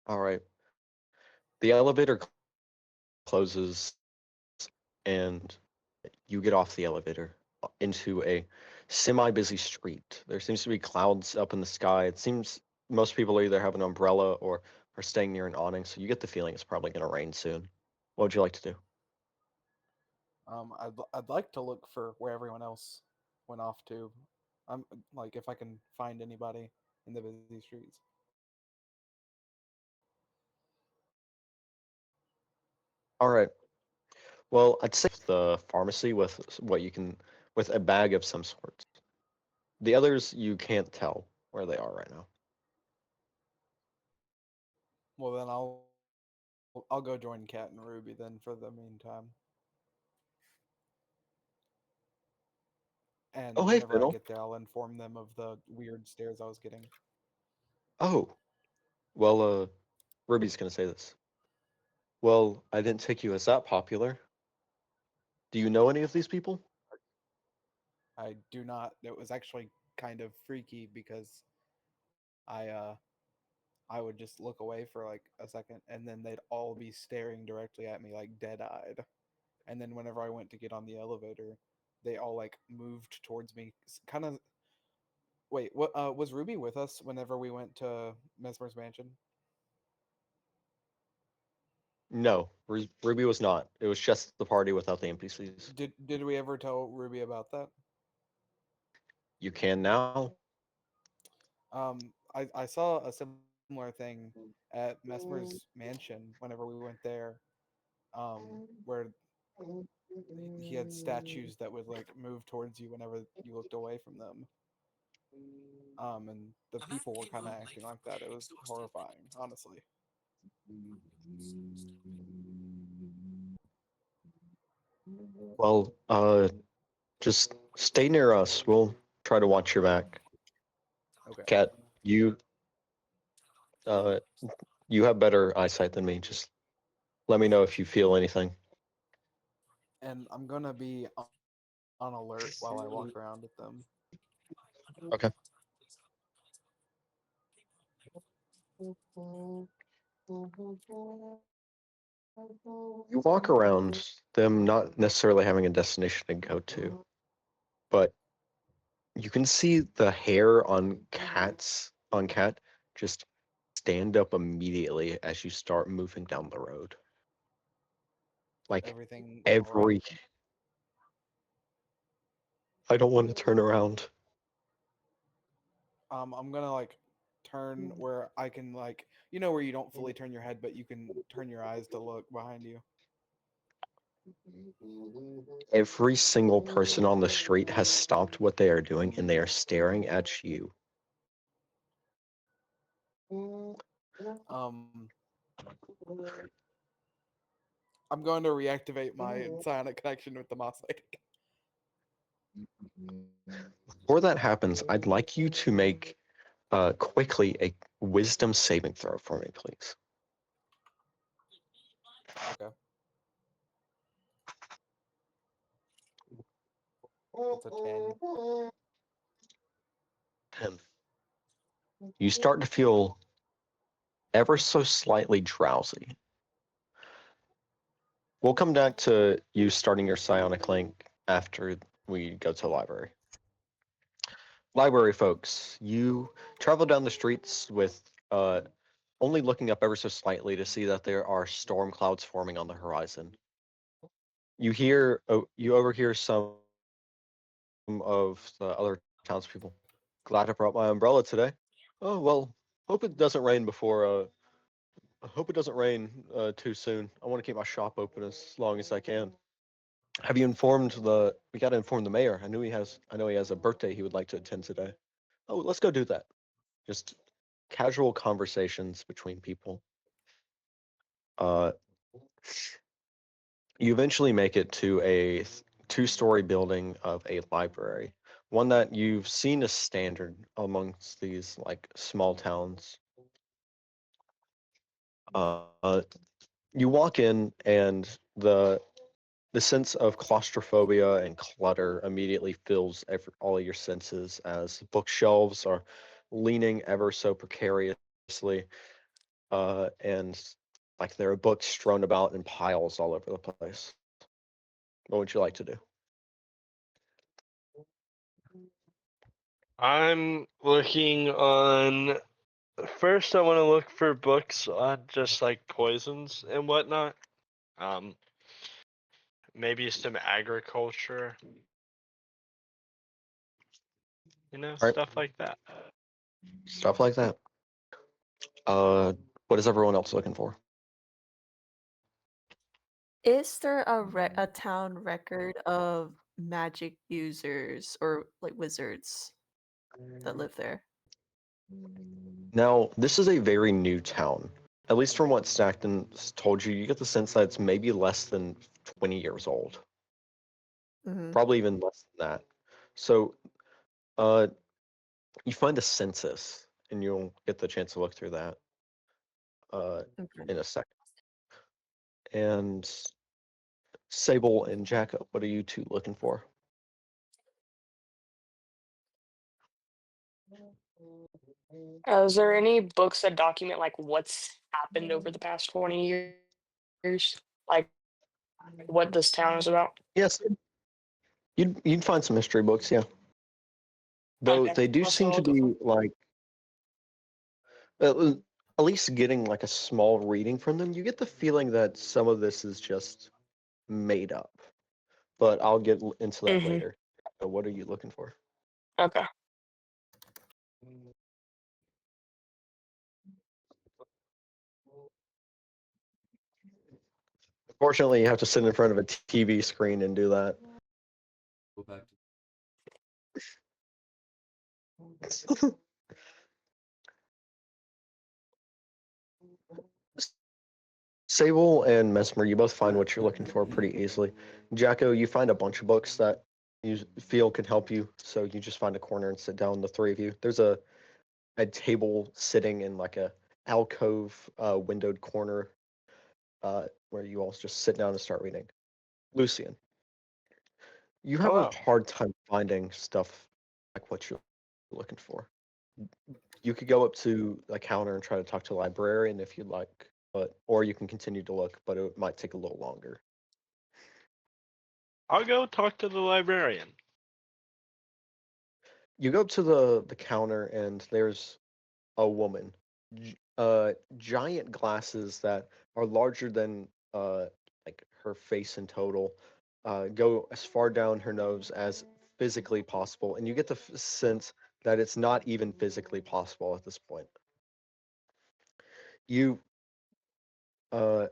All right. The elevator closes, and you get off the elevator into a semi-busy street. There seems to be clouds up in the sky. It seems most people either have an umbrella or are staying near an awning, so you get the feeling it's probably going to rain soon. What would you like to do? I'd like to look for where everyone else went off to. I'm like if I can find anybody in the busy streets. All right. Well, I'd say the pharmacy with what you can with a bag of some sort. The others you can't tell where they are right now. Well, then I'll go join Cat and Ruby then for the meantime. And Oh, hey, whenever I Fennel. get there, I'll inform them of the weird stares I was getting. Oh, well, Ruby's gonna say this. Well, I didn't take you as that popular. Do you know any of these people? I do not. It was actually kind of freaky because I I would just look away for like a second and then they'd all be staring directly at me like dead-eyed. And then whenever I went to get on the elevator, they all like moved towards me kind of. Wait, what was Ruby with us whenever we went to Messmer's mansion? No, Ruby was not. It was just the party without the NPCs. Did we ever tell Ruby about that? You can now. I saw a similar thing at Messmer's mansion whenever we went there, where he had statues that would like move towards you whenever you looked away from them. And the people were kind of acting like that. It was horrifying, honestly. Well, just stay near us. We'll try to watch your back. Okay. Cat, uh, you have better eyesight than me. Just let me know if you feel anything. And I'm gonna be on alert while I walk around with them. Okay. You walk around them not necessarily having a destination to go to, but you can see the hair on Cat just stand up immediately as you start moving down the road. Like Everything all every right? I don't want to turn around. I'm gonna like turn where I can like where you don't fully turn your head, but you can turn your eyes to look behind you. Every single person on the street has stopped what they are doing and they are staring at you. Um, I'm going to reactivate my psionic connection with the moss lady. Before that happens, I'd like you to make quickly a wisdom saving throw for me, please. Okay. It's a 10. 10. You start to feel ever so slightly drowsy. We'll come back to you starting your psionic link after we go to the library. Library folks, you travel down the streets with only looking up ever so slightly to see that there are storm clouds forming on the horizon. You overhear some of the other townspeople. Glad I brought my umbrella today. Oh well, hope it doesn't rain before. I hope it doesn't rain too soon. I want to keep my shop open as long as I can. Have you informed the? We got to inform the mayor. I know he has a birthday he would like to attend today. Oh, let's go do that. Just casual conversations between people. Uh, you eventually make it to a two-story building of a library, one that you've seen as standard amongst these like small towns. You walk in, and the sense of claustrophobia and clutter immediately fills all of your senses as bookshelves are leaning ever so precariously, and like there are books strewn about in piles all over the place. What would you like to do? I'm looking on. First, I want to look for books on just like poisons and whatnot. Um, maybe some agriculture. Right. Stuff like that. Stuff like that. What is everyone else looking for? Is there a town record of magic users or like wizards that live there? Now, this is a very new town. At least from what Stockton's told you, you get the sense that it's maybe less than 20 years old. Mm-hmm. Probably even less than that. So, uh, you find a census, and you'll get the chance to look through that in a second. And Sable and Jacko, what are you two looking for? Is there any books that document like what's happened over the past 20 years? Like what this town is about? Yes, you'd find some history books, yeah. Though Okay, they do that's what seem I'll to go be for. like at least getting like a small reading from them. You get the feeling that some of this is just made up, but I'll get into that Mm-hmm. later. What are you looking for? Okay. Unfortunately, you have to sit in front of a TV screen and do that. Go back to Sable and Messmer, you both find what you're looking for pretty easily. Jacko, you find a bunch of books that you feel could help you, so you just find a corner and sit down, the three of you. There's a table sitting in like a alcove windowed corner where you all just sit down and start reading. Lucien, you have a Hello. hard time finding stuff like what you're looking for. You could go up to the counter and try to talk to a librarian if you'd like, or you can continue to look, but it might take a little longer. I'll go talk to the librarian. You go up to the counter and there's a woman, giant glasses that are larger than like her face in total, go as far down her nose as physically possible, and you get the sense that it's not even physically possible at this point. You uh,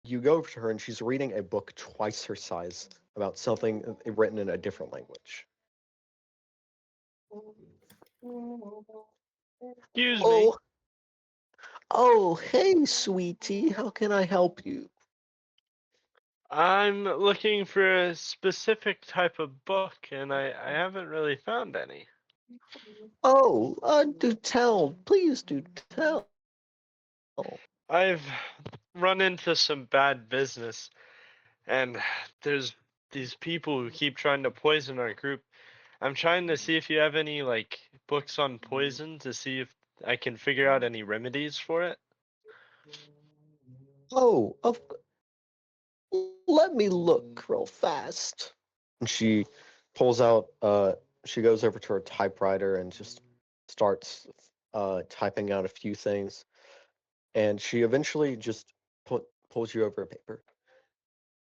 you go over to her and she's reading a book twice her size about something written in a different language. Excuse me. Oh, oh, hey, sweetie, how can I help you? I'm looking for a specific type of book, and I haven't really found any. Oh, do tell, please do tell. I've run into some bad business, and there's these people who keep trying to poison our group. I'm trying to see if you have any like books on poison to see if I can figure out any remedies for it. Oh, let me look real fast. And she pulls out. She goes over to her typewriter and just starts typing out a few things. And she eventually just pulls you over a paper.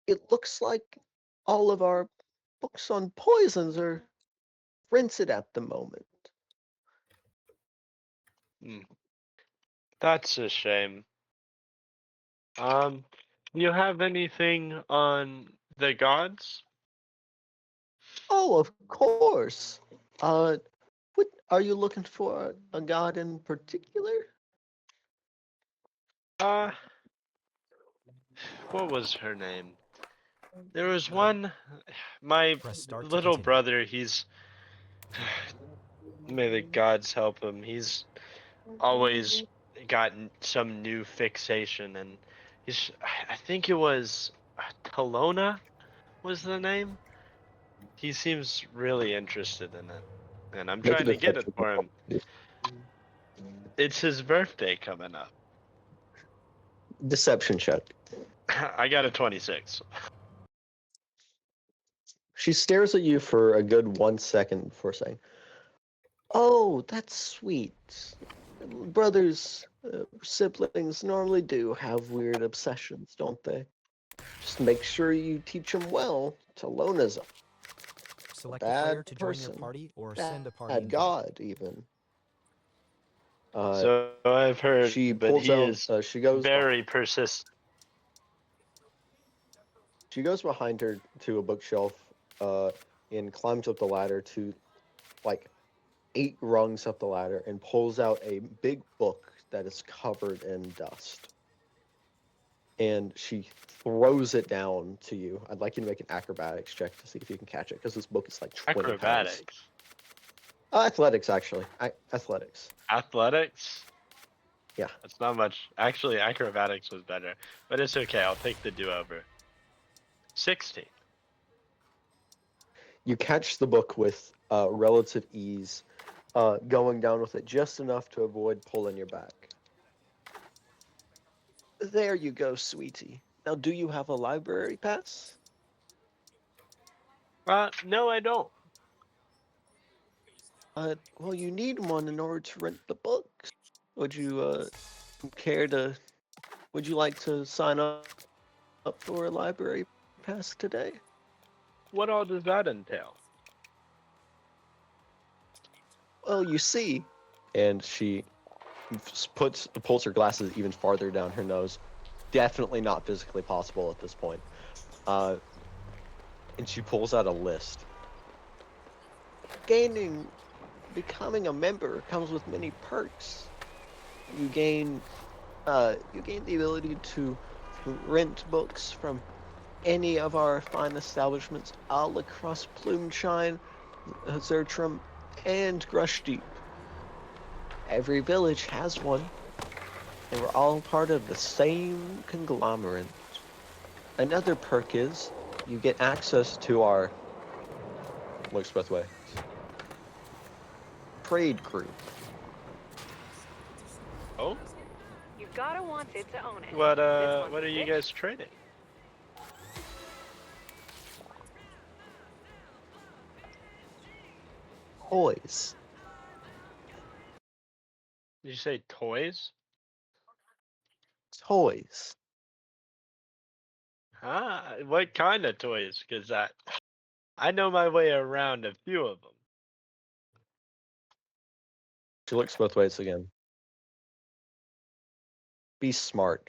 It looks like all of our books on poisons are rented at the moment. That's a shame. You have anything on the gods? Oh, of course. What are you looking for? A god in particular? Uh, what was her name? There was one. My Press start to little continue. brother. He's. May the gods help him. He's always gotten some new fixation, and he's. I think it was Talona was the name. He seems really interested in it, and I'm Make a trying to get it deception for roll. him. It's his birthday coming up. Deception check. I got a 26. She stares at you for a good 1 second before saying, "Oh, that's sweet. Brothers, siblings normally do have weird obsessions, don't they? Just make sure you teach them well. Talona's Select a bad player to join your person. party or send a party bad invite. god, even." So I've heard, She but pulls he out. is She goes. very persistent. She goes behind her to a bookshelf, and climbs up the ladder to like 8 rungs up the ladder and pulls out a big book that is covered in dust. And she throws it down to you. I'd like you to make an acrobatics check to see if you can catch it, because this book is like 20 pounds. Acrobatics. Athletics, actually. Athletics. Athletics? Yeah. That's not much. Actually, acrobatics was better. But it's okay. I'll take the do-over. 16. You catch the book with relative ease, going down with it just enough to avoid pulling your back. There you go, sweetie. Now, do you have a library pass? No, I don't. Well, you need one in order to rent the books. Would you care to? Would you like to sign up for a library pass today? What all does that entail? Well, you see, and she pulls her glasses even farther down her nose. Definitely not physically possible at this point. And she pulls out a list. Becoming a member comes with many perks. You gain the ability to rent books from any of our fine establishments all across Plumeshine, Zertram, and Grushdeep. Every village has one, and we're all part of the same conglomerate. Another perk is you get access to our looks both ways trade group. Oh? You've gotta want it to own it. What This one's what are you bitch. guys trading? Toys. Did you say toys? Toys. What kind of toys? Because I know my way around a few of them. She looks both ways again. Be smart.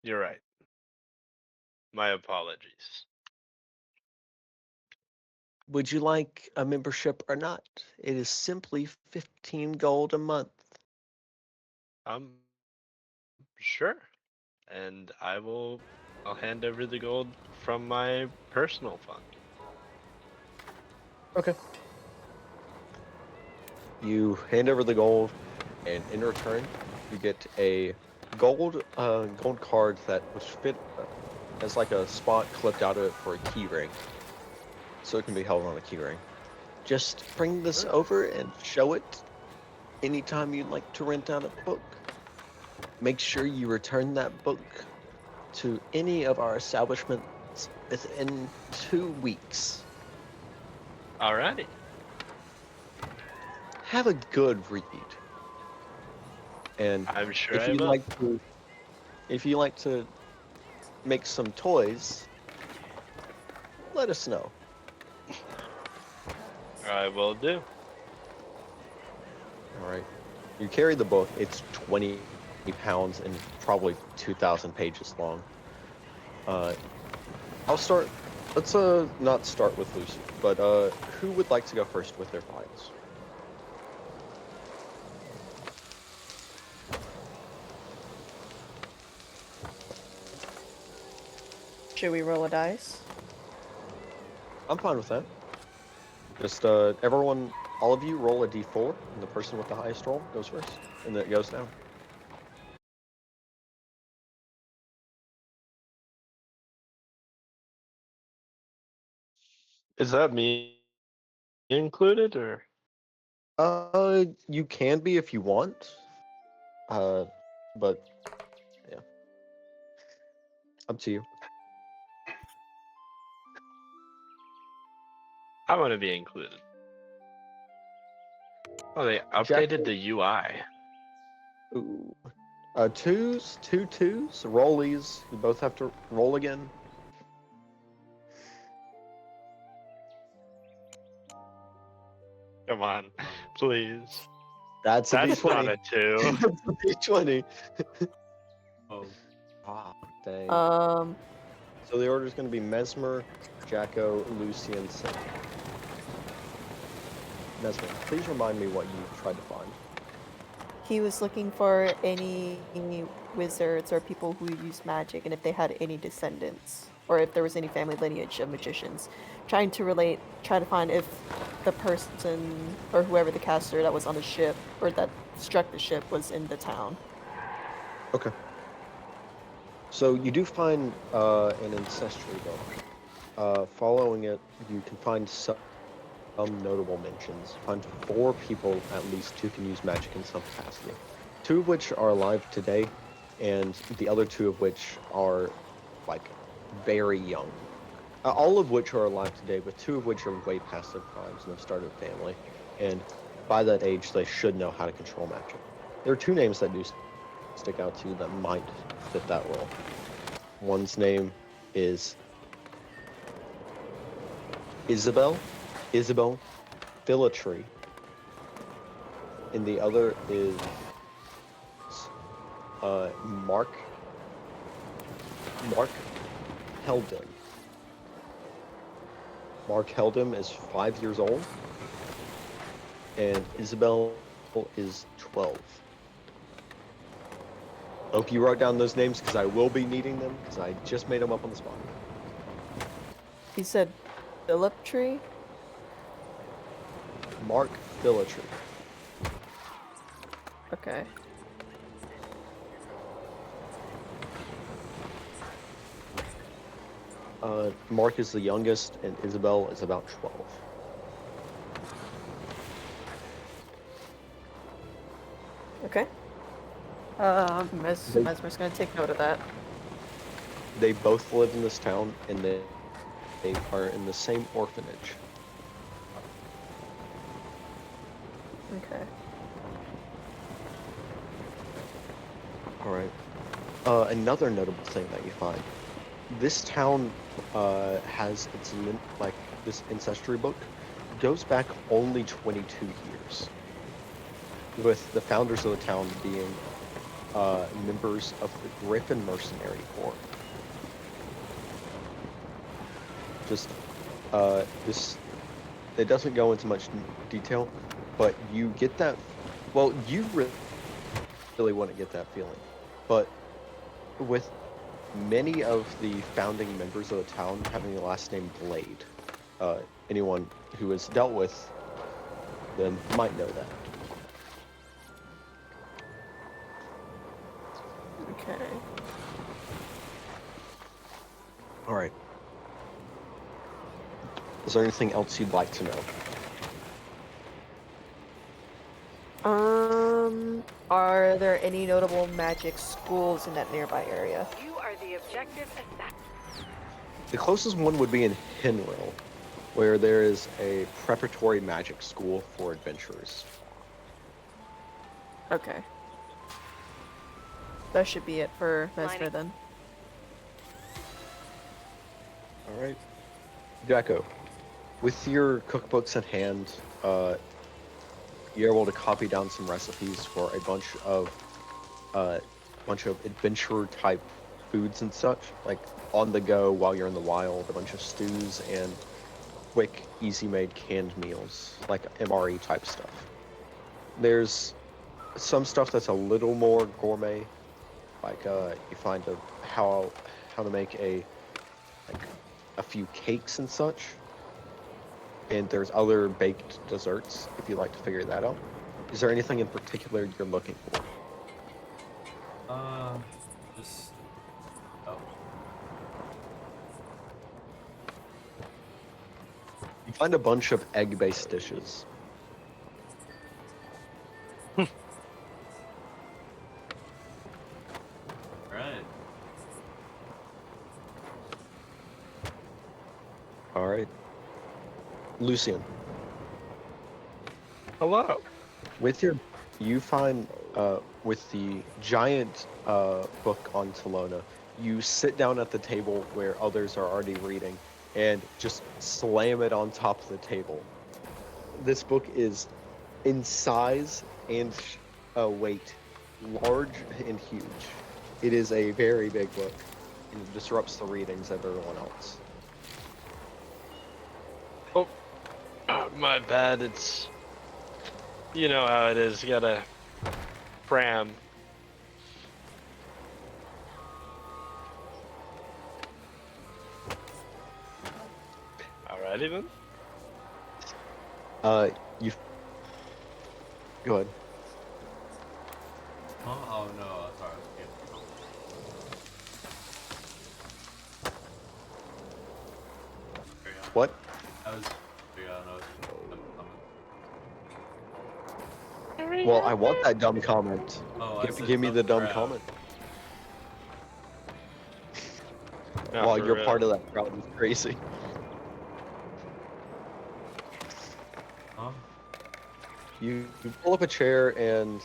You're right. My apologies. Would you like a membership or not? It is simply 15 gold a month. Sure. And I'll hand over the gold from my personal fund. Okay. You hand over the gold, and in return, you get a gold card that was fit as like a spot clipped out of it for a key ring. so it can be held on a keyring. Just bring this over and show it anytime you'd like to rent out a book. Make sure you return that book to any of our establishments within 2 weeks. Alrighty. Have a good read. And I'm sure if I you will. like to make some toys, let us know. I will do. All right. You carry the book. It's 20 pounds and probably 2,000 pages long. I'll start. Let's not start with Lucien, but who would like to go first with their files? Should we roll a dice? I'm fine with that. Just everyone, all of you, roll a d4, and the person with the highest roll goes first, and then it goes down. Is that me included, or? You can be if you want. But yeah, up to you. I want to be included. Oh, they updated the UI. Ooh. Twos, two twos, rollies. You both have to roll again. Come on, please. That's a That's d20. not a 2. That's a d20. Oh. Ah, dang. So the order is going to be Messmer, Jacko, Lucien, Seth. Messmer, please remind me what you tried to find. He was looking for any wizards or people who use magic, and if they had any descendants, or if there was any family lineage of magicians. Try to find if the person or whoever the caster that was on the ship or that struck the ship was in the town. Okay. So you do find an ancestry book. Following it, you can find some notable mentions. Find 4 people at least who can use magic in some capacity. 2 of which are alive today, and the other 2 of which are like very young. All of which are alive today, but 2 of which are way past their primes and have started a family. And by that age, they should know how to control magic. There are 2 names that do stick out to you that might fit that role. One's name is Isabel Philitry, and the other is Mark Heldon. Mark Heldon is 5 years old, and Isabel is 12. Hope you wrote down those names, because I will be needing them, because I just made them up on the spot. He said Philip Tree? Mark Philitry. Okay. Mark is the youngest, and Isabel is about 12. Okay. Mesmer's gonna take note of that. They both live in this town, and they are in the same orphanage. Okay. All right. Another notable thing that you find: this town has this ancestry book goes back only 22 years, with the founders of the town being members of the Griffin Mercenary Corps. It doesn't go into much detail, but you get that. Well, you really want to get that feeling, but with many of the founding members of the town having the last name Blade, anyone who has dealt with them might know that. Okay. All right. Is there anything else you'd like to know? Are there any notable magic schools in that nearby area? You are the objective assassin. The closest one would be in Henrill, where there is a preparatory magic school for adventurers. Okay. That should be it for Messmer Lining. then. All right. Jacko, with your cookbooks in hand, you're able to copy down some recipes for a bunch of adventure type foods and such, like on the go while you're in the wild, a bunch of stews and quick, easy made canned meals, like MRE type stuff. There's some stuff that's a little more gourmet, like you find how to make a few cakes and such. And there's other baked desserts, if you'd like to figure that out. Is there anything in particular you're looking for? Just... Oh. You find a bunch of egg-based dishes. Right. All right. Lucien, Hello. you find with the giant book on Talona, you sit down at the table where others are already reading and just slam it on top of the table. This book is in size and weight large and huge. It is a very big book and it disrupts the readings of everyone else. My bad. It's, you know how it is. You gotta cram. Alrighty then. You go ahead. Huh? Oh no, sorry. What? I was... Well, I want that dumb comment. Oh, Give me the dumb comment. No, While for you're real. part of that crowd is crazy. Huh? You pull up a chair and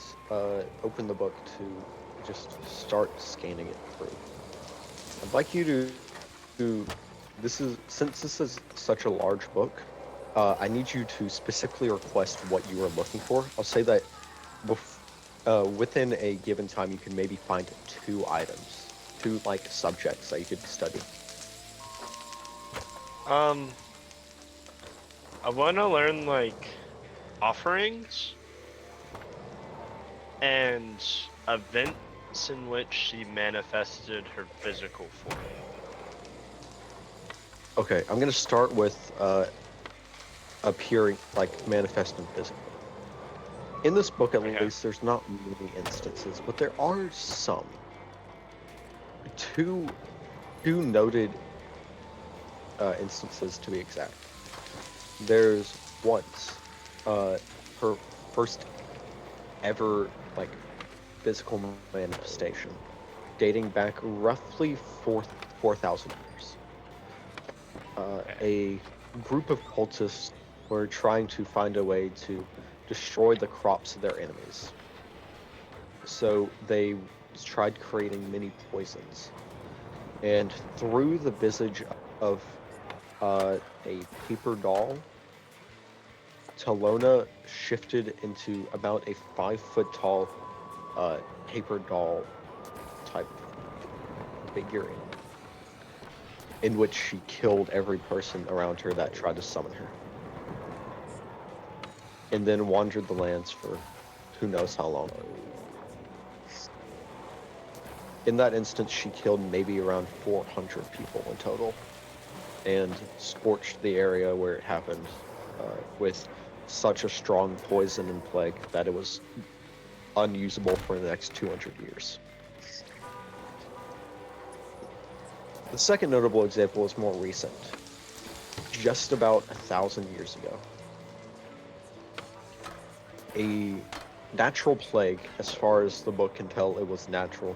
open the book to just start scanning it through. I'd like you to since this is such a large book, I need you to specifically request what you are looking for. I'll say that within a given time, you can maybe find 2 items, 2 like subjects that you could study. I want to learn like offerings and events in which she manifested her physical form. Okay, I'm gonna start with appearing, like manifesting physically. In this book, at least, there's not many instances, but there are some. Two noted instances, to be exact. There's once her first ever like physical manifestation, dating back roughly 4,000 years. A group of cultists were trying to find a way to destroy the crops of their enemies. So they tried creating many poisons. And through the visage of a paper doll, Talona shifted into about a 5-foot tall paper doll type figurine, in which she killed every person around her that tried to summon her. And then wandered the lands for who knows how long. In that instance, she killed maybe around 400 people in total, and scorched the area where it happened with such a strong poison and plague that it was unusable for the next 200 years. The second notable example is more recent. just about 1,000 years ago, a natural plague, as far as the book can tell, it was natural,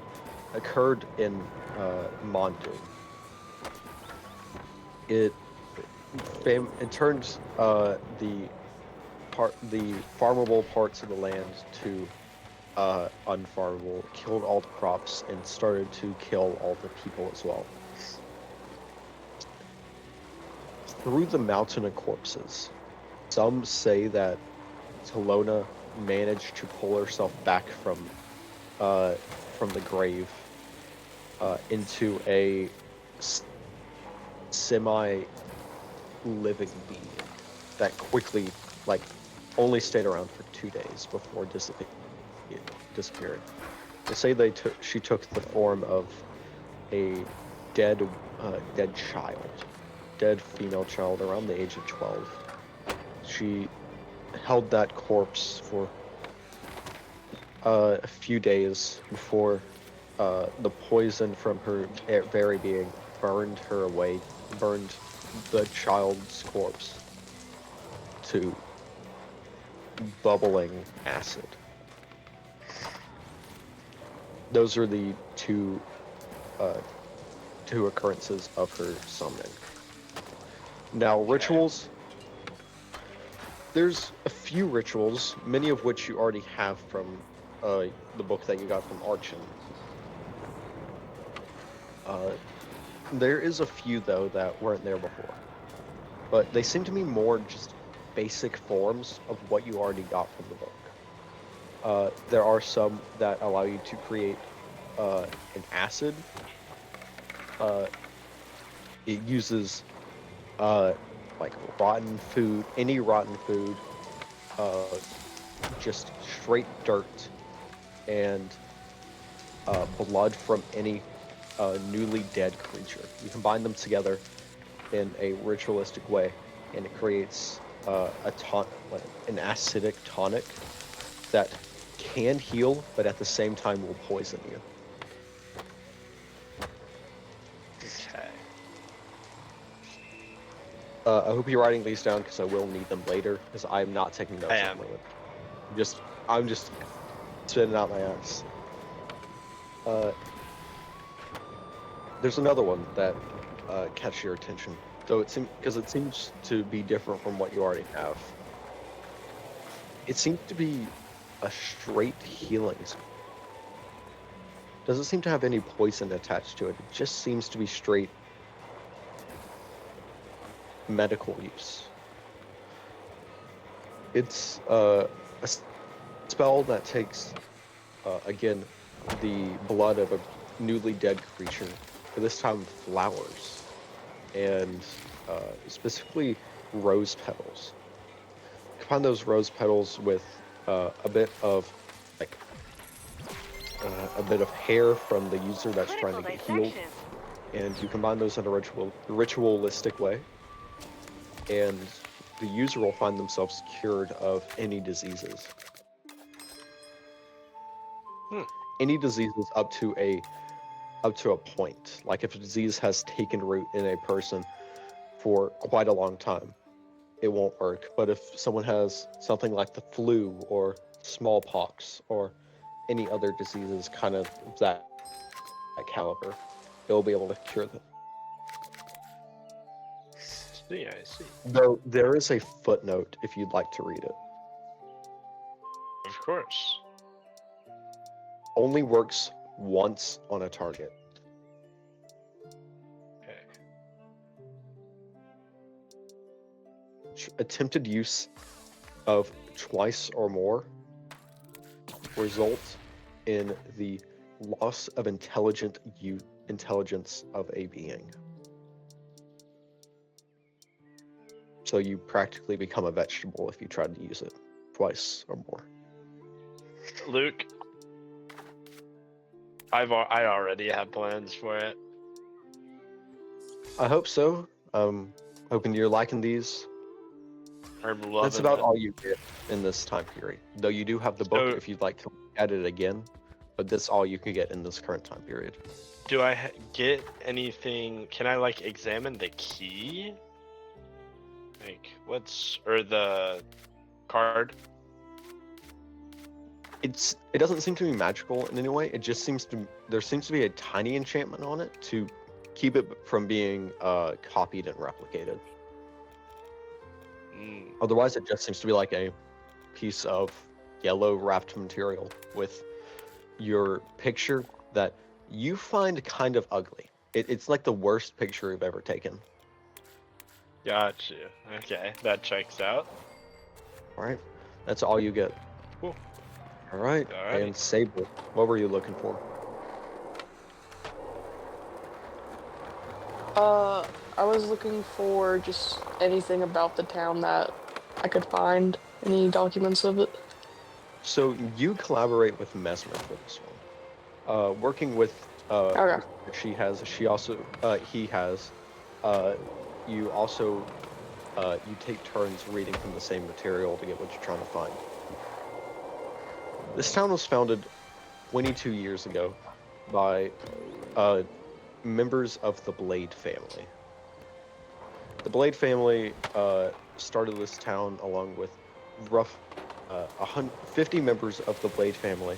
occurred in Mondoon. It turned the farmable parts of the land to unfarmable, killed all the crops, and started to kill all the people as well. Through the mountain of corpses, some say that Talona managed to pull herself back from the grave into a semi-living being that quickly, like, only stayed around for 2 days before disappearing. They say she took the form of a dead female child around the age of 12. She held that corpse for a few days before the poison from her very being burned her away, burned the child's corpse to bubbling acid. Those are the two occurrences of her summoning. Now, rituals. There's a few rituals, many of which you already have from the book that you got from Archon. There is a few, though, that weren't there before. But they seem to be more just basic forms of what you already got from the book. There are some that allow you to create an acid. It uses like rotten food, any rotten food, just straight dirt, and blood from any newly dead creature. You combine them together in a ritualistic way, and it creates an acidic tonic that can heal, but at the same time will poison you. Okay. I hope you're writing these down because I will need them later, because I'm not taking notes I at am. the moment. I'm just spitting out my ass. There's another one that catches your attention, though it seems to be different from what you already have. It seems to be a straight healing. Doesn't seem to have any poison attached to it. It just seems to be straight medical use. It's a spell that takes, again, the blood of a newly dead creature, for this time flowers, and specifically rose petals. Combine those rose petals with a bit of hair from the user that's trying to get healed, and you combine those in a ritualistic way, and the user will find themselves cured of any diseases. Any diseases up to a point. Like if a disease has taken root in a person for quite a long time, it won't work. But if someone has something like the flu or smallpox or any other diseases kind of that caliber, it'll be able to cure them. I see. Though there is a footnote if you'd like to read it. Of course. Only works once on a target. Okay. Attempted use of twice or more results in the loss of intelligence of a being. So you practically become a vegetable if you try to use it twice or more. Luke, I already have plans for it. I hope so. Hoping you're liking these. I'm loving That's about it. all you get in this time period. Though you do have the book So- if you'd like to add it again, but that's all you can get in this current time period. Do I get anything? Can I like examine the key? Like, or the card? It doesn't seem to be magical in any way. It just there seems to be a tiny enchantment on it to keep it from being copied and replicated. Mm. Otherwise, it just seems to be like a piece of yellow wrapped material with your picture that you find kind of ugly. It's like the worst picture you've ever taken. Got you. Okay, that checks out. All right, that's all you get. Cool. All right, Alrighty. and Sable, what were you looking for? I was looking for just anything about the town that I could find, any documents of it. So you collaborate with Messmer for this one. Working with Okay. he has, you also you take turns reading from the same material to get what you're trying to find. This town was founded 22 years ago by members of the Blade family. The Blade family started this town along with 50 members of the Blade family,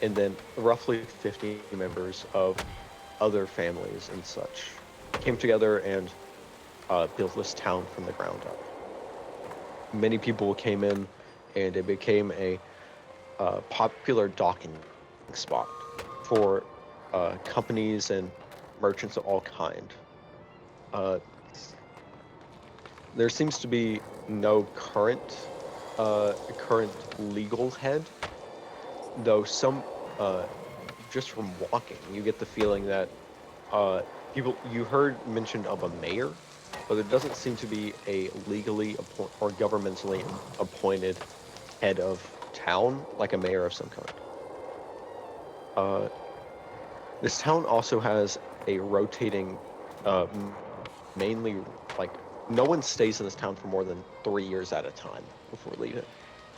and then roughly 50 members of other families and such came together and built this town from the ground up. Many people came in, and it became a popular docking spot for companies and merchants of all kind. There seems to be no current legal head, though some just from walking you get the feeling that you heard mention of a mayor, but there doesn't seem to be a legally or governmentally appointed head of town like a mayor of some kind. This town also has a rotating, mainly like no one stays in this town for more than 3 years at a time before leaving.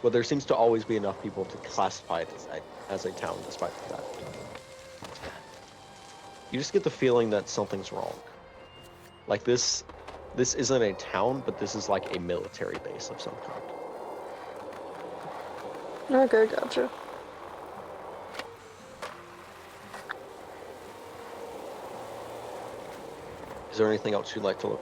But there seems to always be enough people to classify it as a town, despite the fact. You just get the feeling that something's wrong. Like this isn't a town, but this is like a military base of some kind. Okay, gotcha. Is there anything else you'd like to look?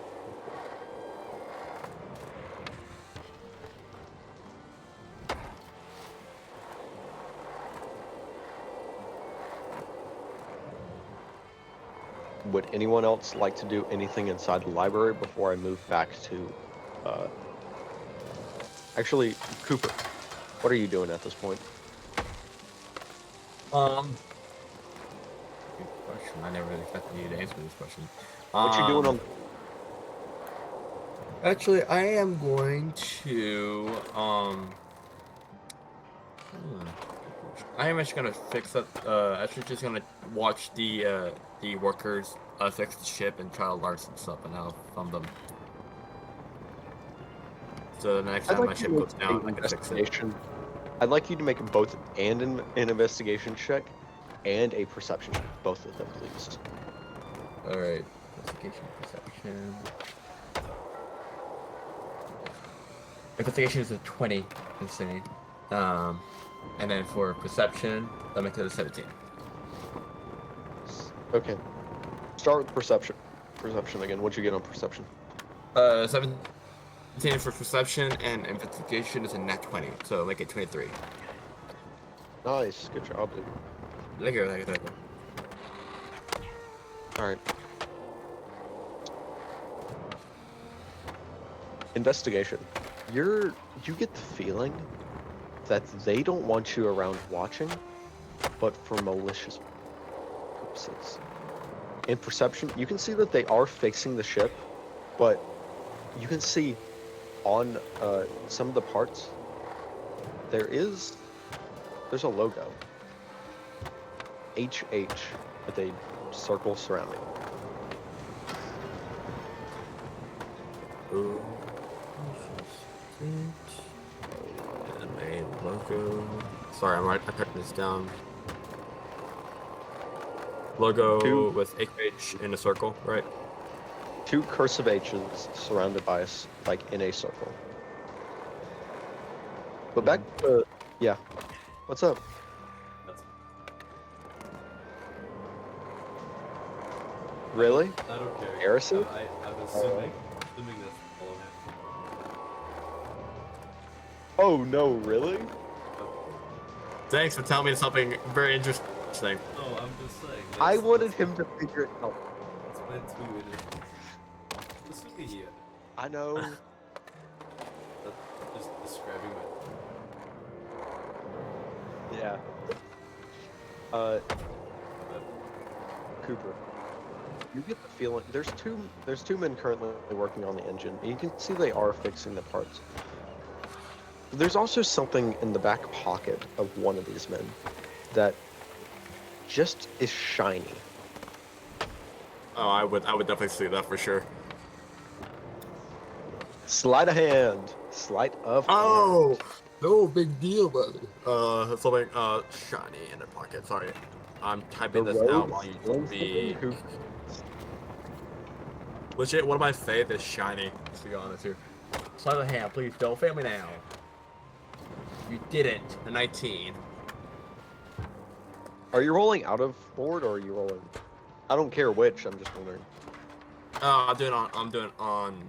Would anyone else like to do anything inside the library before I move back to... Actually, Cooper, what are you doing at this point? Good question. I never really expected you to answer this question. What you doing on... Actually, I am going to, I am actually gonna fix up, actually just gonna watch the workers, fix the ship and try to learn some stuff and how from them. So the next time my ship goes down, I can fix it. I'd like you to make both an investigation check and a perception check, both of them, please. Alright, investigation, perception. Investigation is a 20, insane. And then for perception, I'll make it a 17. Okay. Start with perception. Perception again. What'd you get on perception? 17 for perception, and investigation is a nat 20, so make it 23. Nice. Good job, dude. Thank you. Alright. Investigation. You get the feeling that they don't want you around watching, but for malicious purposes. In perception, you can see that they are fixing the ship, but you can see on some of the parts there's a logo. HH with a circle surrounding it. Ooh. Anime logo. Sorry, I'm typing this down. Logo with HH in a circle, right? 2 cursive H's surrounded by us, like in a circle. But back to yeah. What's up? That's Really? I don't care. Heresy? I'm assuming that's all of Oh no, really? Thanks for telling me something very interesting. it. No, I'm just saying. I that's- wanted that's him to figure it out. It's meant to be innocent. Assuming he I know. that's just describing my. Yeah. Cooper. You get the feeling there's two men currently working on the engine. And you can see they are fixing the parts. There's also something in the back pocket of one of these men that just is shiny. Oh, I would definitely see that for sure. Sleight of hand. Sleight of Oh, hand. no big deal, brother. Something shiny in the pocket. Sorry, I'm typing this out while you told me. Legit, one of my faves is shiny. To be honest here. Sleight of hand, please don't fail me now. You didn't. A 19. Are you rolling out of board or are you rolling? I don't care which. I'm just wondering. I'm doing on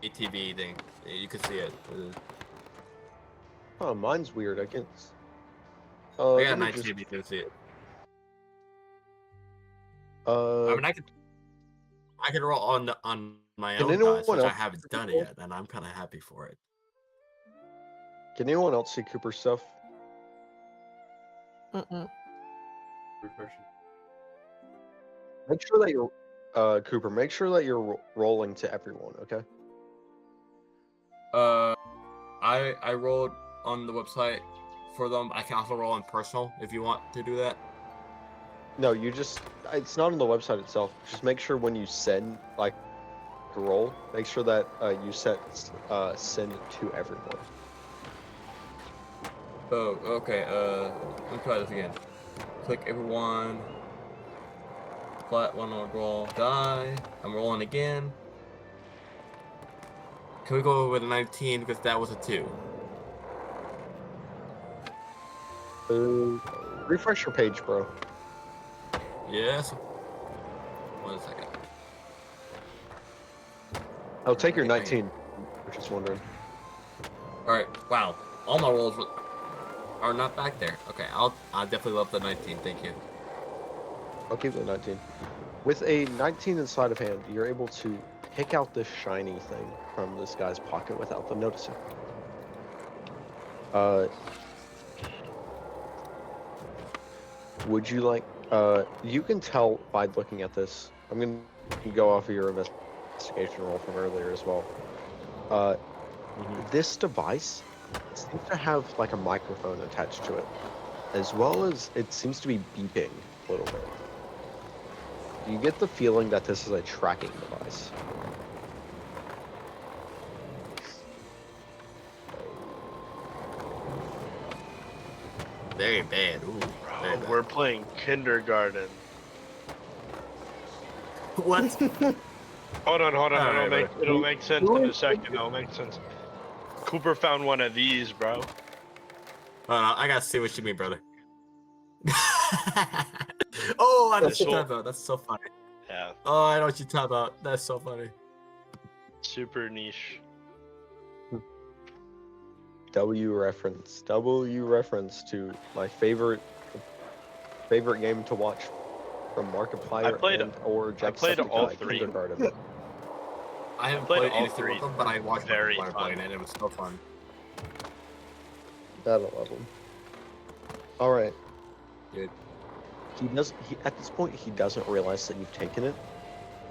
ATV thing. You can see it. Oh, mine's weird. I can't. I Let got me 19. just- You can see it. Uh, I mean, I can roll on my Can own anyone dice, which I else haven't done it roll? yet, and I'm kind of happy for it. Can anyone else see Cooper's stuff? Refreshing. Make sure that you're, Cooper. Make sure that you're rolling to everyone. Okay. I rolled on the website for them. I can also roll on personal if you want to do that. No, you just. It's not on the website itself. Just make sure when you send like a roll, make sure that you set send it to everyone. Oh, okay. Let me try this again. Click everyone. Flat one on roll die. I'm rolling again. Can we go with a 19 because that was a 2? Refresh your page, bro. Yes. 1 second. I'll take your Okay. 19. We're just wondering. All right. Wow. All my rolls are not back there. Okay. I'll definitely love the 19. Thank you. I'll keep the 19. With a 19 in sleight of hand, you're able to pick out this shiny thing from this guy's pocket without them noticing. Would you like? You can tell by looking at this. I'm gonna go off of your investigation roll from earlier as well. This device seems to have like a microphone attached to it, as well as it seems to be beeping a little bit. You get the feeling that this is a tracking device. Very bad. Ooh. Very Bro, bad. we're playing kindergarten. What? Hold on. Alright, It'll make sense in a second. It'll make sense. Cooper found one of these, bro. I gotta see what you mean, brother. Oh, I know what This you're whole- talking about. That's so funny. Yeah, Oh, I know what you're talking about. That's so funny. super niche. W reference to my favorite game to watch from Markiplier played- and or I played all Jacksepticeye, three. Kindergarten. I haven't played played all anything three. with them, but I watched Very Markiplier fun. playing it, and it was so fun. Gotta love him. All right. Dude. At this point he doesn't realize that you've taken it,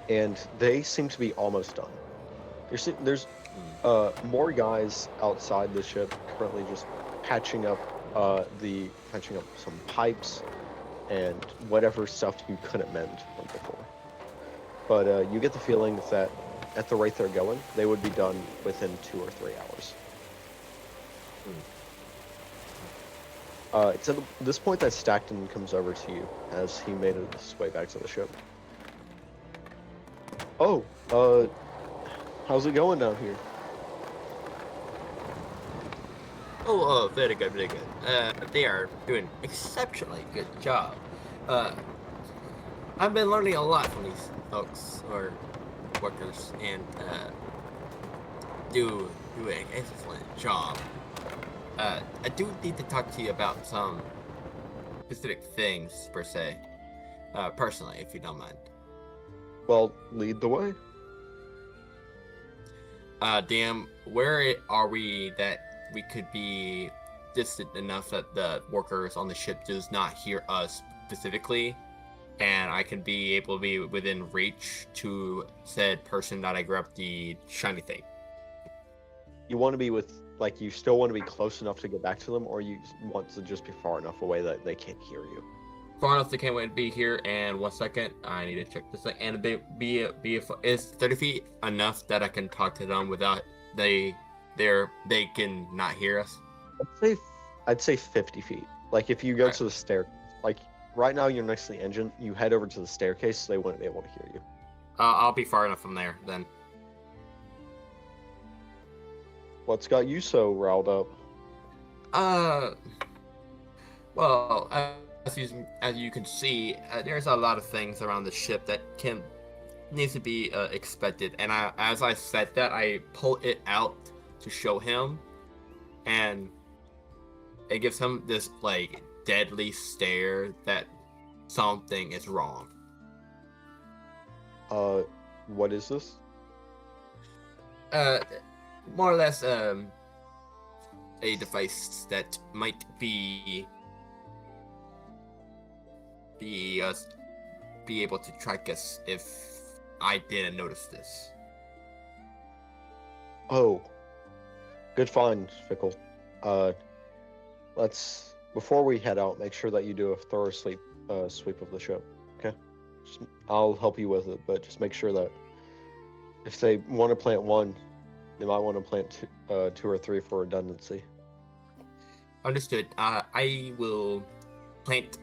and they seem to be almost done. There's more guys outside the ship currently just patching up some pipes and whatever stuff you couldn't mend from before. But you get the feeling that at the rate they're going, they would be done within 2 or 3 hours. It's at this point that Stackton comes over to you as he made his way back to the ship. Oh, How's it going down here? Oh, very good, very good. They are doing exceptionally good job. I've been learning a lot from these folks or workers, and do an excellent job. I do need to talk to you about some specific things per se, personally, if you don't mind. Well, lead the way. DM, where are we that we could be distant enough that the workers on the ship does not hear us specifically, and I can be able to be within reach to said person that I grabbed the shiny thing? You want to be with, like, you still want to be close enough to get back to them, or you want to just be far enough away that they can't hear you? Far enough they can't wait to be here. And 1 second, I need to check this thing. And is 30 feet enough that I can talk to them without they can not hear us? I'd say 50 feet. Like, if you go Alright. to the stair, like right now you're next to the engine, you head over to the staircase, so they wouldn't be able to hear you. I'll be far enough from there then. What's got you so riled up? Well, as you can see, there's a lot of things around the ship that needs to be expected. And as I said that, I pull it out to show him, and it gives him this like deadly stare that something is wrong. What is this? More or less, a device that might be able to track us if I didn't notice this. Oh, good find, Fickle. Let's, before we head out, make sure that you do a thorough sweep of the ship. Okay, I'll help you with it, but just make sure that if they want to plant one, they might want to plant two or three for redundancy. Understood. I will plant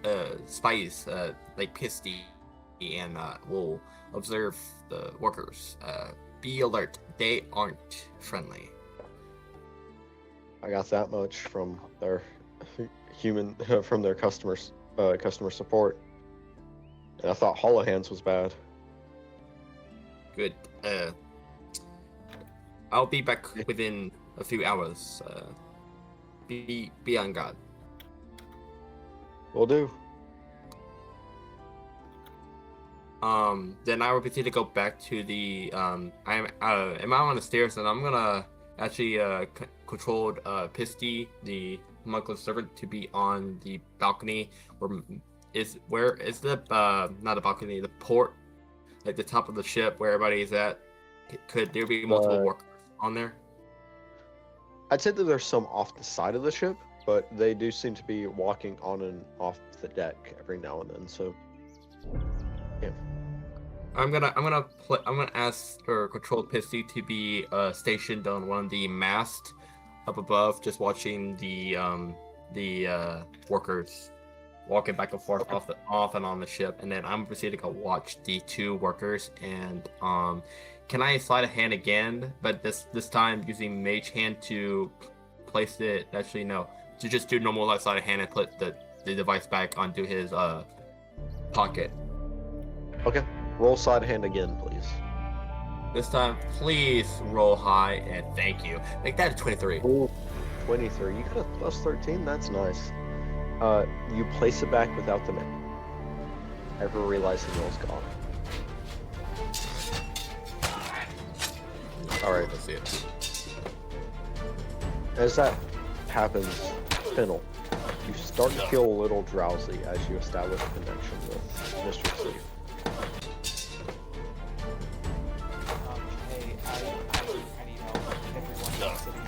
spies like Pisty, and will observe the workers. Be alert. They aren't friendly. I got that much from their from their customer support. And I thought Hollow Hands was bad. Good. I'll be back within a few hours. Be on guard. Will do. Then I will proceed to go back to the am I on the stairs, and I'm gonna actually control Pisty, the homunculus servant, to be on the balcony. Where is the not the balcony, the port, like the top of the ship where everybody is at? Could there be multiple workers on there? I'd say that there's some off the side of the ship, but they do seem to be walking on and off the deck every now and then. So, yeah. I'm gonna ask or control Pisty to be stationed on one of the masts up above, just watching the workers walking back and forth off and on the ship, and then I'm proceeding to go watch the two workers. And can I slide a hand again, but this time using Mage Hand to place it? Actually, no, to just do normal left side of hand and put the device back onto his pocket. Okay, roll side hand again, please. This time, please roll high, and thank you. Make that a 23. Ooh, 23. You got a plus 13. That's nice. You place it back without them ever realizing it was gone. Alright. Let's see it. As that happens, Fennel, you start to feel a little drowsy as you establish a connection with Mr. Sleep. Hey, I need help. Everyone sitting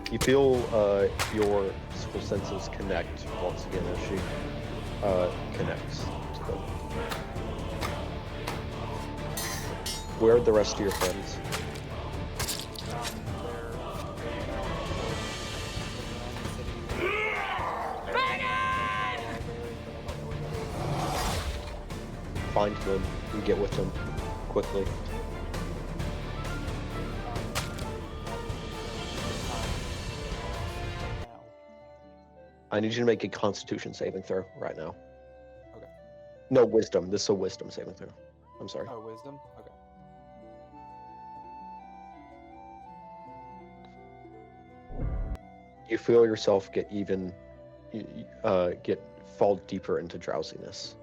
You feel your physical senses connect once again as she connects to them. Where are the rest of your friends? find them and get with them quickly. Now. I need you to make a Constitution saving throw right now. Okay. No, Wisdom. This is a Wisdom saving throw. I'm sorry. Oh, wisdom? Okay. You feel yourself get fall deeper into drowsiness.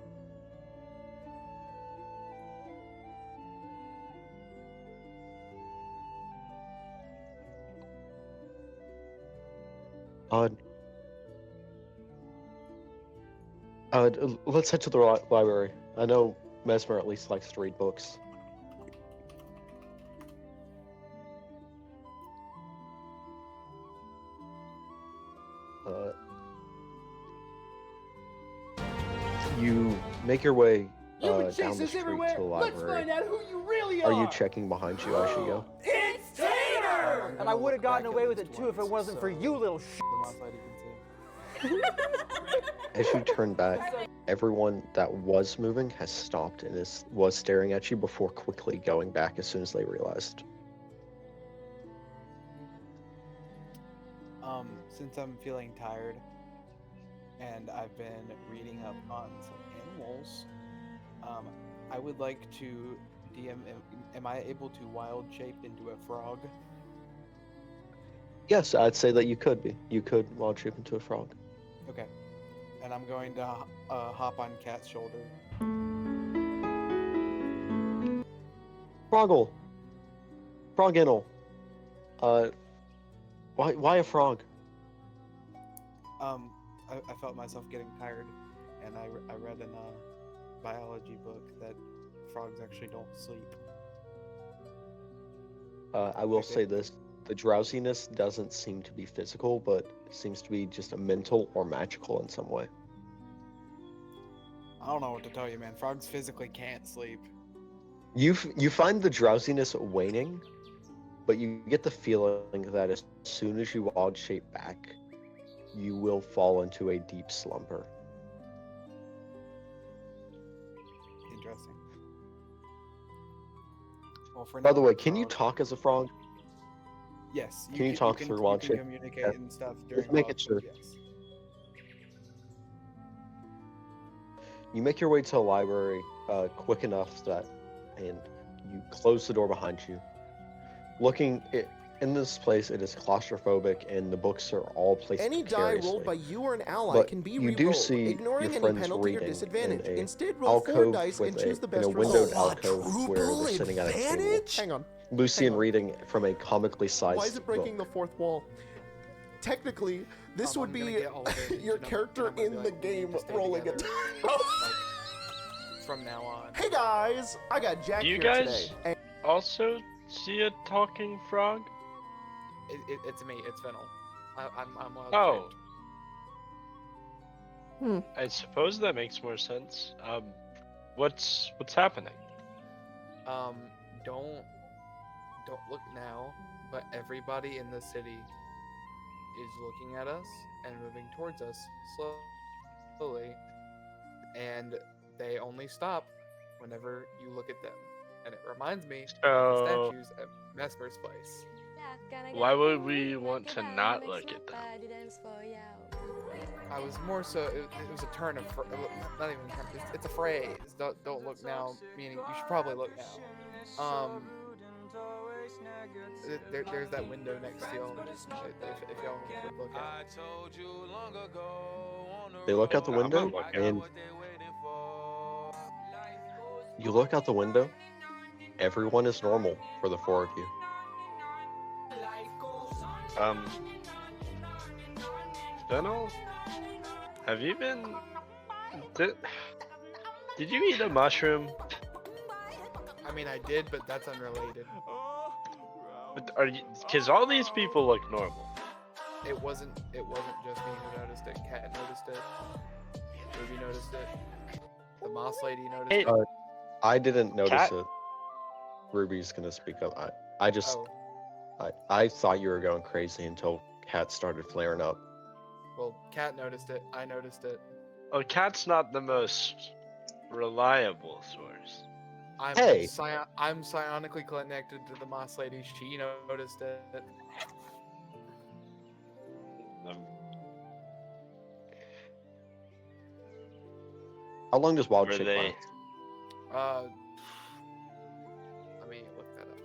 Let's head to the library. I know Messmer at least likes to read books. You make your way down the street to the library. out who you really Are you checking behind you as you go? It's Tater! And I would have gotten away with it too if it wasn't for you, little sh**. As you turn back, everyone that was moving has stopped and was staring at you before quickly going back as soon as they realized. Since I'm feeling tired and I've been reading up on some animals, I would like to DM. Am I able to wild shape into a frog? Yes, I'd say that you could be. You could wild shape into a frog. Okay. And I'm going to hop on Cat's shoulder. Froggle! Froginal! Why a frog? I felt myself getting tired, and I read in a biology book that frogs actually don't sleep. I will say this. The drowsiness doesn't seem to be physical, but seems to be just a mental or magical in some way. I don't know what to tell you, man. Frogs physically can't sleep. You find the drowsiness waning, but you get the feeling that as soon as you wild shape back, you will fall into a deep slumber. Interesting. Well, for By now, the way, I'm can you frog. talk as a frog? Yes. Can you talk through wild you can shape? communicate Yeah. and stuff during make wild it sure. shape, yes. You make your way to the library quick enough that, and you close the door behind you. In this place, it is claustrophobic, and the books are all placed Any die precariously. rolled by you or an ally But can be you re-rolled, do see ignoring your any friends penalty or reading disadvantage. in a Instead, roll 4 alcove dice with and choose the in best a windowed result. alcove where they're sitting at a table. Hang on. Lucien on. reading from a comically sized Why is it breaking book. the fourth wall? Technically, this would I'm gonna be get all the your and I'm character gonna be in the like, game just stay rolling a together, die. like, from now on. Hey guys, I got Jack Do you here guys today. And also see a talking frog? It's me. It's Fennel. I'm wild Oh. shaped. I suppose that makes more sense. What's happening? Don't look now, but everybody in the city is looking at us and moving towards us slowly, and they only stop whenever you look at them. And it reminds me of the So statues at Messmer's place. why would we want to not look at them? I was more so. It was a turn of not even. It's a phrase. Don't look now. Meaning you should probably look now. There's that window next to y'all. If y'all would look at it. They look out the I'm window, not looking. and you look out the window. Everyone is normal for the four of you. Fennel, have you been? Did you eat a mushroom? I mean, I did, but that's unrelated. But are you? Because all these people look normal. It wasn't just me who noticed it. Cat noticed it. Ruby noticed it. The moss lady noticed Hey, it. I didn't notice Cat? it. Ruby's gonna speak up. I just Oh, I thought you were going crazy until Cat started flaring up. well, Cat noticed it. I noticed it. oh, Cat's not the most reliable source. Hey! I'm psionically connected to the Moss Lady. She noticed it. Um, How long does wild Were shape they- last? Let me look that up.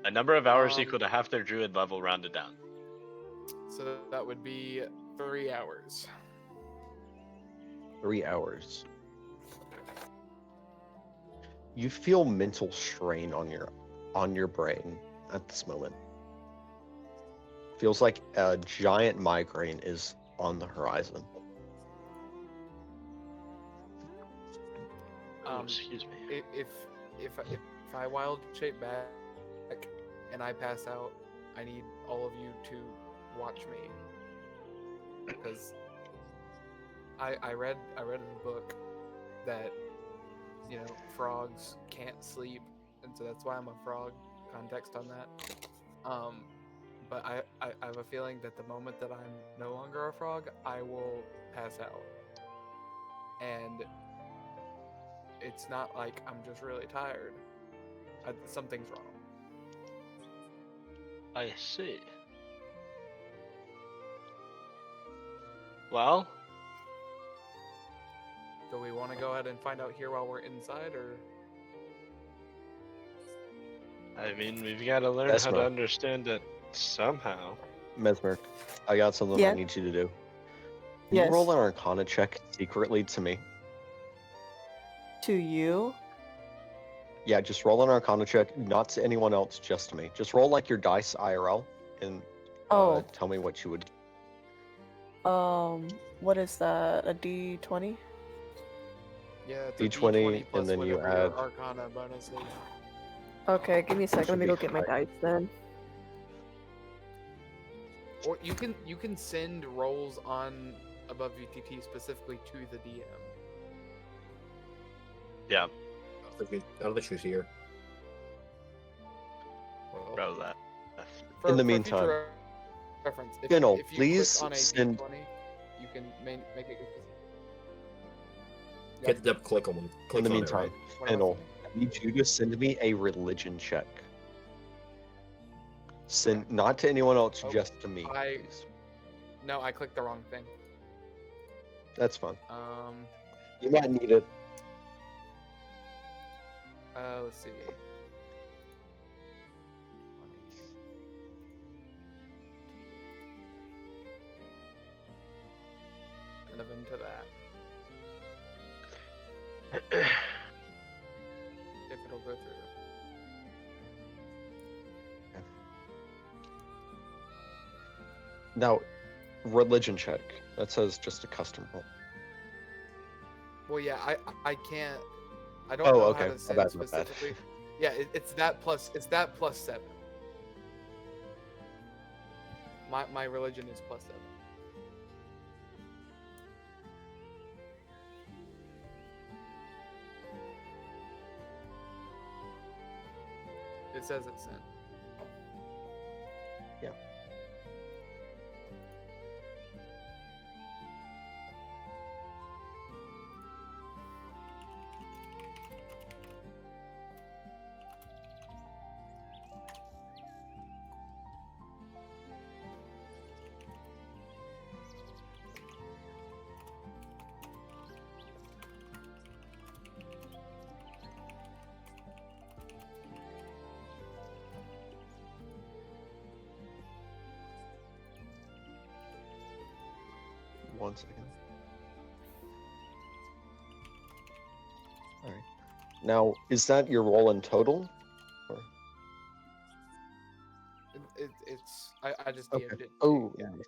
a number of hours Um, equal to half their druid level rounded down. So that would be 3 hours. 3 hours. You feel mental strain on your brain at this moment. Feels like a giant migraine is on the horizon. Excuse me. If I wild shape back and I pass out, I need all of you to watch me because I read in the book that frogs can't sleep, and so that's why I'm a frog. Context on that. But I have a feeling that the moment that I'm no longer a frog, I will pass out, and it's not like I'm just really tired. Something's wrong. I see. Well, Do we want to go ahead and find out here while we're inside, or? I mean, we've got to learn how to Messmer. understand it somehow. Mesmer, I got something Yeah? I need you to do. Can Yes. you roll an Arcana check secretly to me? To you? Yeah, just roll an Arcana check, not to anyone else, just to me. Just roll like your dice IRL, and Oh. tell me what you would. What is that? A D20? Yeah, it's a D20, plus and then you whatever your add- Arcana bonus is. Okay, give me a second. Should Let me be go get my high. dice then. Or you can send rolls on above UTT specifically to the DM. Yeah, Out of the shoes here. bro, that. For, In the for meantime, future reference, if Fennel, you click please on a send- D20, you can make it. Get the click on one. In Click the on meantime, it, right? What am I Fennel, saying? I need you to send me a religion check. Send not to anyone else, Oh, just to me. I- Please. No, I clicked the wrong thing. That's fine. Um, You might need it. let's see. Kind of into that. If it'll go through. Now, religion check. That says just a custom roll. Well, yeah, I can't. I don't Oh, know okay. how My to send bad, my bad. specifically. Yeah, it's that plus 7. My religion is plus 7. It says it's sent. Yeah. One second. All right. Now, is that your roll in total? Or... It's I just Okay. DM'd it. Oh, yeah. nice.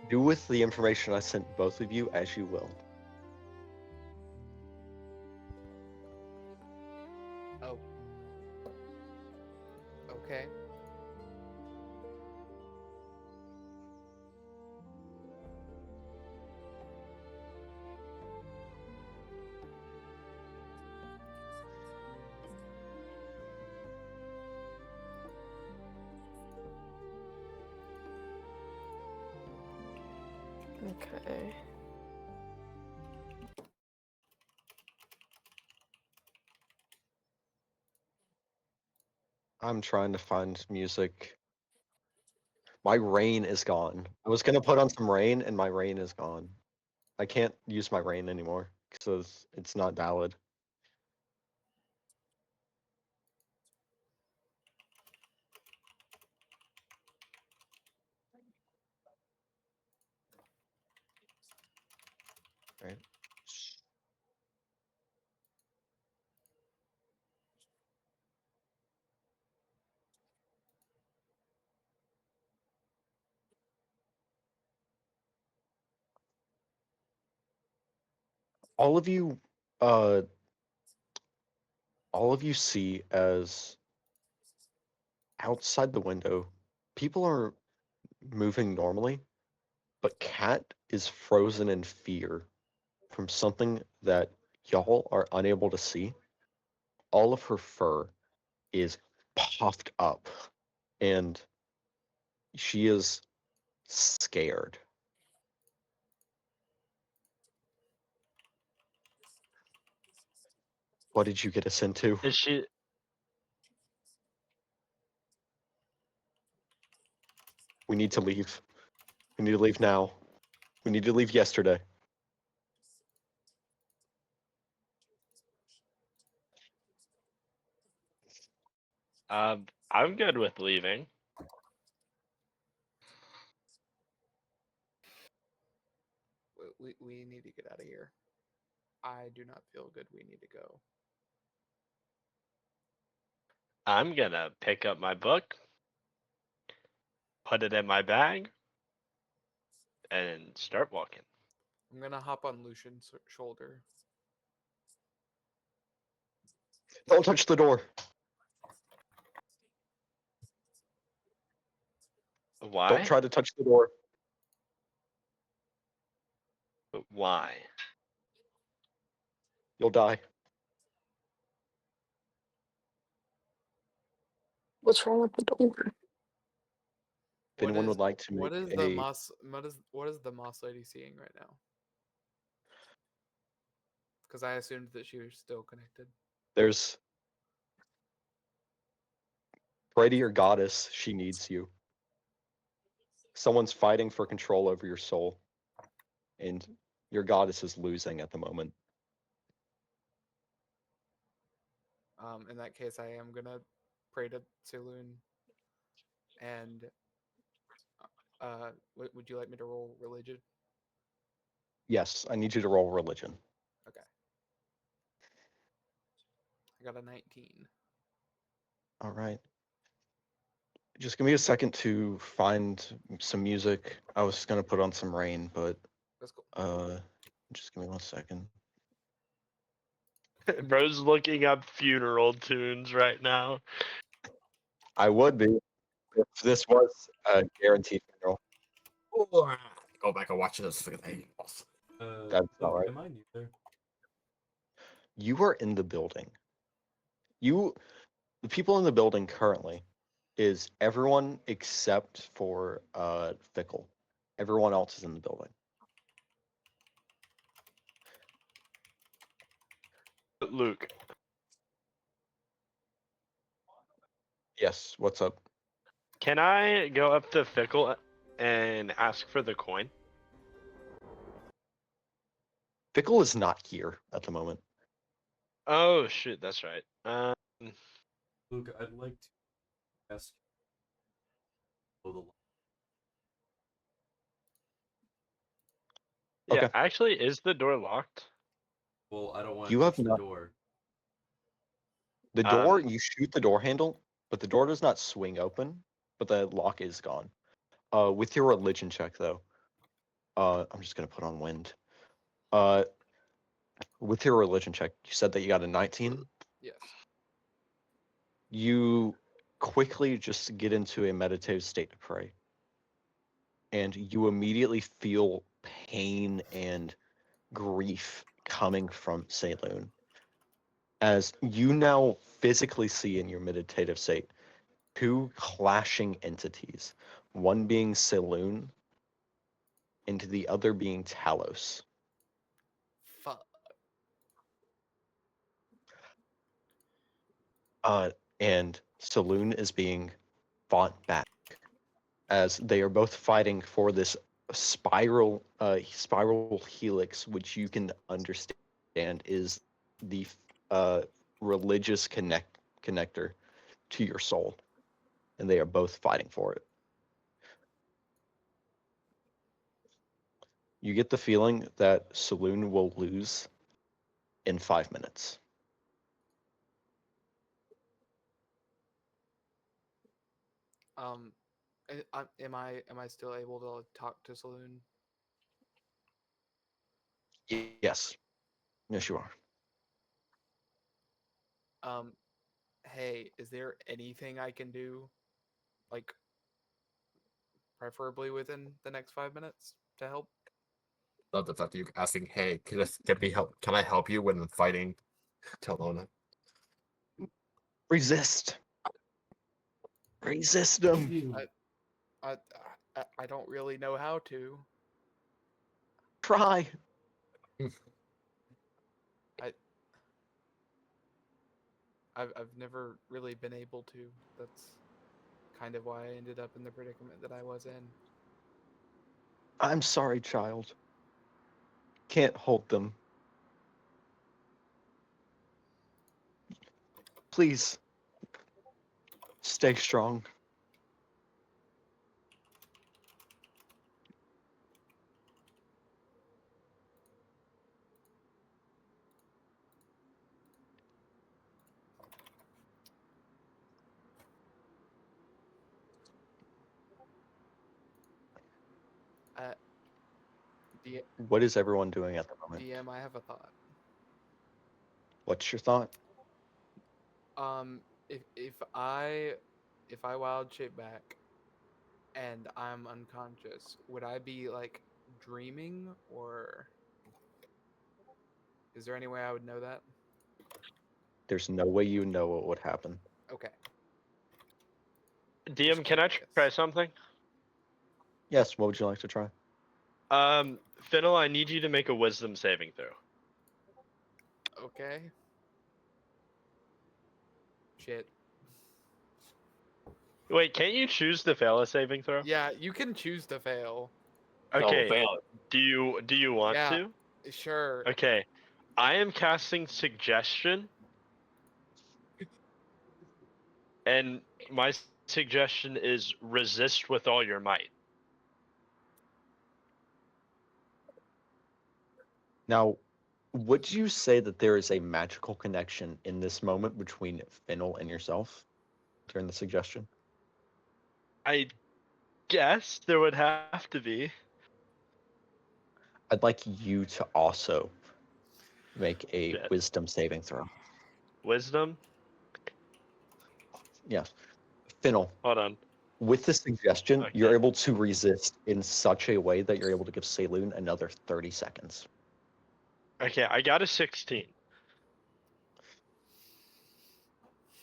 Do with the information I sent both of you as you will. Okay. Okay. I'm trying to find music. My rain is gone. I was gonna put on some rain, and my rain is gone. I can't use my rain anymore because it's not valid. Right. All of you, uh, all of you see as outside the window, people are moving normally, but Cat is frozen in fear from something that y'all are unable to see. All of her fur is puffed up, and she is scared. What did you get us into? Is she? We need to leave. We need to leave now. We need to leave yesterday. I'm good with leaving. We need to get out of here. I do not feel good. We need to go. I'm gonna pick up my book, put it in my bag, and start walking. I'm gonna hop on Lucian's shoulder. Don't touch the door. Why? Don't try to touch the door. Why? You'll die. What's wrong with the door? If anyone would like to what make is the a moss? What is the moss lady seeing right now? Because I assumed that she was still connected. there's pray to your goddess, she needs you. Someone's fighting for control over your soul, and your goddess is losing at the moment. In that case, I am gonna pray to Saloon. And would you like me to roll religion? Yes, I need you to roll religion. Okay. I got a 19. All right. Just give me a second to find some music. I was gonna put on some rain, but That's cool. just give me 1 second. Bro's looking up funeral tunes right now. I would be if this was a guaranteed funeral. Go back and watch this for the That's all right. Am I new there? You are in the building. The people in the building currently is everyone except for Fickle. Everyone else is in the building. Luke, Yes, what's up? can I go up to Fickle and ask for the coin? Fickle is not here at the moment. Oh shoot, that's right. Luke, I'd like to ask you the Yeah, Okay. actually, is the door locked? Well, I don't want You to have touch the not- door. The door, you shoot the door handle, but the door does not swing open, but the lock is gone. With your religion check though, I'm just gonna put on wind. With your religion check, you said that you got a 19. Yes. You quickly just get into a meditative state to pray. And you immediately feel pain and grief coming from Saloon. As you now physically see in your meditative state two clashing entities, one being Saloon and the other being Talos. Fuck. And Saloon is being fought back as they are both fighting for this spiral helix, which you can understand is the religious connector to your soul, and they are both fighting for it. You get the feeling that Saloon will lose in 5 minutes. Am I still able to talk to Saloon? Yes. Yes, you are. Hey, is there anything I can do, like, preferably within the next 5 minutes to help? Love the fact that you're asking, "Hey, can I help you when fighting Telona?" Resist. Resist them. I don't really know how to. Try. I've never really been able to. That's kind of why I ended up in the predicament that I was in. I'm sorry, child. Can't hold them. Please. Stay strong. D- What is everyone doing at the moment? DM, I have a thought. What's your thought? If I wild shape back and I'm unconscious, would I be like dreaming, or is there any way I would know that? There's no way you know what would happen. Okay. DM, can I try something? Yes, what would you like to try? Fennel, I need you to make a wisdom saving throw. Okay. Shit. Wait, can't you choose to fail a saving throw? Yeah, you can choose to fail. Okay. fail. Do you want Yeah. to? Sure. Okay. I am casting suggestion. And my suggestion is resist with all your might. Now, would you say that there is a magical connection in this moment between Fennel and yourself during the suggestion? I guess there would have to be. I'd like you to also make a Shit. wisdom saving throw. Wisdom? Yes. Fennel, Hold on. with the suggestion, Okay. you're able to resist in such a way that you're able to give Saloon another 30 seconds. Okay, I got a 16.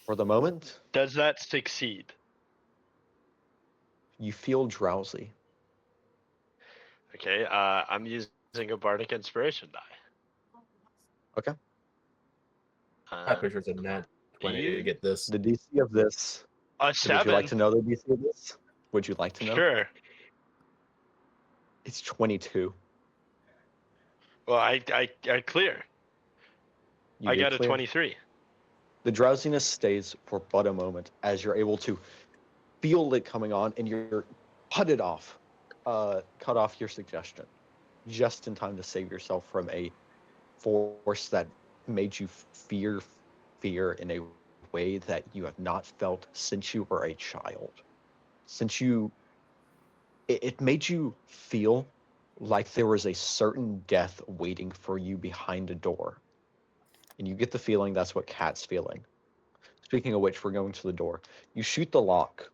For the moment, Does that succeed? you feel drowsy. Okay, I'm using a bardic inspiration die. Okay. I picture a net 20 to get this. The DC of this. A Would you like 7. to know the DC of this? Would you like to know? Sure. It's 22. Well, I clear. You I did got a clear. 23. The drowsiness stays for but a moment as you're able to feel it coming on, and you're cut off your suggestion just in time to save yourself from a force that made you fear in a way that you have not felt since you were a child. It made you feel like there was a certain death waiting for you behind a door. And you get the feeling that's what Kat's feeling. Speaking of which, we're going to the door. You shoot the lock.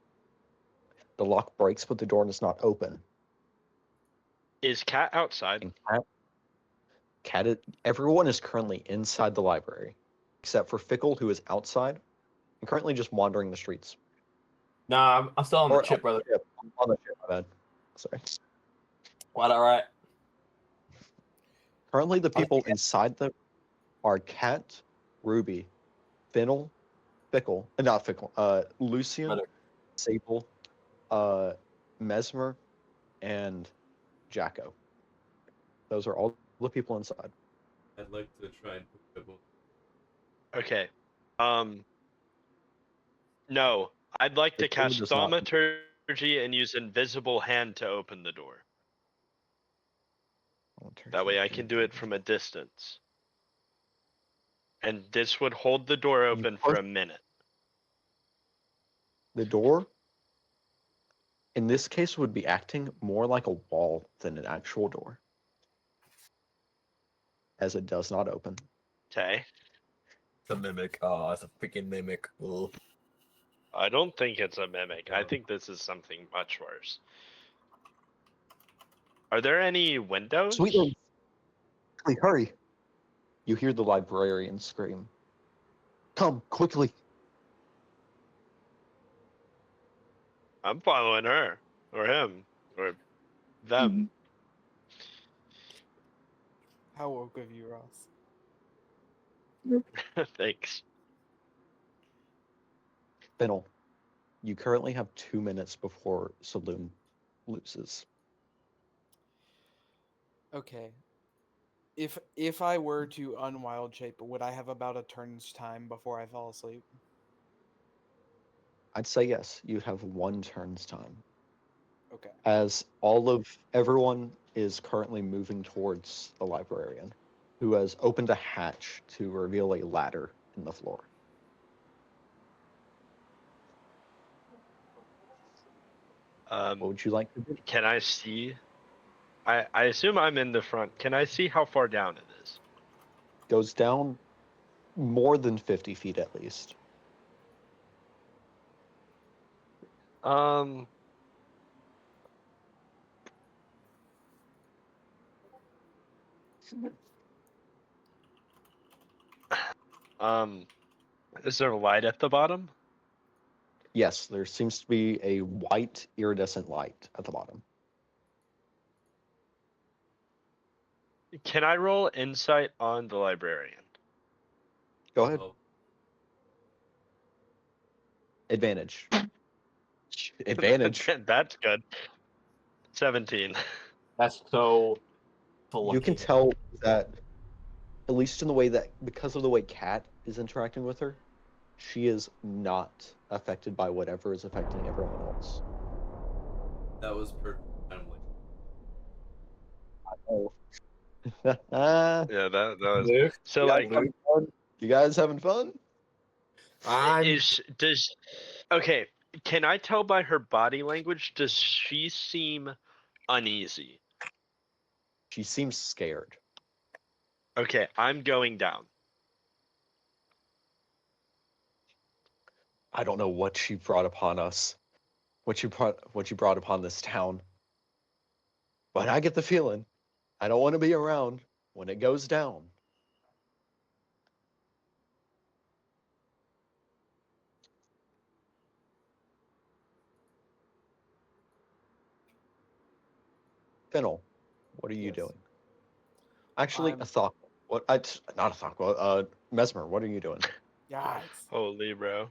The lock breaks, but the door does not open. Is Cat outside? And everyone is currently inside the library, except for Fickle, who is outside and currently just wandering the streets. Nah, I'm still on the Or chip, brother. On the ship, my bad. Sorry. What? All right. Currently, the people inside are Cat, Ruby, Fennel, Fickle, not Fickle, Lucien, Brother. Sable, Messmer, and Jacko. Those are all the people inside. I'd like to try and put both. Okay. No. I'd like to The door cast does not- Thaumaturgy and use Invisible Hand to open the door. That way I can do it from a distance. And this would hold the door open for a minute. The door, in this case, would be acting more like a wall than an actual door, as it does not open. Okay. It's a mimic. Oh, it's a freaking mimic. Ugh. I don't think it's a mimic. I think this is something much worse. Are there any windows? Sweet. Quickly, hurry! You hear the librarian scream. Come, quickly! I'm following her. Or him. Or them. How woke of you, Ross? Thanks. Fennel, you currently have 2 minutes before Saloon loses. Okay. If I were to unwild shape, would I have about a turn's time before I fall asleep? I'd say yes, you have 1 turn's time. Okay. As everyone is currently moving towards the librarian, who has opened a hatch to reveal a ladder in the floor. What would you like to do? Can I see? I assume I'm in the front. Can I see how far down it is? Goes down more than 50 feet at least. Is there a light at the bottom? Yes, there seems to be a white iridescent light at the bottom. Can I roll insight on the librarian? Go ahead. Oh, Advantage. Advantage. That's good. 17. That's so. You can tell that, at least in the way that, because of the way Kat is interacting with her, she is not affected by whatever is affecting everyone else. that was perfect. Timely. Yeah, that was. Luke, So like, You guys having fun? okay? Can I tell by her body language? Does she seem uneasy? She seems scared. Okay, I'm going down. I don't know what she brought upon us, what you brought upon this town. But I get the feeling I don't want to be around when it goes down. Fennel, what are you Yes. doing? Actually, I'm- a thought. What? Not a thought. Messmer, what are you doing? Yes. Holy bro.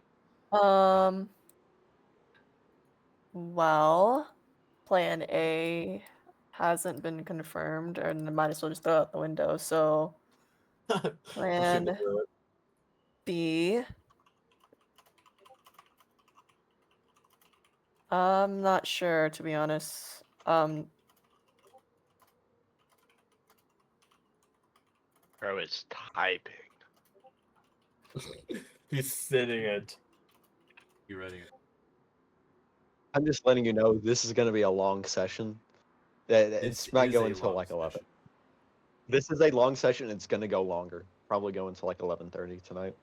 Well, plan A hasn't been confirmed, and I might as well just throw it out the window. So, plan B. I'm not sure, to be honest. Bro is typing. He's sitting it. You ready? I'm just letting you know this is going to be a long session. It's It not is going a until long like 11. session. This is a long session. It's going to go longer. Probably go until like 11:30 tonight.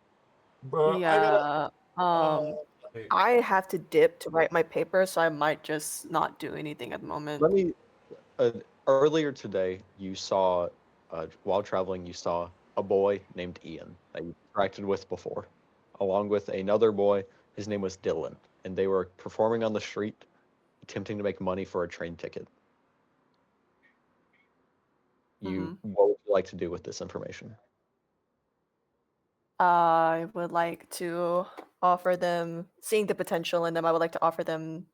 Bro, Yeah. Hey, I have to dip to write my paper, so I might just not do anything at the moment. Let me. Earlier today, you saw, while traveling, you saw a boy named Ian that you interacted with before, along with another boy. His name was Dylan, and they were performing on the street, attempting to make money for a train ticket. What would you like to do with this information? I would like to offer them, seeing the potential in them, I would like to offer them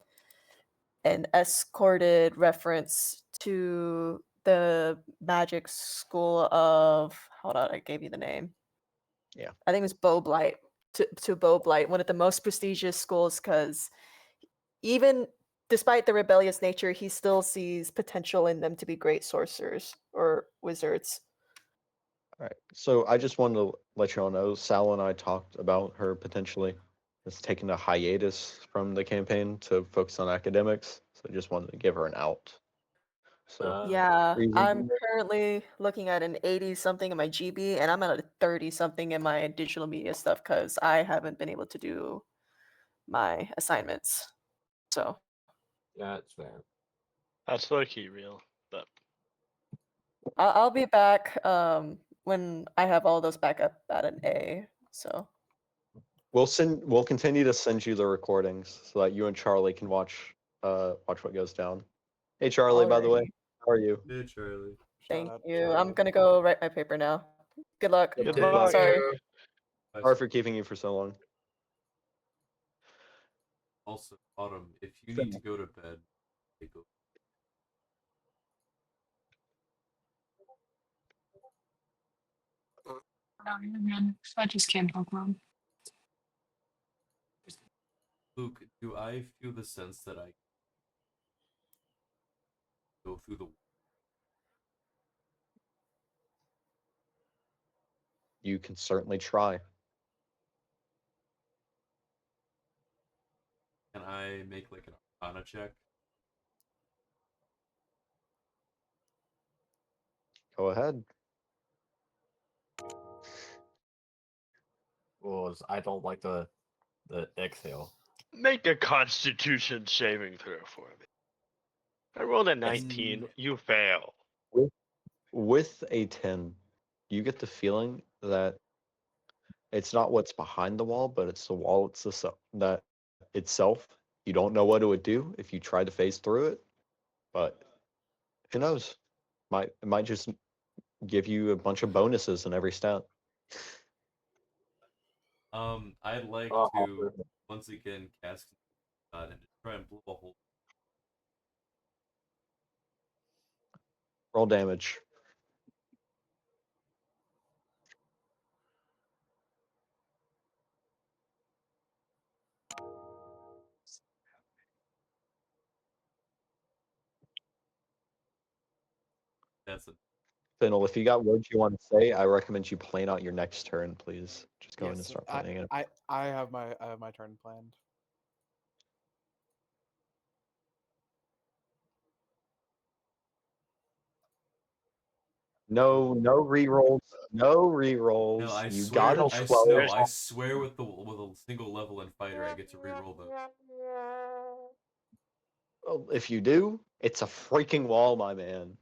an escorted reference to the magic school of, hold on, I gave you the name. Yeah. I think it was Bowblight, to Bowblight, one of the most prestigious schools, because even despite the rebellious nature, he still sees potential in them to be great sorcerers or wizards. All right. So I just wanted to let you all know, Sal and I talked about her potentially just taking a hiatus from the campaign to focus on academics. So I just wanted to give her an out. So Yeah, I'm reason- currently looking at an 80 something in my GB, and I'm at a 30 something in my digital media stuff because I haven't been able to do my assignments. So Yeah, it's fair. That's low key real, but I'll be back when I have all those back up at an A. So we'll continue to send you the recordings so that you and Charlie can watch what goes down. Hey Charlie, by the way, Alrighty. how are you? hey, Charlie. Thank out you. Charlie. I'm gonna go write my paper now. Good luck. Good good luck. Sorry. Sorry for keeping you for so long. Also, Autumn, if you need to go to bed, go. No, you're good. I just can't Pokemon. Luke, do I feel the sense that I go through the? You can certainly try. Can I make like an Arcana check? Go ahead. Was I don't like the exhale. Make a Constitution saving throw for me. I rolled a 19. You fail. With a 10, you get the feeling that it's not what's behind the wall, but it's the wall that itself. You don't know what it would do if you tried to phase through it, but who knows? It might just give you a bunch of bonuses in every stat. I'd like Oh, to once again cast and just try and blow a hole. Roll damage. That's a Fennel, if you got words you want to say, I recommend you plan out your next turn, please. Just go in and Yes, start planning it. I have my turn planned. No rerolls. No rerolls. no. I You swear. got a I 12. no. I swear with a single level in fighter, I get to reroll those. Well, if you do, it's a freaking wall, my man.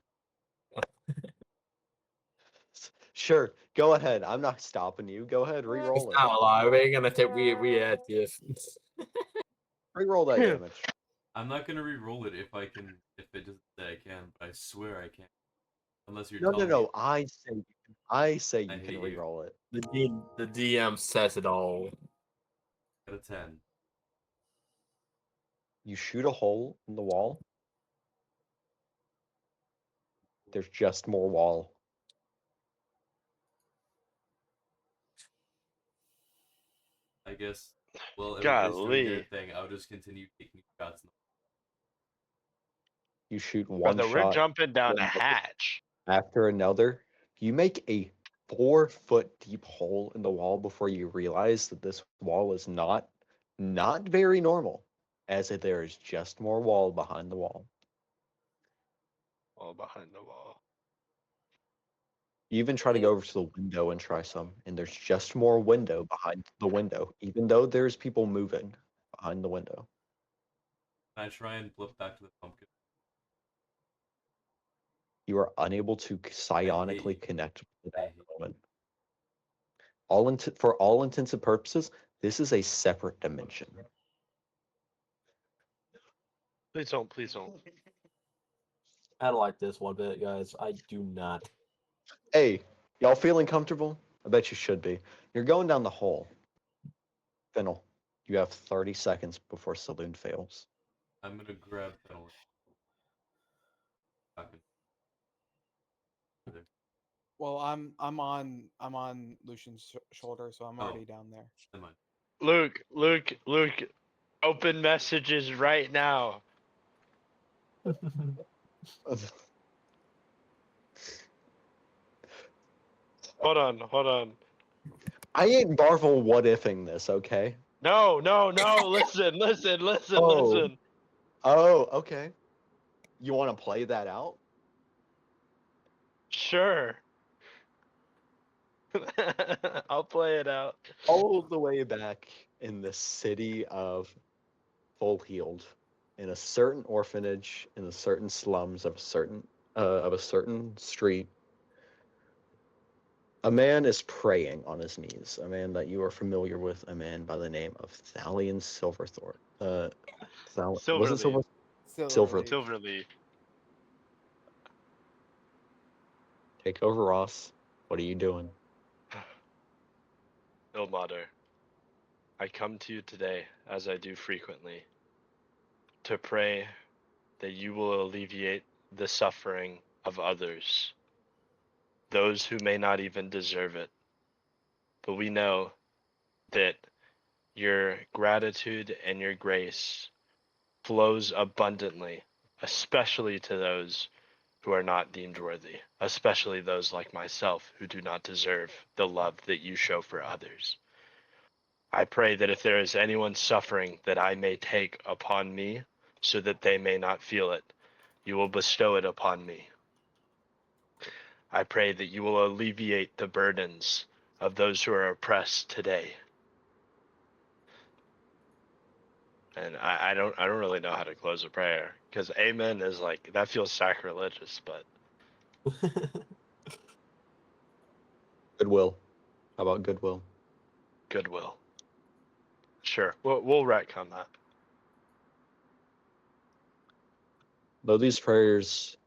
Sure, go ahead. I'm not stopping you. Go ahead, It's re-roll it. not alive. We ain't gonna take we had this. Re-roll that damage. I'm not gonna re-roll it if I can. If it doesn't say I can, but I swear I can. Unless you're No. telling me I say you I can hate you. re-roll it. The DM says it all. at a 10. You shoot a hole in the wall. There's just more wall. I guess. Well, everybody's doing their Golly. thing. I'll just continue taking shots. You shoot one Brother, we're shot jumping down a hatch. after another. You make a 4-foot deep hole in the wall before you realize that this wall is not very normal, as if there is just more wall behind the wall. All behind the wall. You even try to go over to the window and try some, and there's just more window behind the window, even though there's people moving behind the window. Can I try and flip back to the pumpkin? You are unable to psionically you. connect with I that hate moment. For all intents and purposes, this is a separate dimension. Please don't. Please don't. I don't like this one bit, guys. I do not. Hey, y'all feeling comfortable? I bet you should be. You're going down the hall. Fennel, you have 30 seconds before Saloon fails. I'm gonna grab Fennel. Well, I'm on Lucian's shoulder, so I'm already down there. Never mind. Luke, open messages right now. Hold on. I ain't Marvel what-ifing this, okay? No, listen. Oh, okay. You want to play that out? Sure. I'll play it out. All the way back in the city of Fullhealed, in a certain orphanage, in the certain slums of a certain street, a man is praying on his knees. A man that you are familiar with, a man by the name of Thalion Silverthorne. Was it Silverleaf. Silverleaf. Silverleaf. Take over, Ross. What are you doing? Ilmater, I come to you today, as I do frequently, to pray that you will alleviate the suffering of others, those who may not even deserve it. But we know that your gratitude and your grace flows abundantly, especially to those who are not deemed worthy, especially those like myself who do not deserve the love that you show for others. I pray that if there is anyone suffering, that I may take upon me so that they may not feel it. You will bestow it upon me. I pray that you will alleviate the burdens of those who are oppressed today. And I don't really know how to close a prayer, because amen is like, that feels sacrilegious, but Goodwill. How about goodwill? goodwill. Sure, we'll retcon that. Though these prayers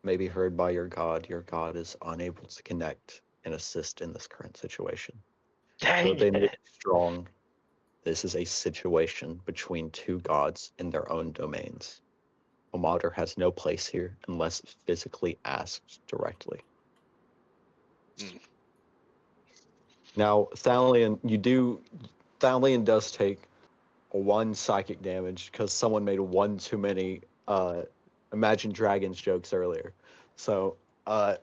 may be heard by your God is unable to connect and assist in this current situation. Though Dang they may be it. strong, this is a situation between two gods in their own domains. Ilmater has no place here unless physically asked directly. Mm. Now, Thalion does take 1 psychic damage because someone made one too many Imagine Dragons jokes earlier. So that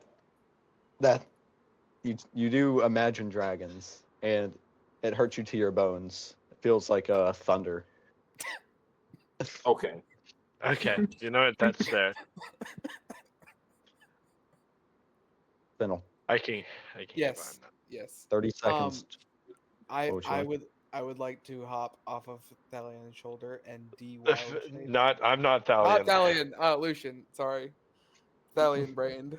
you do Imagine Dragons, and it hurts you to your bones. It feels like thunder. Okay. Okay, you know what? That's fair. Fennel, I can get behind Yes, that. yes. 30 seconds. I What would you like? I would like to hop off of Thalion's shoulder and wild shape. I'm not Not Thalion. Thalion, Lucian. Sorry, Thalion brained.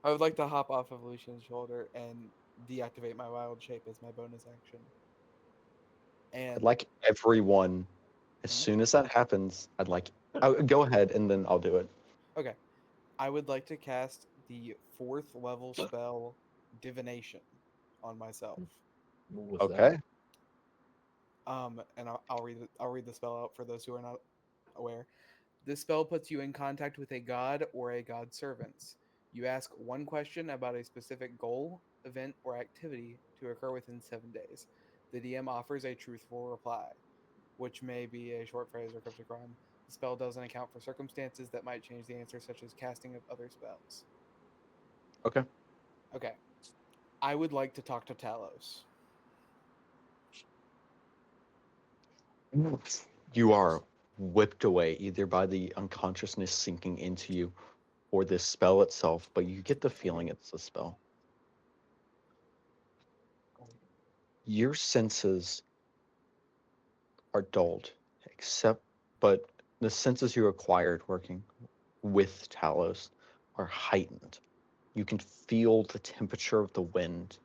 I would like to hop off of Lucian's shoulder and deactivate my wild shape as my bonus action. I'd And like everyone, as soon as that happens, go ahead and then I'll do it. okay, I would like to cast the 4th level spell Divination on myself. What was Okay. And I'll read the spell out for those who are not aware. This spell puts you in contact with a god or a god servant. You ask one question about a specific goal, event, or activity to occur within 7 days. The DM offers a truthful reply, which may be a short phrase or cryptic rhyme. The spell doesn't account for circumstances that might change the answer, such as casting of other spells. Okay. Okay. I would like to talk to Talos. You are whipped away either by the unconsciousness sinking into you or this spell itself, but you get the feeling it's a spell. Your senses are dulled, but the senses you acquired working with Talos are heightened. You can feel the temperature of the wind,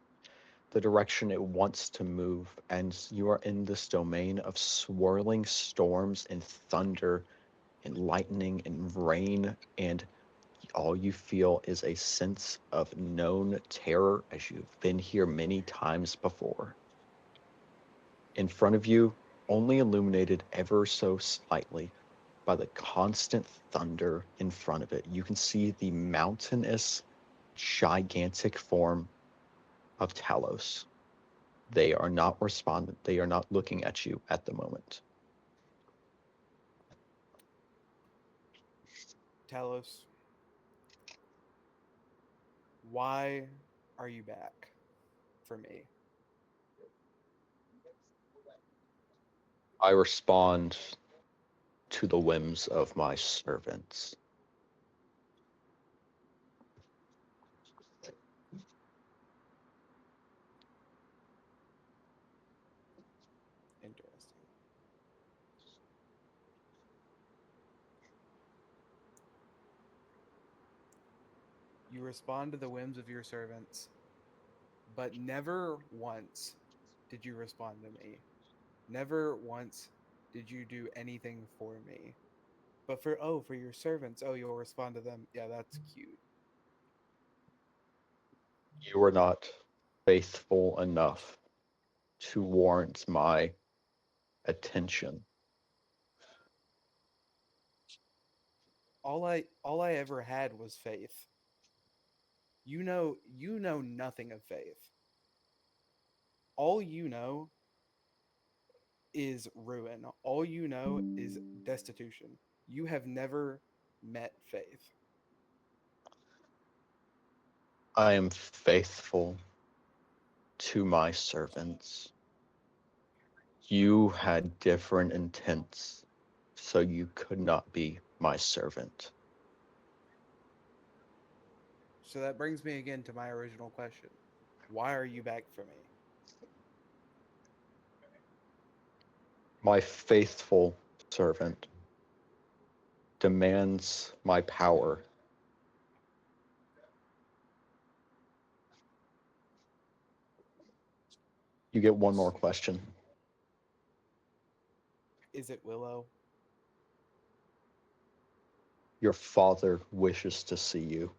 the direction it wants to move, and you are in this domain of swirling storms and thunder and lightning and rain, and all you feel is a sense of known terror as you've been here many times before. In front of you, only illuminated ever so slightly by the constant thunder in front of it, you can see the mountainous, gigantic form of Talos. They are not responding. They are not looking at you at the moment. Talos, why are you back for me? I respond to the whims of my servants. Interesting. You respond to the whims of your servants, but never once did you respond to me. Never once did you do anything for me. But for your servants, you'll respond to them. Yeah, that's cute. You are not faithful enough to warrant my attention. All I ever had was faith. You know nothing of faith. All you know is ruin. All you know is destitution. You have never met faith. I am faithful to my servants. You had different intents, so you could not be my servant. So that brings me again to my original question. Why are you back for me? My faithful servant demands my power. You get one more question. Is it Willow? Your father wishes to see you.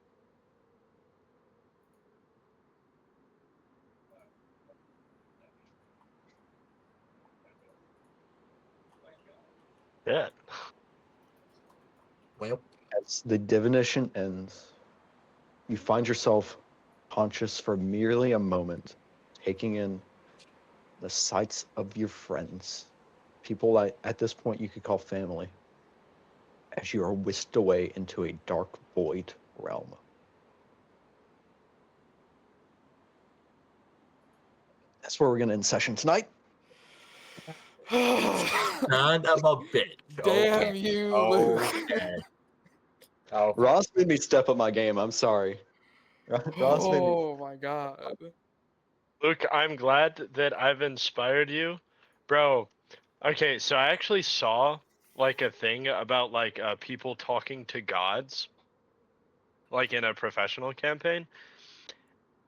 Yeah. Well, As the divination ends, you find yourself conscious for merely a moment, taking in the sights of your friends, people that at this point you could call family, as you are whisked away into a dark void realm. That's where we're going to end session tonight. son of a bitch. Damn Okay. you, Luke. Okay. Oh, Ross made me step up my game. I'm sorry. Ross made me. Oh my god. Luke, I'm glad that I've inspired you. Bro, okay, so I actually saw like a thing about like people talking to gods like in a professional campaign,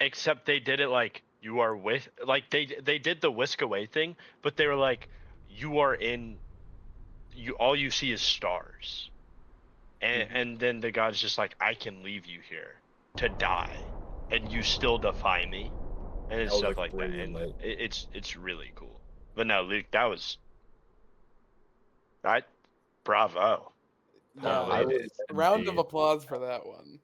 except they did it like you are with like they did the whisk away thing, but they were like you are in you all you see is stars. And then the god's just like I can leave you here to die and you still defy me. And it's was stuff like like that, really and lit. it's really cool. But no, Luke, that was I bravo. Yeah, I Holy. was, round of indeed. applause for that one.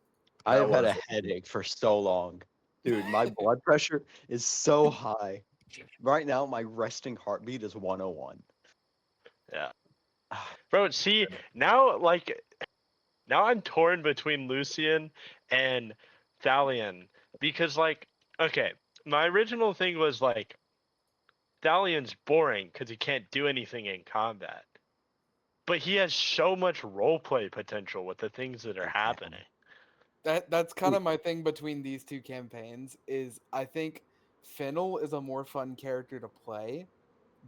I have had was a headache for so long. Dude, my blood pressure is so high. Right now, my resting heartbeat is 101. Yeah. Bro, see, now like now I'm torn between Lucien and Thalion because like okay, my original thing was like Thalion's boring because he can't do anything in combat. But he has so much roleplay potential with the things that are happening. That's kind of my thing between these two campaigns. Is I think Fennel is a more fun character to play,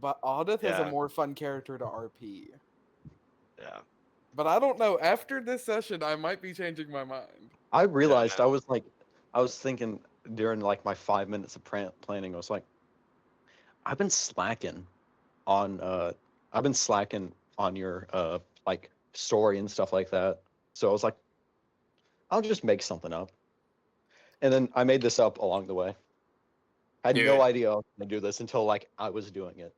but Audith is a Yeah. more fun character to RP. Yeah. But I don't know. After this session, I might be changing my mind. I realized no. I was thinking during like my 5 minutes of planning, I was like, I've been slacking on I've been slacking on your like story and stuff like that. So I was like, I'll just make something up. And then I made this up along the way. I had no Dude. idea I was gonna do this until like I was doing it.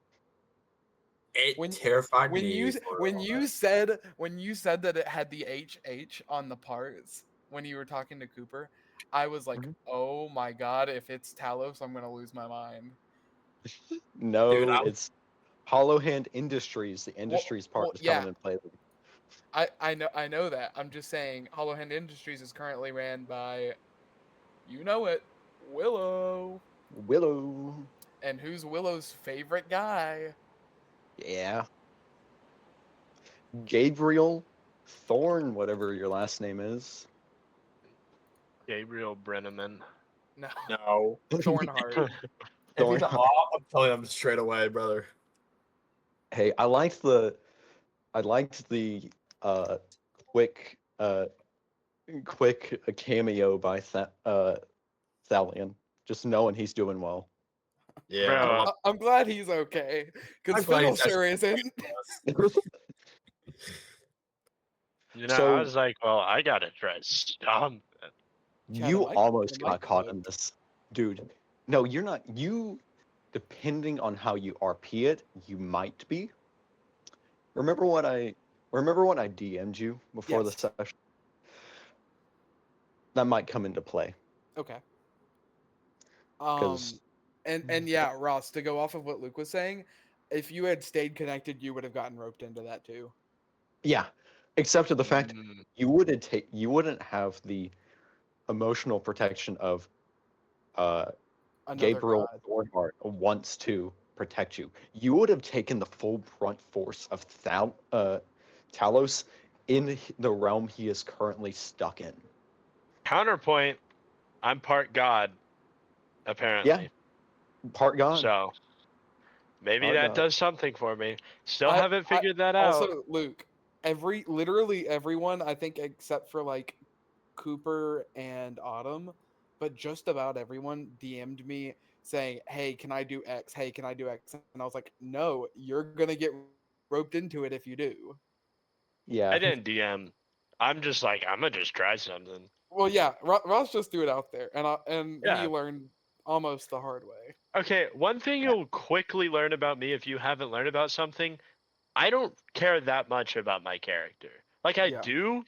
It When terrified when me. you for a when while. you said that it had the HH on the parts when you were talking to Cooper, I was like, Mhm. oh my god, if it's Talos, I'm gonna lose my mind. No, Dude, I was it's Hollow Hand Industries. The Well, Industries part well, is yeah, coming in play. I know that. I'm just saying, Hollow Hand Industries is currently ran by, you know it, Willow. Willow. And who's Willow's favorite guy? Yeah. Gabriel Thorne, whatever your last name is. Gabriel Brenneman. No, no. Thornheart. If he's Thornheart. off, I'm telling him straight away, brother. Hey, I liked the uh quick cameo by Thalion. Just knowing he's doing well. Yeah, Bro, I love. I'm glad he's okay, because I'm glad Fiddle he's sure actually isn't. you know, I So was like, well, I gotta try stomp. Yeah, you the almost got mic caught in clipped. this, dude. No, you're not. You, depending on how you RP it, you might be. Remember what I DM'd you before the Yes. session? That might come into play Okay. because And yeah, Ross, to go off of what Luke was saying, if you had stayed connected, you would have gotten roped into that too. yeah, except for the fact Mm, you wouldn't have the emotional protection of Another Gabriel god. Thornheart wants to protect you. You would have taken the full brunt force of Talos in the realm he is currently stuck in. counterpoint, I'm part god, apparently. Part God. So maybe Part that God. does something for me. Still I haven't figured that out. also, Luke, literally everyone, I think except for like Cooper and Autumn, but just about everyone DM'd me saying, "Hey, can I do X? Hey, can I do X?" And I was like, "No, you're gonna get roped into it if you do." Yeah. I didn't DM. I'm just like, I'm gonna just try something. Well, yeah, Ross just threw it out there, and he Yeah. learned almost the hard way. Okay, one thing you'll quickly learn about me if you haven't learned about something, I don't care that much about my character. Like I Yeah. do,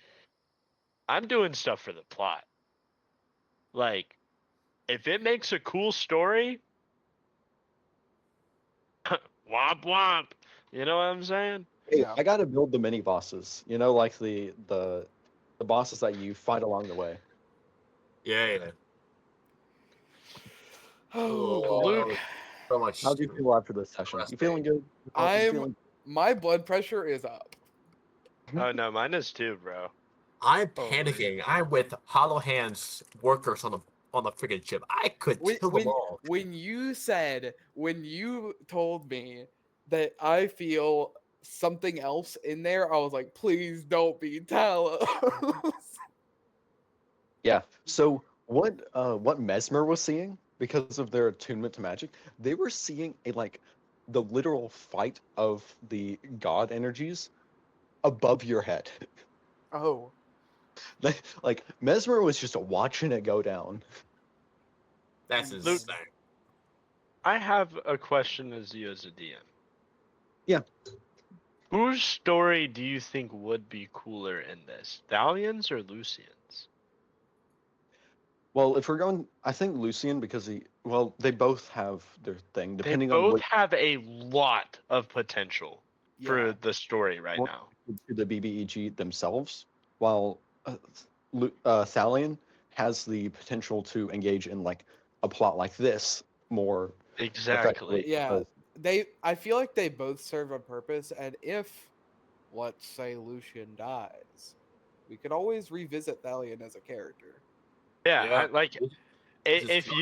I'm doing stuff for the plot. Like, if it makes a cool story, womp womp. You know what I'm saying? Hey, Yeah. I gotta build the mini bosses. You know, like the bosses that you fight along the way. Yeah. Oh Oh, boy. that was so much. How'd you feel after this session? You feeling good? I'm my blood pressure is up. Oh no, mine is too, bro. I'm Oh. panicking. I'm with Hollow Hands workers on the freaking ship. I could kill them all. When you told me that I feel something else in there, I was like, please don't be Talos. Yeah. So what Messmer was seeing because of their attunement to magic, they were seeing the literal fight of the god energies above your head. Oh. Like Mesmer was just watching it go down. That's Luke, insane. I have a question as you as a DM. Yeah. Whose story do you think would be cooler in this? Thalion's or Lucien's? Well, if we're going, I think Lucien because they both have their thing They depending on both what have a lot of potential for Yeah. the story right now. to the BBEG themselves, while Thalion has the potential to engage in like a plot like this more effectively. Exactly. Yeah. I feel like they both serve a purpose, and if, let's say, Lucien dies, we could always revisit Thalion as a character. Yeah, Yeah. like This is if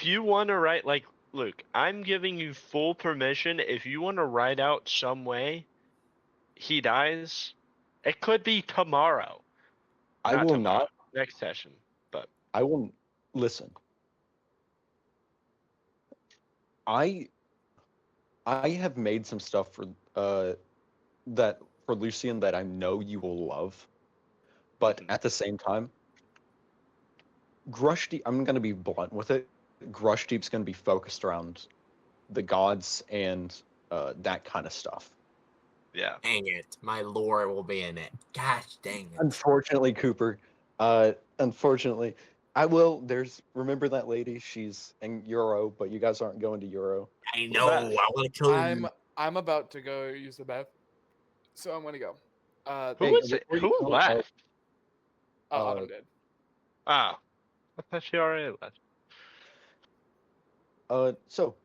you wanna write like Luke, I'm giving you full permission. If you wanna write out some way he dies, it could be tomorrow. I will tomorrow, not. next session. But I will listen. I have made some stuff for that for Lucien that I know you will love, but Mhm. at the same time, Grushdeep. I'm gonna be blunt with it. Grushdeep's gonna be focused around the gods and that kind of stuff. yeah. dang it. My lore will be in it. Gosh dang it. Unfortunately, Cooper. Unfortunately, I will. Remember that lady? She's in Euro, but you guys aren't going to Euro. I know. Beth. I want to kill you. I'm about to go use the bath, so I'm gonna go. Who Hey, was it? before you Who go, left? Autumn did. Oh, I thought she already left. So